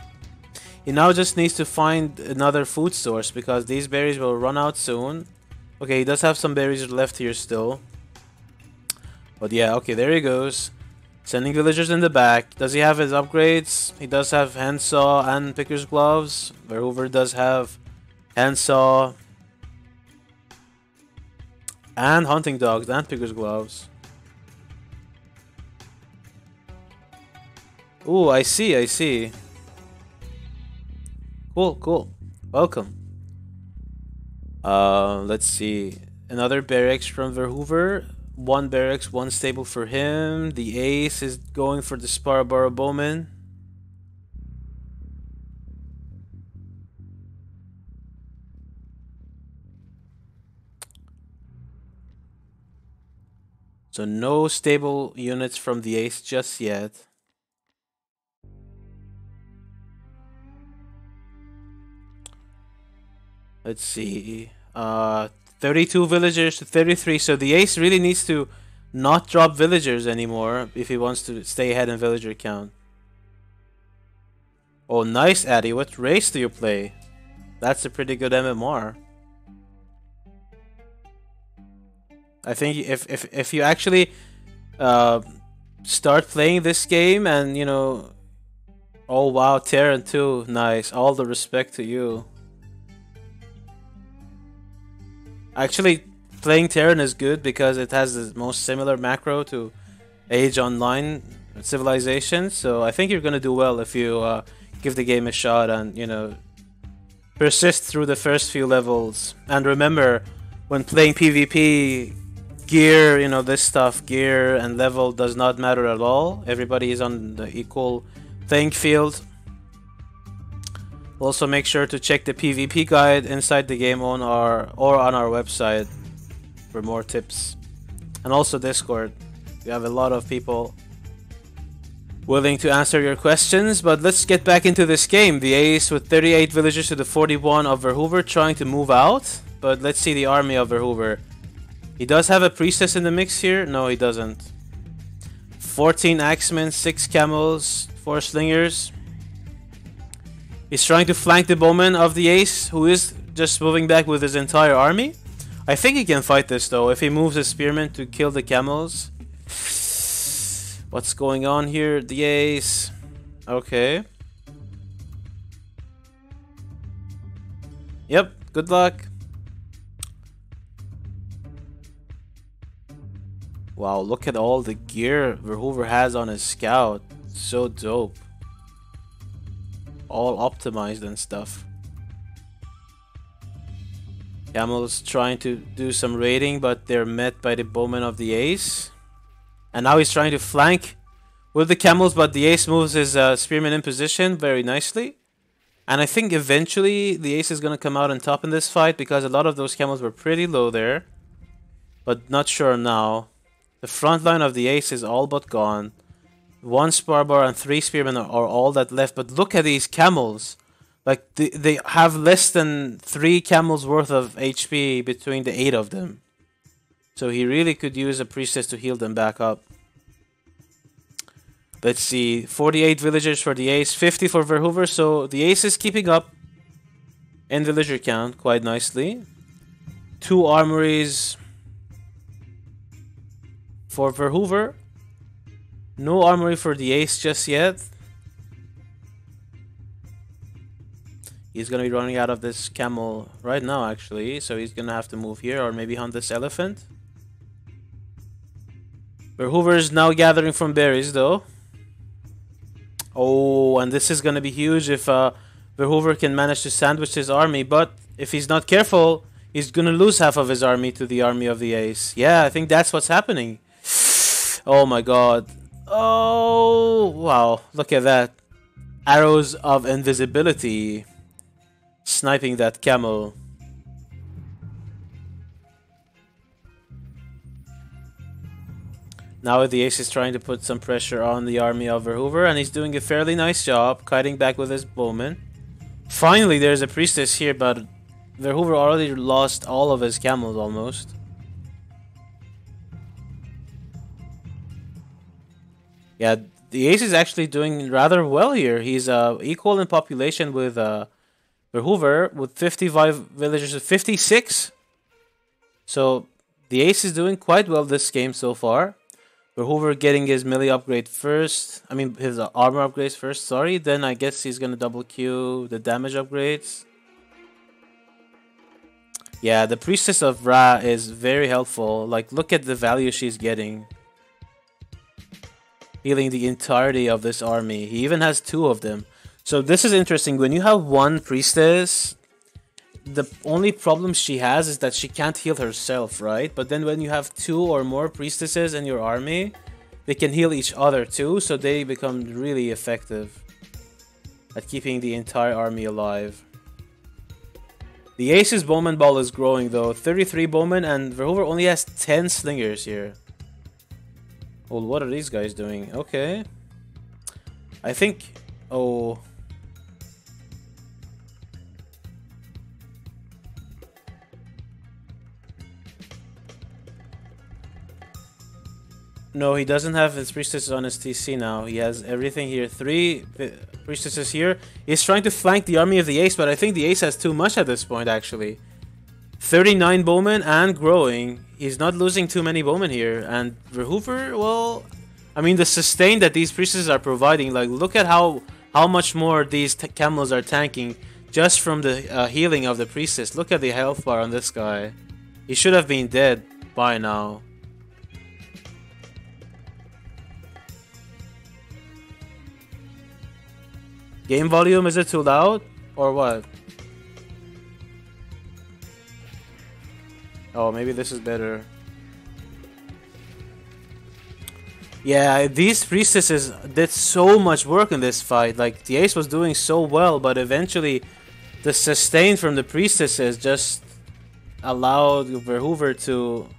He now just needs to find another food source because these berries will run out soon. Okay, he does have some berries left here still. But yeah, okay, there he goes. Sending villagers in the back. Does he have his upgrades? He does have handsaw and picker's gloves. Verhoover does have handsaw and hunting dogs and picker's gloves. Ooh, I see, I see. Cool, cool. Welcome. Let's see. Another barracks from Verhoover. One barracks, one stable for him. The ace is going for the Sparabara Bowman. So no stable units from the ace just yet. Let's see. 32 villagers to 33. So the ace really needs to not drop villagers anymore if he wants to stay ahead in villager count. Oh, nice, Addy. What race do you play? That's a pretty good MMR. I think if you actually start playing this game and, you know... Oh, wow, Terran too. Nice. All the respect to you. Actually, playing Terran is good because it has the most similar macro to Age Online Civilization. So I think you're gonna do well if you give the game a shot and, you know, persist through the first few levels. And remember, when playing PvP, gear, you know, this stuff, gear and level does not matter at all. Everybody is on the equal playing field. Also, make sure to check the PvP guide inside the game on our website for more tips. And also Discord. We have a lot of people willing to answer your questions, but let's get back into this game. The ace with 38 villagers to the 41 of Verhoover trying to move out, but let's see the army of Verhoover. He does have a priestess in the mix here? No, he doesn't. 14 axemen, 6 camels, 4 slingers. He's trying to flank the bowman of the ace, who is just moving back with his entire army. I think he can fight this though, if he moves his spearmen to kill the camels. What's going on here? The ace. Okay. Yep, good luck. Wow, look at all the gear Verhoover has on his scout. So dope. All optimized and stuff. Camels trying to do some raiding, but they're met by the bowman of the ace. And now he's trying to flank with the camels, but the ace moves his spearman in position very nicely. And I think eventually the ace is going to come out on top in this fight, because a lot of those camels were pretty low there. But not sure now. The front line of the ace is all but gone. 1 Sparbar and 3 spearmen are all that left. But look at these camels. Like, they have less than 3 camels worth of HP between the 8 of them. So he really could use a priestess to heal them back up. Let's see. 48 villagers for the ace. 50 for Verhoover. So the ace is keeping up in villager count quite nicely. 2 armories for Verhoover. No armory for the ace just yet. He's gonna be running out of this camel right now, actually. So he's gonna have to move here or maybe hunt this elephant. Verhoover is now gathering from berries, though. Oh, and this is gonna be huge if Verhoover can manage to sandwich his army. But if he's not careful, he's gonna lose half of his army to the army of the ace. Yeah, I think that's what's happening. Oh my god. Oh, wow. Look at that. Arrows of invisibility. Sniping that camel. Now the ace is trying to put some pressure on the army of Verhoover, and he's doing a fairly nice job kiting back with his bowman. Finally, there's a priestess here, but Verhoover already lost all of his camels almost. Yeah, the ace is actually doing rather well here. He's equal in population with Verhoover with 55 villagers to 56. So the ace is doing quite well this game so far. Verhoover getting his melee upgrade first. I mean, his armor upgrades first, sorry. Then I guess he's gonna double Q the damage upgrades. Yeah, the Priestess of Ra is very helpful. Like, look at the value she's getting. Healing the entirety of this army. He even has 2 of them. So this is interesting. When you have 1 priestess, the only problem she has is that she can't heal herself, right? But then when you have 2 or more priestesses in your army, they can heal each other too, so they become really effective at keeping the entire army alive. The Ace's Bowman Ball is growing though. 33 Bowman, and Verhoover only has 10 Slingers here. Well, what are these guys doing? Okay. I think... Oh... No, he doesn't have his priestesses on his TC now. He has everything here. 3 priestesses here. He's trying to flank the army of the ace, but I think the ace has too much at this point, actually. 39 bowmen and growing. He's not losing too many bowmen here. And Verhoover, well... I mean, the sustain that these priestesses are providing, like, look at how much more these camels are tanking just from the healing of the priestess. Look at the health bar on this guy. He should have been dead by now. Game volume, is it too loud? Or what? Oh, maybe this is better. Yeah, these priestesses did so much work in this fight. Like, the ace was doing so well, but eventually the sustain from the priestesses just allowed Verhoover to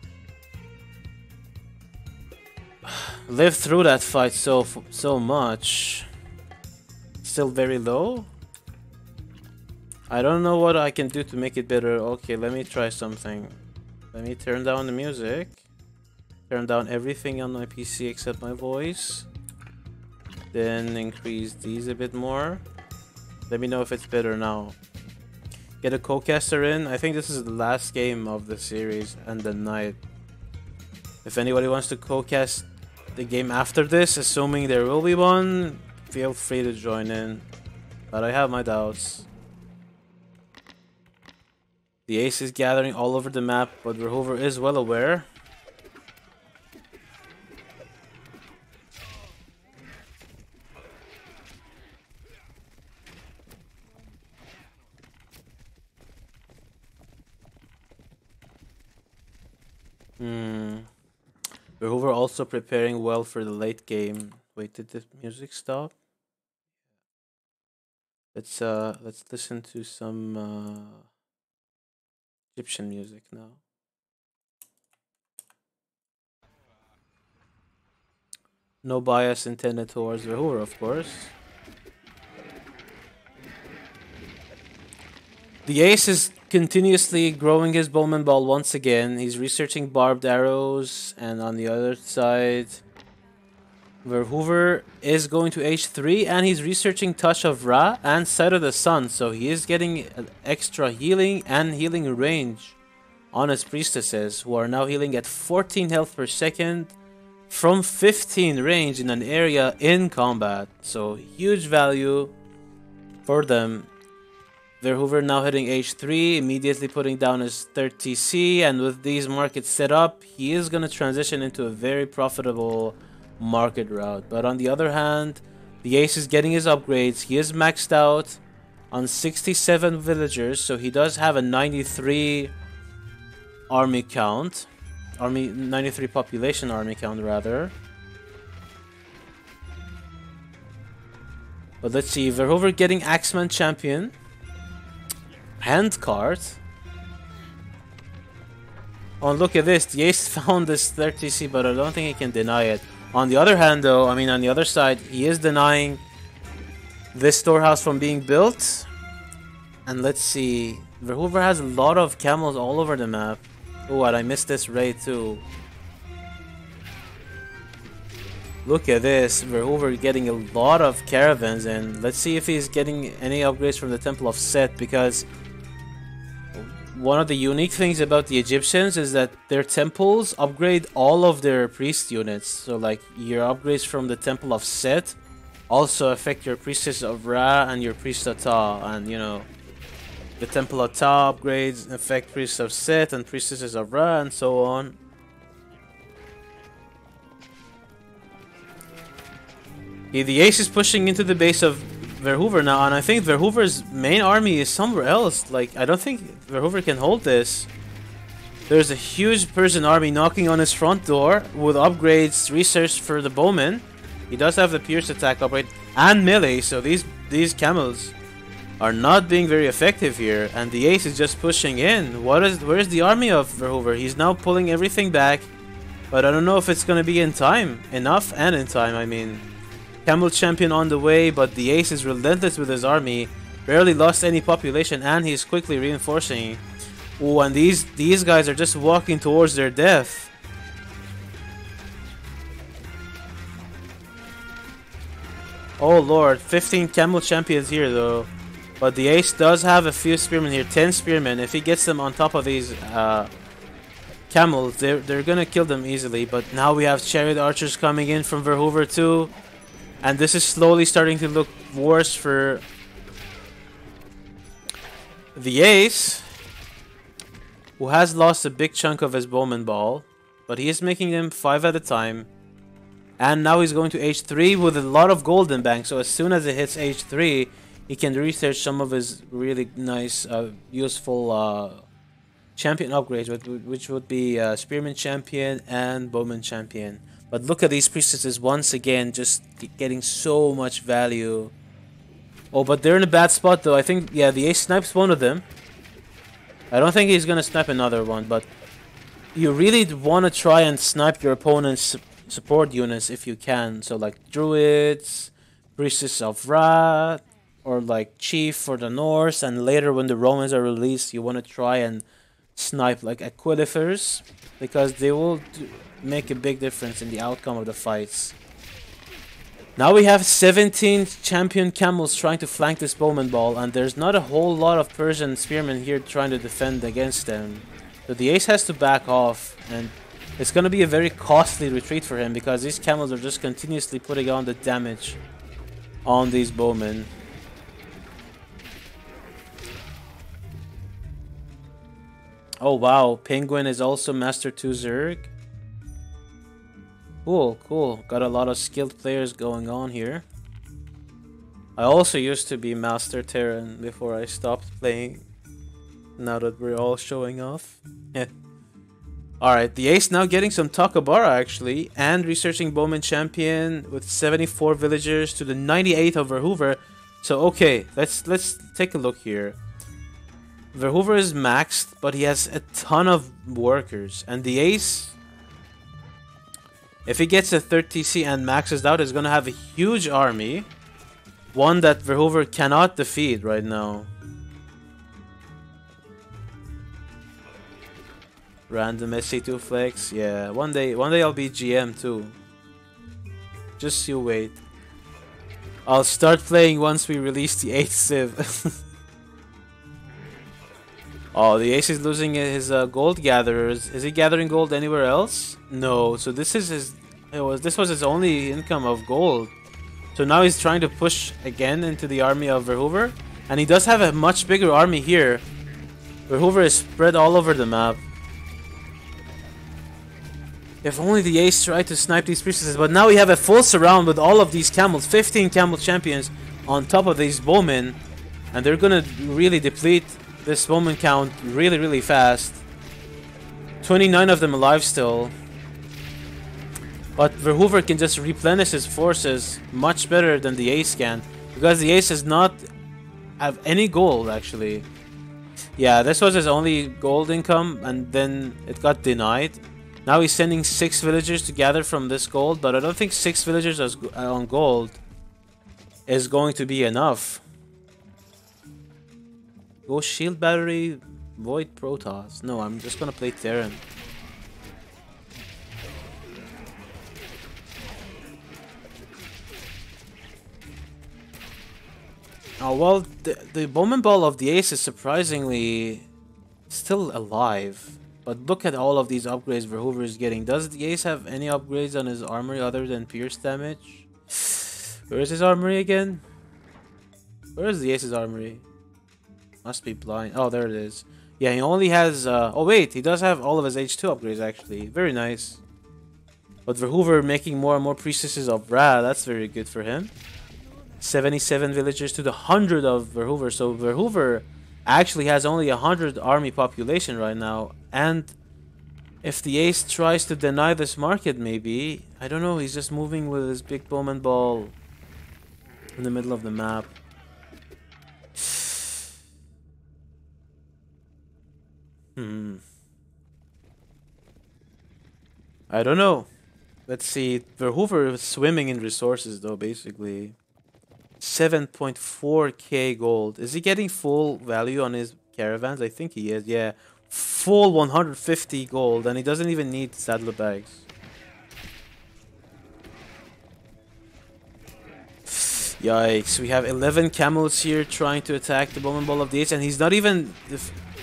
live through that fight so much. Still very low. I don't know what I can do to make it better. Okay, let me try something. Let me turn down the music. Turn down everything on my PC except my voice. Then increase these a bit more. Let me know if it's better now. Get a co-caster in. I think this is the last game of the series and the night. If anybody wants to co-cast the game after this, assuming there will be one, feel free to join in, but I have my doubts. The ace is gathering all over the map, but Verhoover is well aware. Verhoover also preparing well for the late game. Wait, did the music stop? Let's listen to some Egyptian music now. No bias intended towards Verhoover, of course. The ace is continuously growing his bowman ball once again. He's researching barbed arrows, and on the other side, Verhoover is going to H3, and he's researching Touch of Ra and Sight of the Sun, so he is getting extra healing and healing range on his priestesses, who are now healing at 14 health per second from 15 range in an area in combat. So huge value for them. Verhoover now hitting H3, immediately putting down his 3rd TC, and with these markets set up, he is going to transition into a very profitable market route. But on the other hand, the ace is getting his upgrades. He is maxed out on 67 villagers, so he does have a 93 army count. 93 population army count, rather. But let's see, Verhoover getting Axeman Champion. Hand card. Oh, look at this. The ace found this 30C, but I don't think he can deny it. On the other hand, though, on the other side, he is denying this storehouse from being built. And let's see. Verhoover has a lot of camels all over the map. Oh, and I missed this raid too. Look at this. Verhoover getting a lot of caravans, and let's see if he's getting any upgrades from the Temple of Set, because one of the unique things about the Egyptians is that their temples upgrade all of their priest units. So like your upgrades from the Temple of Set also affect your Priestess of Ra and your Priest of Ta. And you know, the Temple of Ta upgrades affect Priest of Set and Priestesses of Ra and so on. The ace is pushing into the base of Verhoover now, and I think Verhoover's main army is somewhere else. Like, I don't think Verhoover can hold this. There's a huge Persian army knocking on his front door with upgrades, research for the bowman. He does have the pierce attack upgrade and melee, so these camels are not being very effective here, and the ace is just pushing in. Where's the army of Verhoover? He's now pulling everything back. But I don't know if it's gonna be in time. Enough and in time, I mean. Camel Champion on the way, but the Ace is relentless with his army. Barely lost any population, and he's quickly reinforcing. Oh, and these guys are just walking towards their death. Oh lord, 15 Camel Champions here though. But the Ace does have a few spearmen here, 10 spearmen. If he gets them on top of these camels, they're gonna kill them easily. But now we have chariot archers coming in from Verhoover too. And this is slowly starting to look worse for the Ace, who has lost a big chunk of his bowman ball. But he is making them 5 at a time. And now he's going to H3 with a lot of gold in bank. So as soon as it hits H3, he can research some of his really nice, useful champion upgrades, which would be Spearman Champion and Bowman Champion. But look at these priestesses once again, just getting so much value. Oh, but they're in a bad spot though. I think, yeah, the Ace snipes one of them. I don't think he's gonna snipe another one, but you really want to try and snipe your opponent's support units if you can. So like Druids, Priestess of Wrath, or like Chief for the Norse, and later when the Romans are released, you want to try and snipe like Qualifiers, because they will make a big difference in the outcome of the fights. Now we have 17 champion camels trying to flank this bowman ball, and there's not a whole lot of Persian spearmen here trying to defend against them. So the Ace has to back off, and it's going to be a very costly retreat for him, because these camels are just continuously putting on the damage on these bowmen. Oh wow, Penguin is also Master 2 Zerg. Cool, cool. Got a lot of skilled players going on here. I also used to be Master Terran before I stopped playing. Now that we're all showing off. Alright, the Ace now getting some Takabara actually, and researching Bowman Champion with 74 villagers to the 98 of Verhoover. So okay, let's take a look here. Verhoover is maxed, but he has a ton of workers, and the Ace, if he gets a 30C and maxes out, is gonna have a huge army. One that Verhoover cannot defeat right now. Random SC2 flex, yeah. One day I'll be GM too. Just you wait. I'll start playing once we release the 8th Civ. Oh, the Ace is losing his gold gatherers. Is he gathering gold anywhere else? No. So this is his. This was his only income of gold. So now he's trying to push again into the army of Verhoover, and he does have a much bigger army here. Verhoover is spread all over the map. If only the Ace tried to snipe these priestesses, but now we have a full surround with all of these camels, 15 camel champions on top of these bowmen, and they're gonna really deplete this bowman count really fast. 29 of them alive still. But Verhoover can just replenish his forces much better than the Ace can, because the Ace does not have any gold actually. Yeah, this was his only gold income, and then it got denied. Now he's sending 6 villagers to gather from this gold, but I don't think 6 villagers on gold is going to be enough. Go shield battery, void Protoss. No, I'm just gonna play Terran. Oh well, the bowman ball of the Ace is surprisingly still alive. But look at all of these upgrades Verhoover is getting. Does the Ace have any upgrades on his armory other than pierce damage? Where is his armory again? Where is the Ace's armory? Must be blind. Oh, there it is. Yeah, he only has... oh, wait. He does have all of his H2 upgrades, actually. Very nice. But Verhoover making more and more priestesses of Ra. That's very good for him. 77 villagers to the 100 of Verhoover. So Verhoover actually has only 100 army population right now. And if the Ace tries to deny this market, maybe... I don't know. He's just moving with his big bowman ball in the middle of the map. I don't know. Let's see. Verhoover is swimming in resources, though, basically. 7.4k gold. Is he getting full value on his caravans? I think he is, yeah. Full 150 gold, and he doesn't even need saddlebags. Yikes, we have 11 camels here trying to attack the Bowman Ball of the Ace, and he's not even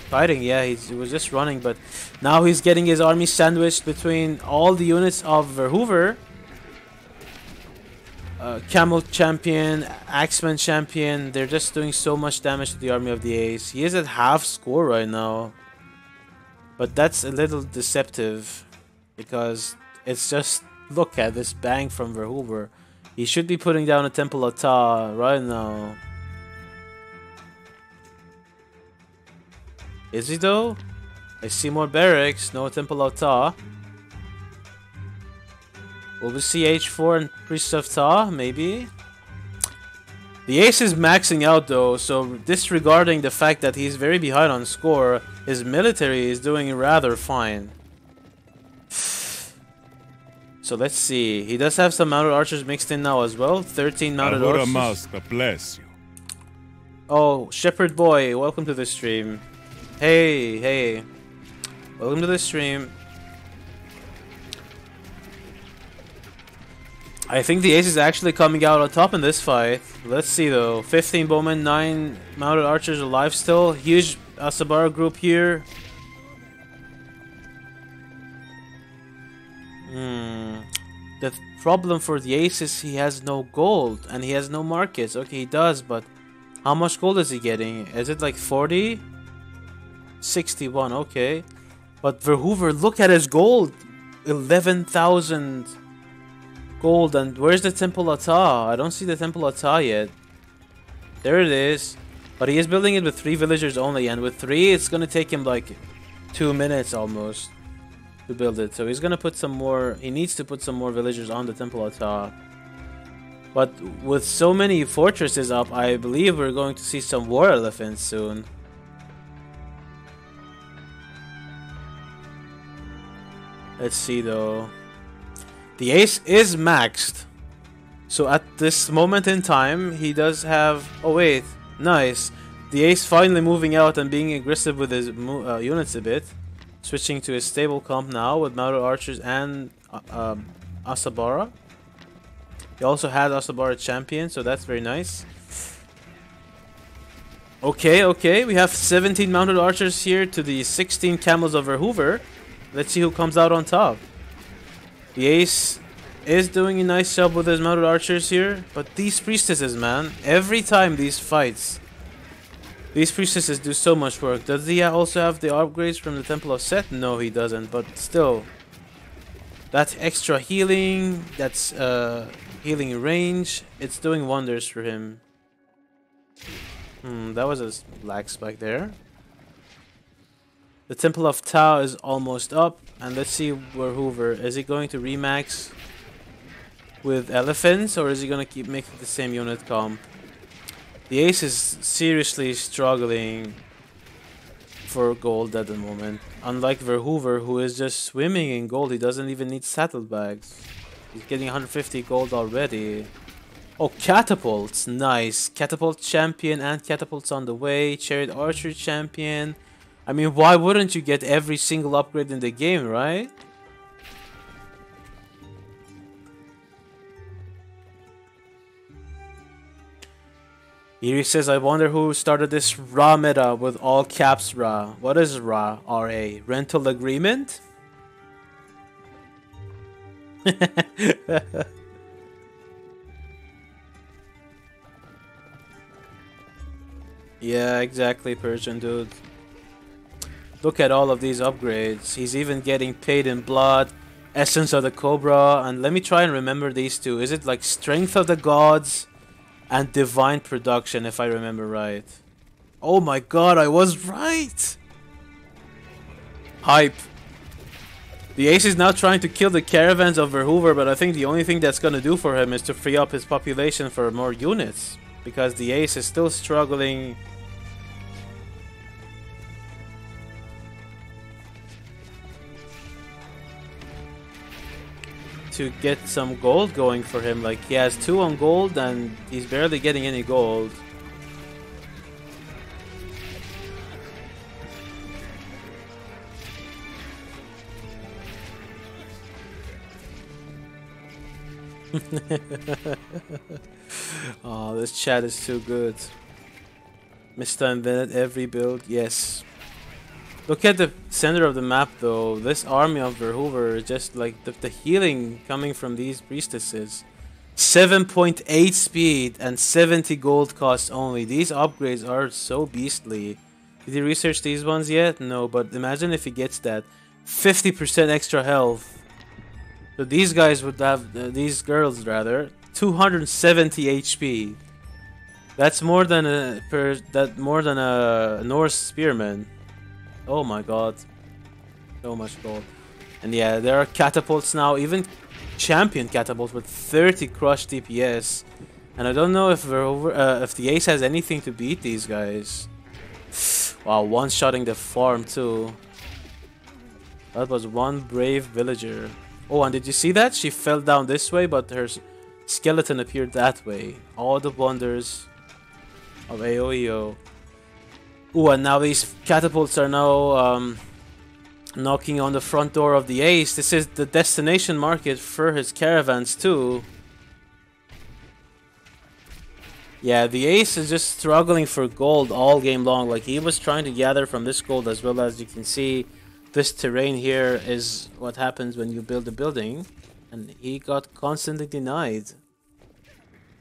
fighting. Yeah, he was just running, but now he's getting his army sandwiched between all the units of Verhoover. Camel Champion, Axeman Champion, they're just doing so much damage to the army of the Ace. He is at half score right now. But that's a little deceptive. Because it's just, look at this bang from Verhoover. He should be putting down a Temple of Ta right now. Is he though? I see more barracks, no Temple of Ta. Will we see H4 and Priest of Ta? Maybe. The Ace is maxing out though, so disregarding the fact that he's very behind on score, his military is doing rather fine. So let's see. He does have some mounted archers mixed in now as well. 13 mounted archers. Master bless you. Oh, Shepherd Boy, welcome to the stream. Hey, hey. Welcome to the stream. I think the Ace is actually coming out on top in this fight. Let's see though. 15 bowmen, 9 mounted archers alive still. Huge Asabara group here. The problem for the Ace is he has no gold and he has no markets. Okay, he does, but how much gold is he getting? Is it like 40? 61, okay. But Verhoover, look at his gold. 11,000 gold. And where's the Temple of Ta? I don't see the Temple of Ta yet. There it is. But he is building it with 3 villagers only. And with 3, it's going to take him like 2 minutes almost to build it. So he's going to put some more... He needs to put some more villagers on the Temple of Ta. But with so many fortresses up, I believe we're going to see some war elephants soon. Let's see though. The Ace is maxed. So at this moment in time, he does have... Oh wait, nice. The Ace finally moving out and being aggressive with his units a bit. Switching to his stable comp now with mounted archers and Asabara. He also had Asabara champion, so that's very nice. Okay, okay, we have 17 mounted archers here to the 16 camels of Verhoover. Let's see who comes out on top. The Ace is doing a nice job with his mounted archers here, but these priestesses, man, every time these fights, these priestesses do so much work. Does he also have the upgrades from the Temple of Set? No, he doesn't, but still. That extra healing, that's healing range, it's doing wonders for him. That was a lag spike there. The Temple of Ta is almost up, and let's see Verhoover. Is he going to remax with elephants, or is he going to keep making the same unit comp? The Ace is seriously struggling for gold at the moment. Unlike Verhoover, who is just swimming in gold, he doesn't even need saddlebags. He's getting 150 gold already. Oh, catapults, nice. Catapult champion and catapults on the way. Chariot archer champion. I mean, why wouldn't you get every single upgrade in the game, right? Eri says, I wonder who started this Ra meta with all caps Ra. What is Ra? R-A? Rental agreement? Yeah, exactly, Persian dude. Look at all of these upgrades. He's even getting paid in blood, essence of the Cobra, and let me try and remember these two. Is it like strength of the gods and divine production, if I remember right? Oh my god, I was right! Hype. The Ace is now trying to kill the caravans of Verhoover, but I think the only thing that's gonna do for him is to free up his population for more units. Because the Ace is still struggling. to get some gold going for him. Like, he has 2 on gold and he's barely getting any gold. Oh, this chat is too good. Mr. Invented every build, yes. Look at the center of the map though. This army of Verhoover is just like the healing coming from these priestesses. 7.8 speed and 70 gold cost only. These upgrades are so beastly. Did you research these ones yet? No, but imagine if he gets that 50% extra health. So these guys would have, these girls rather, 270 HP. That's more than a Norse spearman. Oh my god. So much gold. And yeah, there are catapults now, even champion catapults with 30 crush DPS. And I don't know if if the ace has anything to beat these guys. Wow, one-shotting the farm too. That was one brave villager. Oh, and did you see that? She fell down this way, but her skeleton appeared that way. All the wonders of AoEO. Ooh, and now these catapults are now knocking on the front door of the ace. This is the destination market for his caravans too. Yeah, the ace is just struggling for gold all game long. Like, he was trying to gather from this gold as well. As you can see, this terrain here is what happens when you build a building. And he got constantly denied.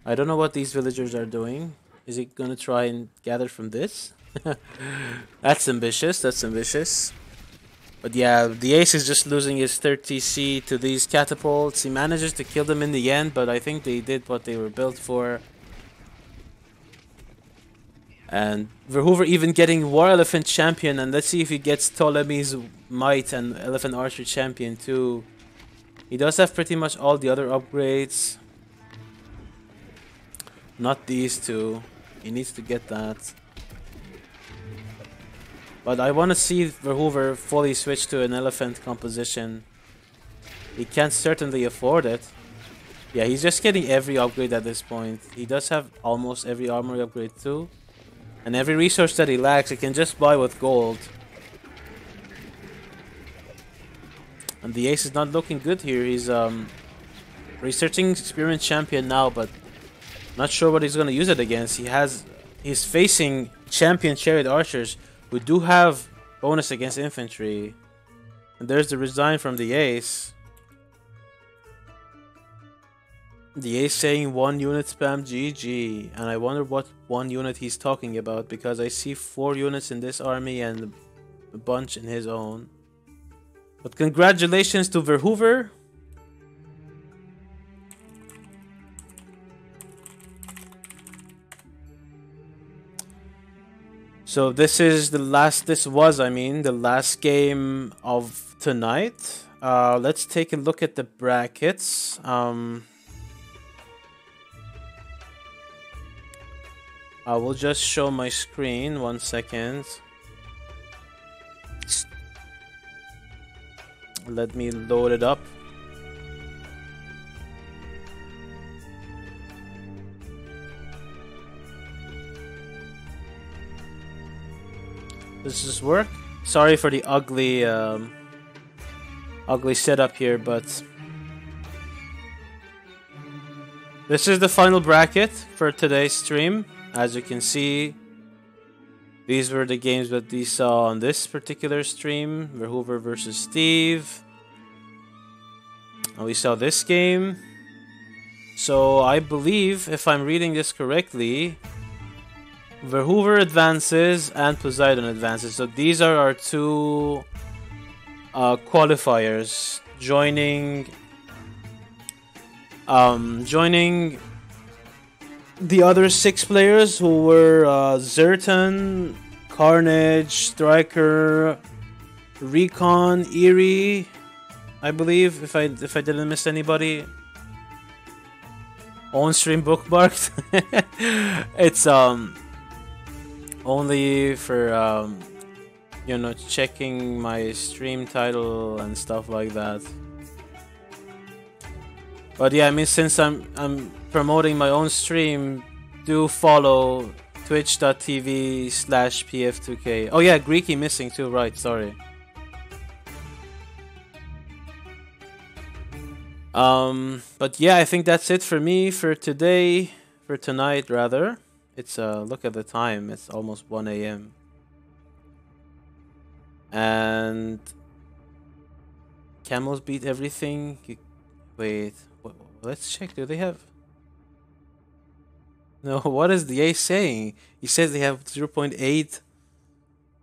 I don't know what these villagers are doing. Is he gonna try and gather from this? That's ambitious, that's ambitious. But yeah, the ace is just losing his 30C to these catapults. He manages to kill them in the end, but I think they did what they were built for. And Verhoover even getting War Elephant Champion, and let's see if he gets Ptolemy's Might and Elephant Archer Champion too. He does have pretty much all the other upgrades. Not these two. He needs to get that. But I want to see Verhoover fully switch to an elephant composition. He can't certainly afford it. Yeah, he's just getting every upgrade at this point. He does have almost every armory upgrade too. And every resource that he lacks, he can just buy with gold. And the ace is not looking good here. He's researching Spearman Champion now, but not sure what he's going to use it against. He's facing Champion Chariot Archers who do have bonus against infantry. And there's the resign from the ace. The ace saying 1 unit spam GG. And I wonder what 1 unit he's talking about, because I see 4 units in this army and a bunch in his own. But congratulations to Verhoover. So this was the last game of tonight. Let's take a look at the brackets. I will just show my screen, 1 second. Let me load it up. Does this work? Sorry for the ugly setup here, but this is the final bracket for today's stream. As you can see, these were the games that we saw on this particular stream. Verhoover versus Steve. And we saw this game. So I believe, if I'm reading this correctly, Verhoover advances and Poseidon advances. So these are our two qualifiers joining the other 6 players who were Zertan, Carnage, Striker, Recon, Eerie, I believe, if I didn't miss anybody. On stream bookmarked. It's only for you know, checking my stream title and stuff like that. But yeah, I mean, since I'm promoting my own stream, do follow twitch.tv/pf2k. Oh yeah, Greeky missing too. Right, sorry. But yeah, I think that's it for me for today, for tonight rather. It's look at the time. It's almost 1 a.m. And camels beat everything. Wait, let's check. Do they have? No. What is the ace saying? He says they have 0.8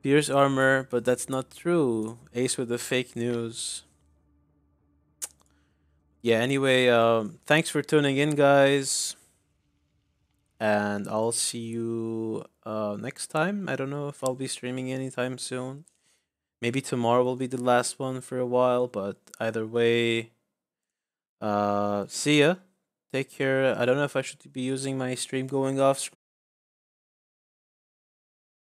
pierce armor, but that's not true. Ace with the fake news. Yeah. Anyway, thanks for tuning in, guys, and I'll see you next time. I don't know if I'll be streaming anytime soon. Maybe tomorrow will be the last one for a while, but either way, see ya. Take care. I don't know if I should be using my stream going off